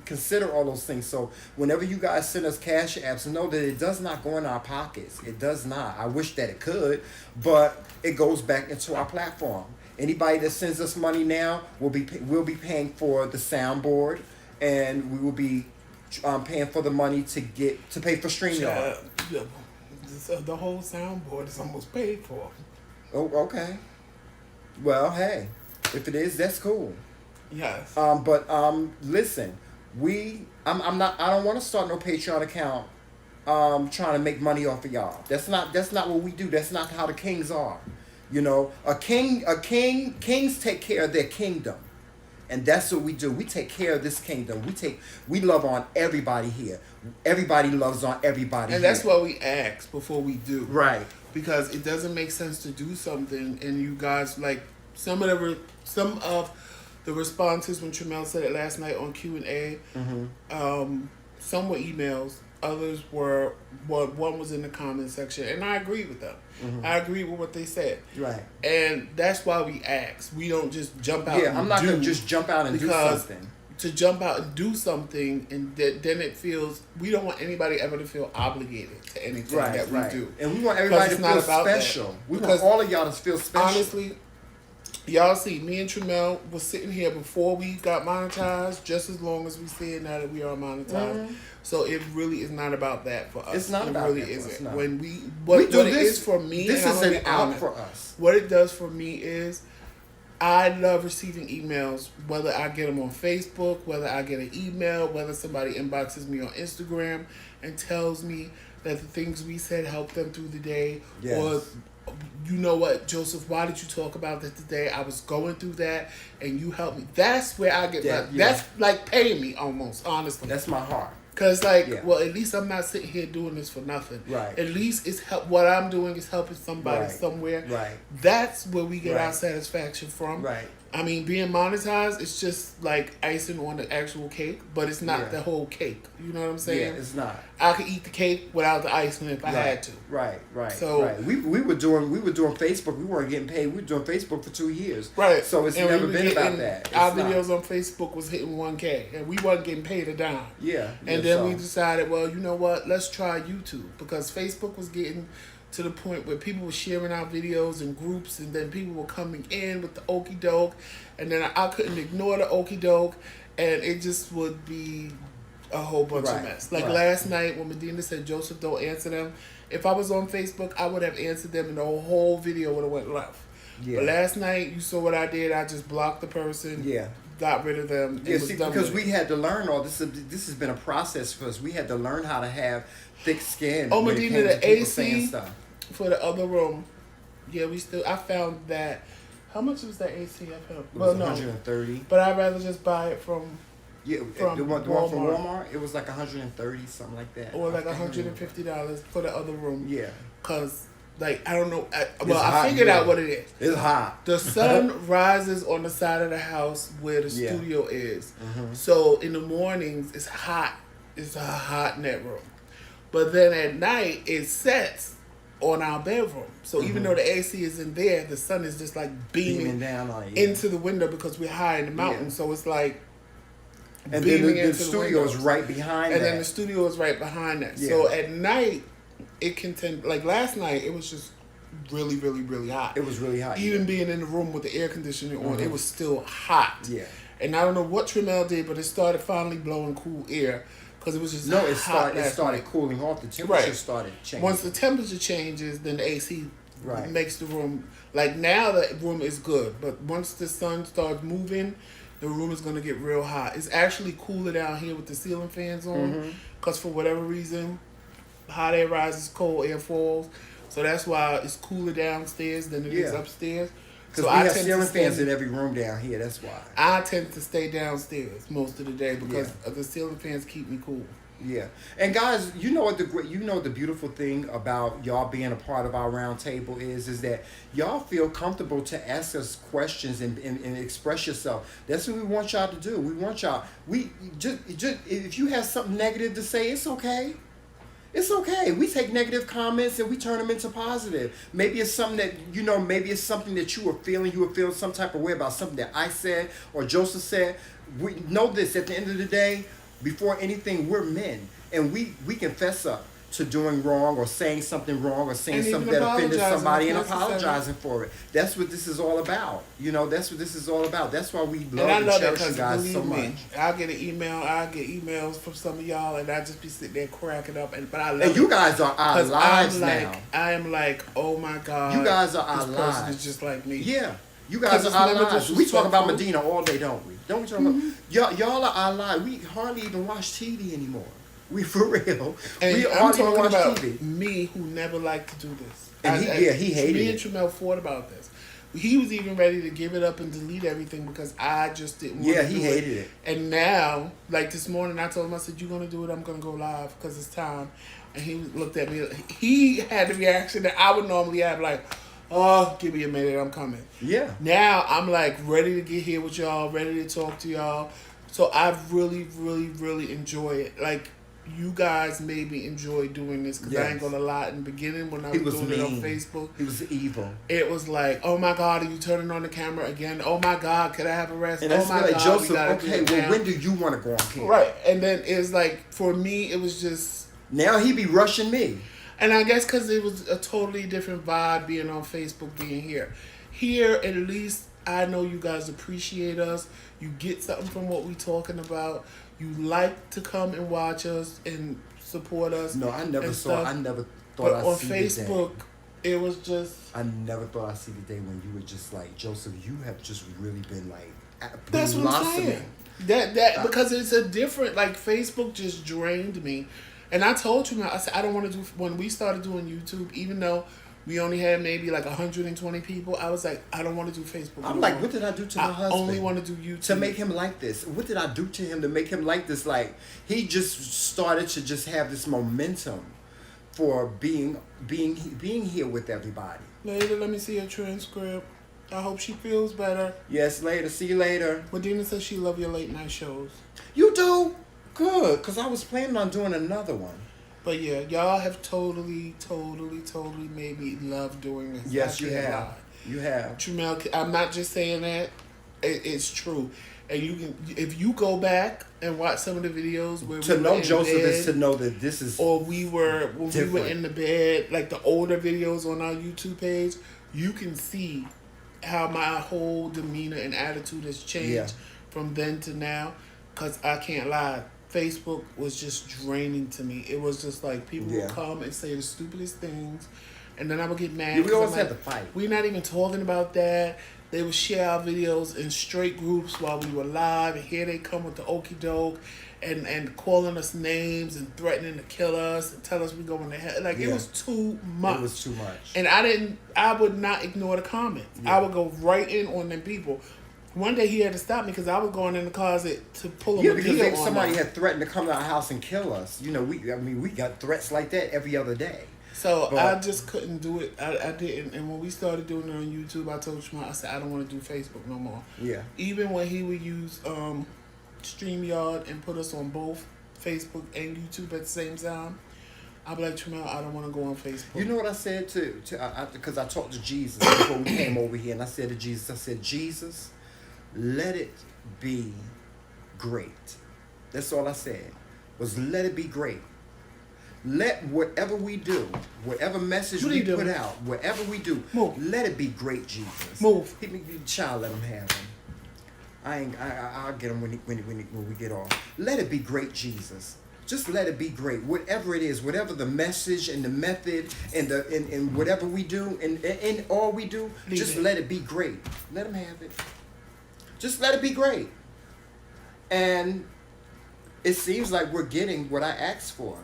consider all those things. So whenever you guys send us cash apps, know that it does not go in our pockets. It does not. I wish that it could, but it goes back into our platform. Anybody that sends us money now will be paying for the soundboard, and we will be paying for the money to pay for StreamYard. The whole soundboard is almost paid for. Oh, okay. Well, hey, if it is, that's cool. Yes. But listen, I don't want to start no Patreon account trying to make money off of y'all. That's not what we do. That's not how the kings are. Kings take care of their kingdom. And that's what we do. We take care of this kingdom. We love on everybody here. Everybody loves on everybody and here. that's what we ask before we do. Right. Because it doesn't make sense to do something and you guys like some of the responses when Tramel said it last night on Q&A, some were emails, others were one was in the comment section, and I agree with them. I agree with what they said. Right. And that's why we ask. We don't just jump out. Yeah, I'm not gonna just jump out and do something. To jump out and do something, and then it feels we don't want anybody ever to feel obligated to anything that we do. And we want everybody to feel special. We want all of y'all to feel special. Honestly, y'all see, me and Tramel was sitting here before we got monetized, just as long as we said now that we are monetized. So it really is not about that for us. It's not about that for us, no. When we do what it this is for me, this and is I'm an gonna be out honest, for us. What it does for me is I love receiving emails, whether I get them on Facebook, whether I get an email, whether somebody inboxes me on Instagram and tells me that the things we said helped them through the day. Yes. Or, you know what, Joseph, why did you talk about that today? I was going through that and you helped me. That's where I get that's like paying me almost, honestly. That's my heart. Because, like, well, at least I'm not sitting here doing this for nothing. Right. At least it's what I'm doing is helping somebody somewhere. Right. That's where we get our satisfaction from. Right. I mean, being monetized, it's just like icing on the actual cake, but it's not the whole cake. You know what I'm saying? Yeah, it's not. I could eat the cake without the icing if I had to. Right. So we were doing Facebook. We weren't getting paid. We were doing Facebook for 2 years. Right. So it's never been about that. Our videos on Facebook was hitting 1K, and we wasn't getting paid a dime. Yeah. And then we decided, well, you know what? Let's try YouTube, because Facebook was getting to the point where people were sharing our videos in groups, and then people were coming in with the okie doke, and then I couldn't ignore the okie doke, and it just would be a whole bunch of mess. Like last night when Medina said, Joseph, don't answer them. If I was on Facebook, I would have answered them, and the whole video would have went left. Yeah. But last night, you saw what I did. I just blocked the person. Yeah. Got rid of them. Yeah, see, because we had to learn all this. This has been a process for us. We had to learn how to have thick skin. Oh, Medina, the AC for the other room. Yeah, I found that. How much was that AC I found? It was 130. But I'd rather just buy it from. Yeah, the one from Walmart, it was like 130, something like that. Or like $150 for the other room. Yeah. Because, like, I don't know. I figured out what it is. It's hot. The sun rises on the side of the house where the studio is. Mm-hmm. So in the mornings, it's hot. It's a hot net room. But then at night, it sets on our bedroom. So even though the AC is in there, the sun is just like beaming down on you into the window because we're high in the mountains. So it's like. And then the studio is right behind that. And then the studio is right behind that. Yeah. So at night, it can tend, like last night, it was just really, really, really hot. It was really hot. Even being in the room with the air conditioning on, it was still hot. Yeah. And I don't know what Trimel did, but it started finally blowing cool air because it was just hot. It started cooling off. The temperature started changing. Once the temperature changes, then the AC makes the room, like now the room is good, but once the sun starts moving, the room is going to get real hot. It's actually cooler down here with the ceiling fans on because for whatever reason, hot air rises, cold air falls. So that's why it's cooler downstairs than it is upstairs. Because we have ceiling fans in every room down here, that's why. I tend to stay downstairs most of the day because the ceiling fans keep me cool. Yeah, and guys, you know what the beautiful thing about y'all being a part of our round table is that y'all feel comfortable to ask us questions and express yourself. That's what we want y'all to do. We want y'all. We just if you have something negative to say, it's okay. It's okay. We take negative comments and we turn them into positive. Maybe it's something that maybe it's something that you were feeling some type of way about something that I said or Joseph said. We know this at the end of the day. Before anything, we're men, and we can fess up to doing wrong or saying something wrong or saying something that offended somebody and apologizing for it. That's what this is all about. That's what this is all about. That's why we love and cherish you guys so much. I get emails from some of y'all, and I just be sitting there cracking up. But I love and you guys are our lives now. I am like, oh my God. You guys are our lives. This person is just like me. Yeah. You guys are our lives. We talk about Medina all day, don't we? Don't we talk about y'all are our lives. We hardly even watch TV anymore. We for real. And we I'm talking about TV. Me who never liked to do this. And he hated me it. and Tramel fought about this. He was even ready to give it up and delete everything because I just didn't want to do it. Yeah, he hated it. And now, like this morning, I told him, I said, you're going to do it, I'm going to go live because it's time. And he looked at me. He had the reaction that I would normally have, like, oh, give me a minute, I'm coming. Yeah. Now I'm like ready to get here with y'all, ready to talk to y'all. So I really, really, really enjoy it. Like, you guys made me enjoy doing this because I ain't gonna lie. In the beginning, when I was doing it on Facebook, he was evil. It was like, oh my God, are you turning on the camera again? Oh my God, could I have a rest? And oh my God, Joseph, okay, well, when do you want to go on camera? Right, and then it's like for me, it was just now he be rushing me. And I guess because it was a totally different vibe being on Facebook, being here. Here, at least, I know you guys appreciate us. You get something from what we talking about. You like to come and watch us and support us. No, I never thought but I'd on see Facebook, It was just. I never thought I'd see the day when you were just like, Joseph, you have just really been like That's what I'm blossoming. saying. That because it's a different, like, Facebook just drained me. And I told you, I said, I don't want to do, when we started doing YouTube, even though we only had maybe like 120 people, I was like, I don't want to do Facebook. I'm like, what did I do to my husband? I only want to do YouTube. To make him like this. What did I do to him to make him like this? Like, he just started to just have this momentum for being here with everybody. Later, let me see her transcript. I hope she feels better. Yes, later. See you later. Medina says she love your late night shows. You do? Good, because I was planning on doing another one. But yeah, y'all have totally made me love doing this. Yes, you have. You have. Tramel, I'm not just saying that. It's true. And you can, if you go back and watch some of the videos where to we know were in Joseph bed, is to know that this is, or we were in the bed, like the older videos on our YouTube page, you can see how my whole demeanor and attitude has changed from then to now. Cause I can't lie, Facebook was just draining to me. It was just like people would come and say the stupidest things, and then I would get mad. We always had to fight. We're not even talking about that. They would share our videos in straight groups while we were live, and here they come with the okie doke and calling us names and threatening to kill us and tell us we're going to hell. Like, it was too much. It was too much. And I would not ignore the comments. I would go right in on them people. One day he had to stop me because I was going in the closet to pull him because somebody had threatened to come to our house and kill us. You know, we got threats like that every other day. So I just couldn't do it. I didn't. And when we started doing it on YouTube, I told Shema, I said, I don't want to do Facebook no more. Yeah. Even when he would use StreamYard and put us on both Facebook and YouTube at the same time, I'd be like, Tramel, I don't want to go on Facebook. You know what I said because I talked to Jesus before we came over here, and I said to Jesus, I said, Jesus, let it be great. That's all I said, was let it be great. Let whatever we do, whatever message we put out, whatever we do, let it be great, Jesus. Move. Hit me, child, let him have him. I'll get him when we get off. Let it be great, Jesus. Just let it be great. Whatever it is, whatever the message and the method and whatever we do and all we do, just let it be great. Let him have it. Just let it be great. And it seems like we're getting what I asked for.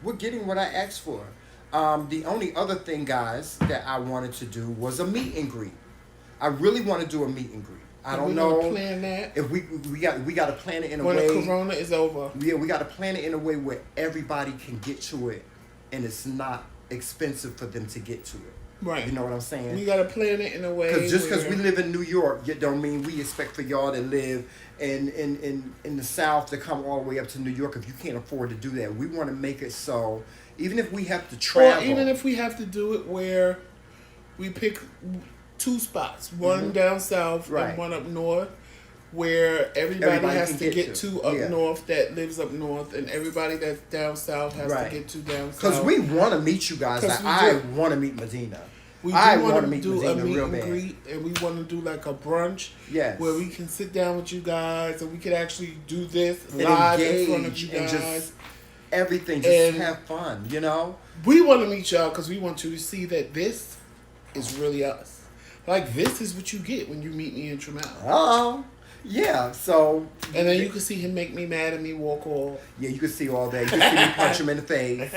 We're getting what I asked for. The only other thing, guys, that I wanted to do was a meet and greet. I really want to do a meet and greet. I don't know plan that. if we got to plan it in a way. When the corona is over. Yeah, we got to plan it in a way where everybody can get to it, and it's not expensive for them to get to it. Right. You know what I'm saying? We got to plan it in a way. Because just because we live in New York, it don't mean we expect for y'all to live in the South to come all the way up to New York if you can't afford to do that. We want to make it so even if we have to travel, or even if we have to do it where we pick two spots, one down south and one up north, where everybody has to get to up north that lives up north, and everybody that's down south has to get to down south. Because we want to meet you guys. Like, I want to meet Medina. We want to meet Medina a meet and greet, and we want to do like a brunch where we can sit down with you guys and we could actually do this and live in front of you guys. Just everything, just have fun, you know? We want to meet y'all because we want you to see that this is really us. Like, this is what you get when you meet me in Tramel. Oh, yeah. So, and then you can see him make me mad and me walk off. Yeah, you can see all that. You can see me punch him in the face.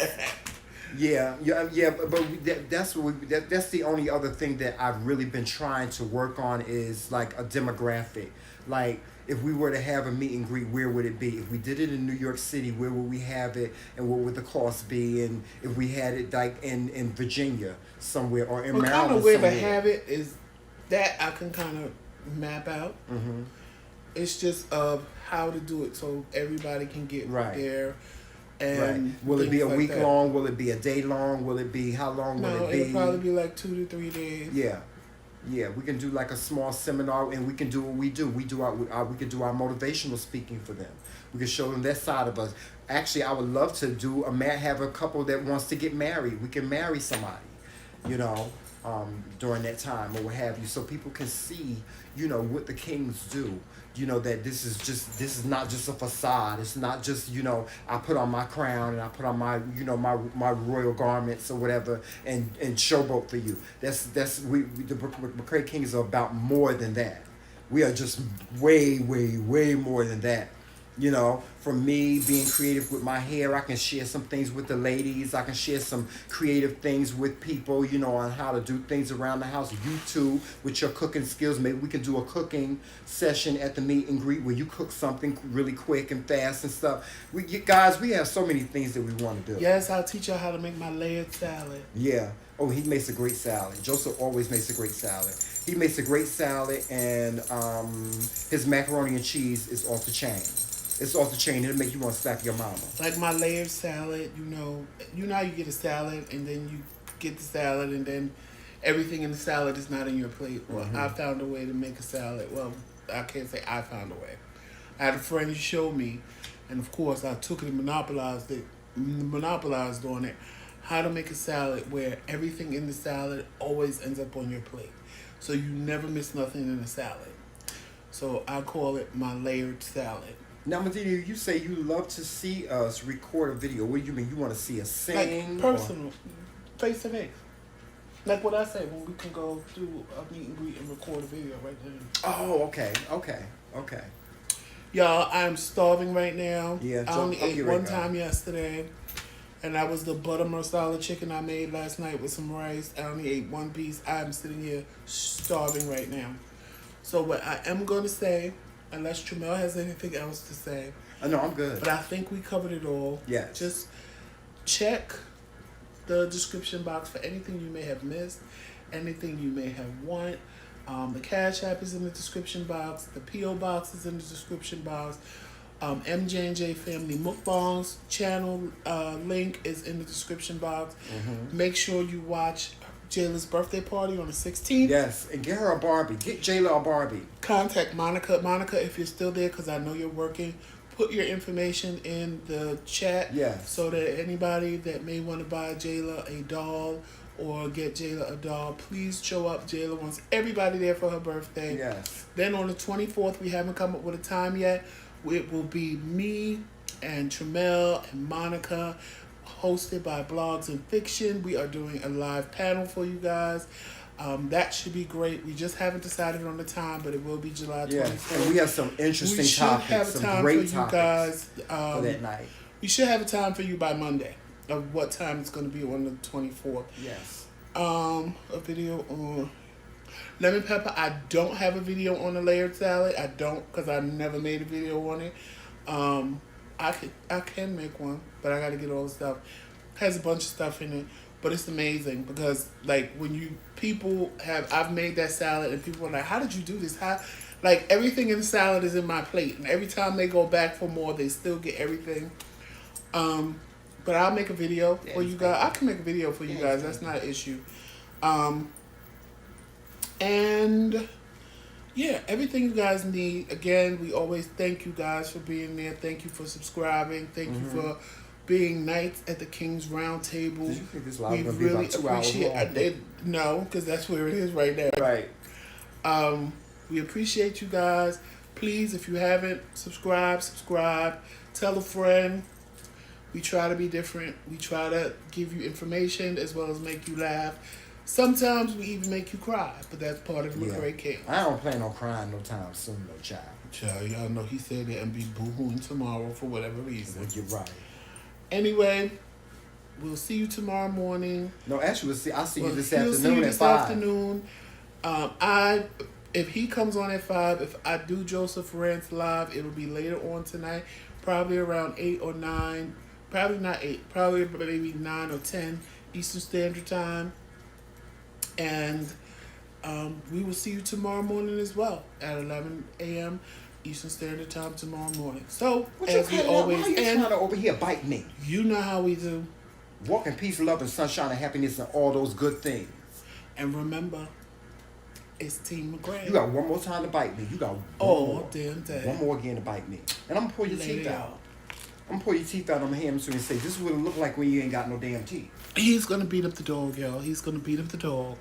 Yeah. But that's the only other thing that I've really been trying to work on is like a demographic. Like, if we were to have a meet and greet, where would it be? If we did it in New York City, where would we have it, and what would the cost be? And if we had it like in Virginia somewhere or in Maryland kind of where to have it is that I can kind of map out. Mm-hmm. It's just how to do it so everybody can get there. And will it be a week long? Will it be a day long? Will it be how long? Will it be? It'll probably be like 2 to 3 days. Yeah, we can do like a small seminar, and we can do what we do. We can do our motivational speaking for them. We can show them that side of us. Actually, I would love to have a couple that wants to get married. We can marry somebody, you know. during that time or what have you, so people can see, what the Kings do. That this is not just a facade. It's not just, I put on my crown and I put on my, my royal garments or whatever and showboat for you. We the McRae Kingz are about more than that. We are just way, way, way more than that. From me being creative with my hair, I can share some things with the ladies. I can share some creative things with people, on how to do things around the house. You too, with your cooking skills. Maybe we can do a cooking session at the meet and greet where you cook something really quick and fast and stuff. We have so many things that we want to do. Yes, I'll teach you how to make my layered salad. Yeah. Oh, he makes a great salad. Joseph always makes a great salad. He makes a great salad, and his macaroni and cheese is off the chain. It's off the chain. It'll make you want to slap your mama. Like my layered salad, how you get a salad and then you get the salad and then everything in the salad is not in your plate. Well, I found a way to make a salad. Well, I can't say I found a way. I had a friend who showed me, and of course I took it and monopolized on it, how to make a salad where everything in the salad always ends up on your plate. So you never miss nothing in a salad. So I call it my layered salad. Now, Medina, you say you love to see us record a video. What do you mean? You want to see us sing? Like personal, face to face. Like what I say, when we can go do a meet and greet and record a video right then. Oh, okay. Y'all, I'm starving right now. Yeah, I only ate one time yesterday, and that was the butter masala chicken I made last night with some rice. I only ate one piece. I'm sitting here starving right now. So what I am going to say, unless Tramel has anything else to say. No, I'm good. But I think we covered it all. Yes. Just check the description box for anything you may have missed, anything you may have want. The Cash App is in the description box. The P.O. Box is in the description box. MJ&J Family Mukbang's channel link is in the description box. Make sure you watch Jayla's birthday party on the 16th. Yes, and get her a Barbie. Get Jayla a Barbie. Contact Monica. Monica, if you're still there, because I know you're working, put your information in the chat. Yes. So that anybody that may want to buy Jayla a doll or get Jayla a doll, please show up. Jayla wants everybody there for her birthday. Yes. Then on the 24th, we haven't come up with a time yet. It will be me and Tramel and Monica, hosted by Blogs and Fiction. We are doing a live panel for you guys. That should be great. We just haven't decided on the time, but it will be July 24th. Yeah, and we have some interesting topics, some great topics for that night. We should have a time for you by Monday of what time it's going to be on the 24th. Yes. A video on lemon pepper. I don't have a video on the layered salad. I don't, because I never made a video on it. I can make one, but I got to get all the stuff. It has a bunch of stuff in it, but it's amazing because like I've made that salad and people are like, how did you do this? Like everything in the salad is in my plate, and every time they go back for more, they still get everything. But I'll make a video for you guys. I can make a video for you guys. That's not an issue. And yeah, everything you guys need. Again, we always thank you guys for being there. Thank you for subscribing. Thank you for being knights at the King's Round Table. Did you think this live was going to be about 2 hours long? No, because that's where it is right now. Right. We appreciate you guys. Please, if you haven't, subscribe. Tell a friend. We try to be different. We try to give you information as well as make you laugh. Sometimes we even make you cry, but that's part of McRae Kingz. I don't plan on crying no time soon, no child. Child, y'all know he said that and be boo-hooing tomorrow for whatever reason. Well, you're right. Anyway, we'll see you tomorrow morning. No, actually, I'll see you this afternoon. afternoon at 5. If he comes on at 5, if I do Joseph Rants live, it'll be later on tonight, probably around 8 or 9. Probably not 8, probably maybe 9 or 10 Eastern Standard Time. And we will see you tomorrow morning as well at 11 a.m. Eastern Standard Time tomorrow morning. So, as we always end, why are you trying to over here bite me? You know how we do. Walk in peace, love, and sunshine, and happiness, and all those good things. And remember, it's Team McRae. You got one more time to bite me. You got damn day. One more again to bite me. And I'm going to pull your teeth out. I'm going to pull your teeth out on my hand and say, this is what it look like when you ain't got no damn teeth. He's going to beat up the dog, y'all. He's going to beat up the dog.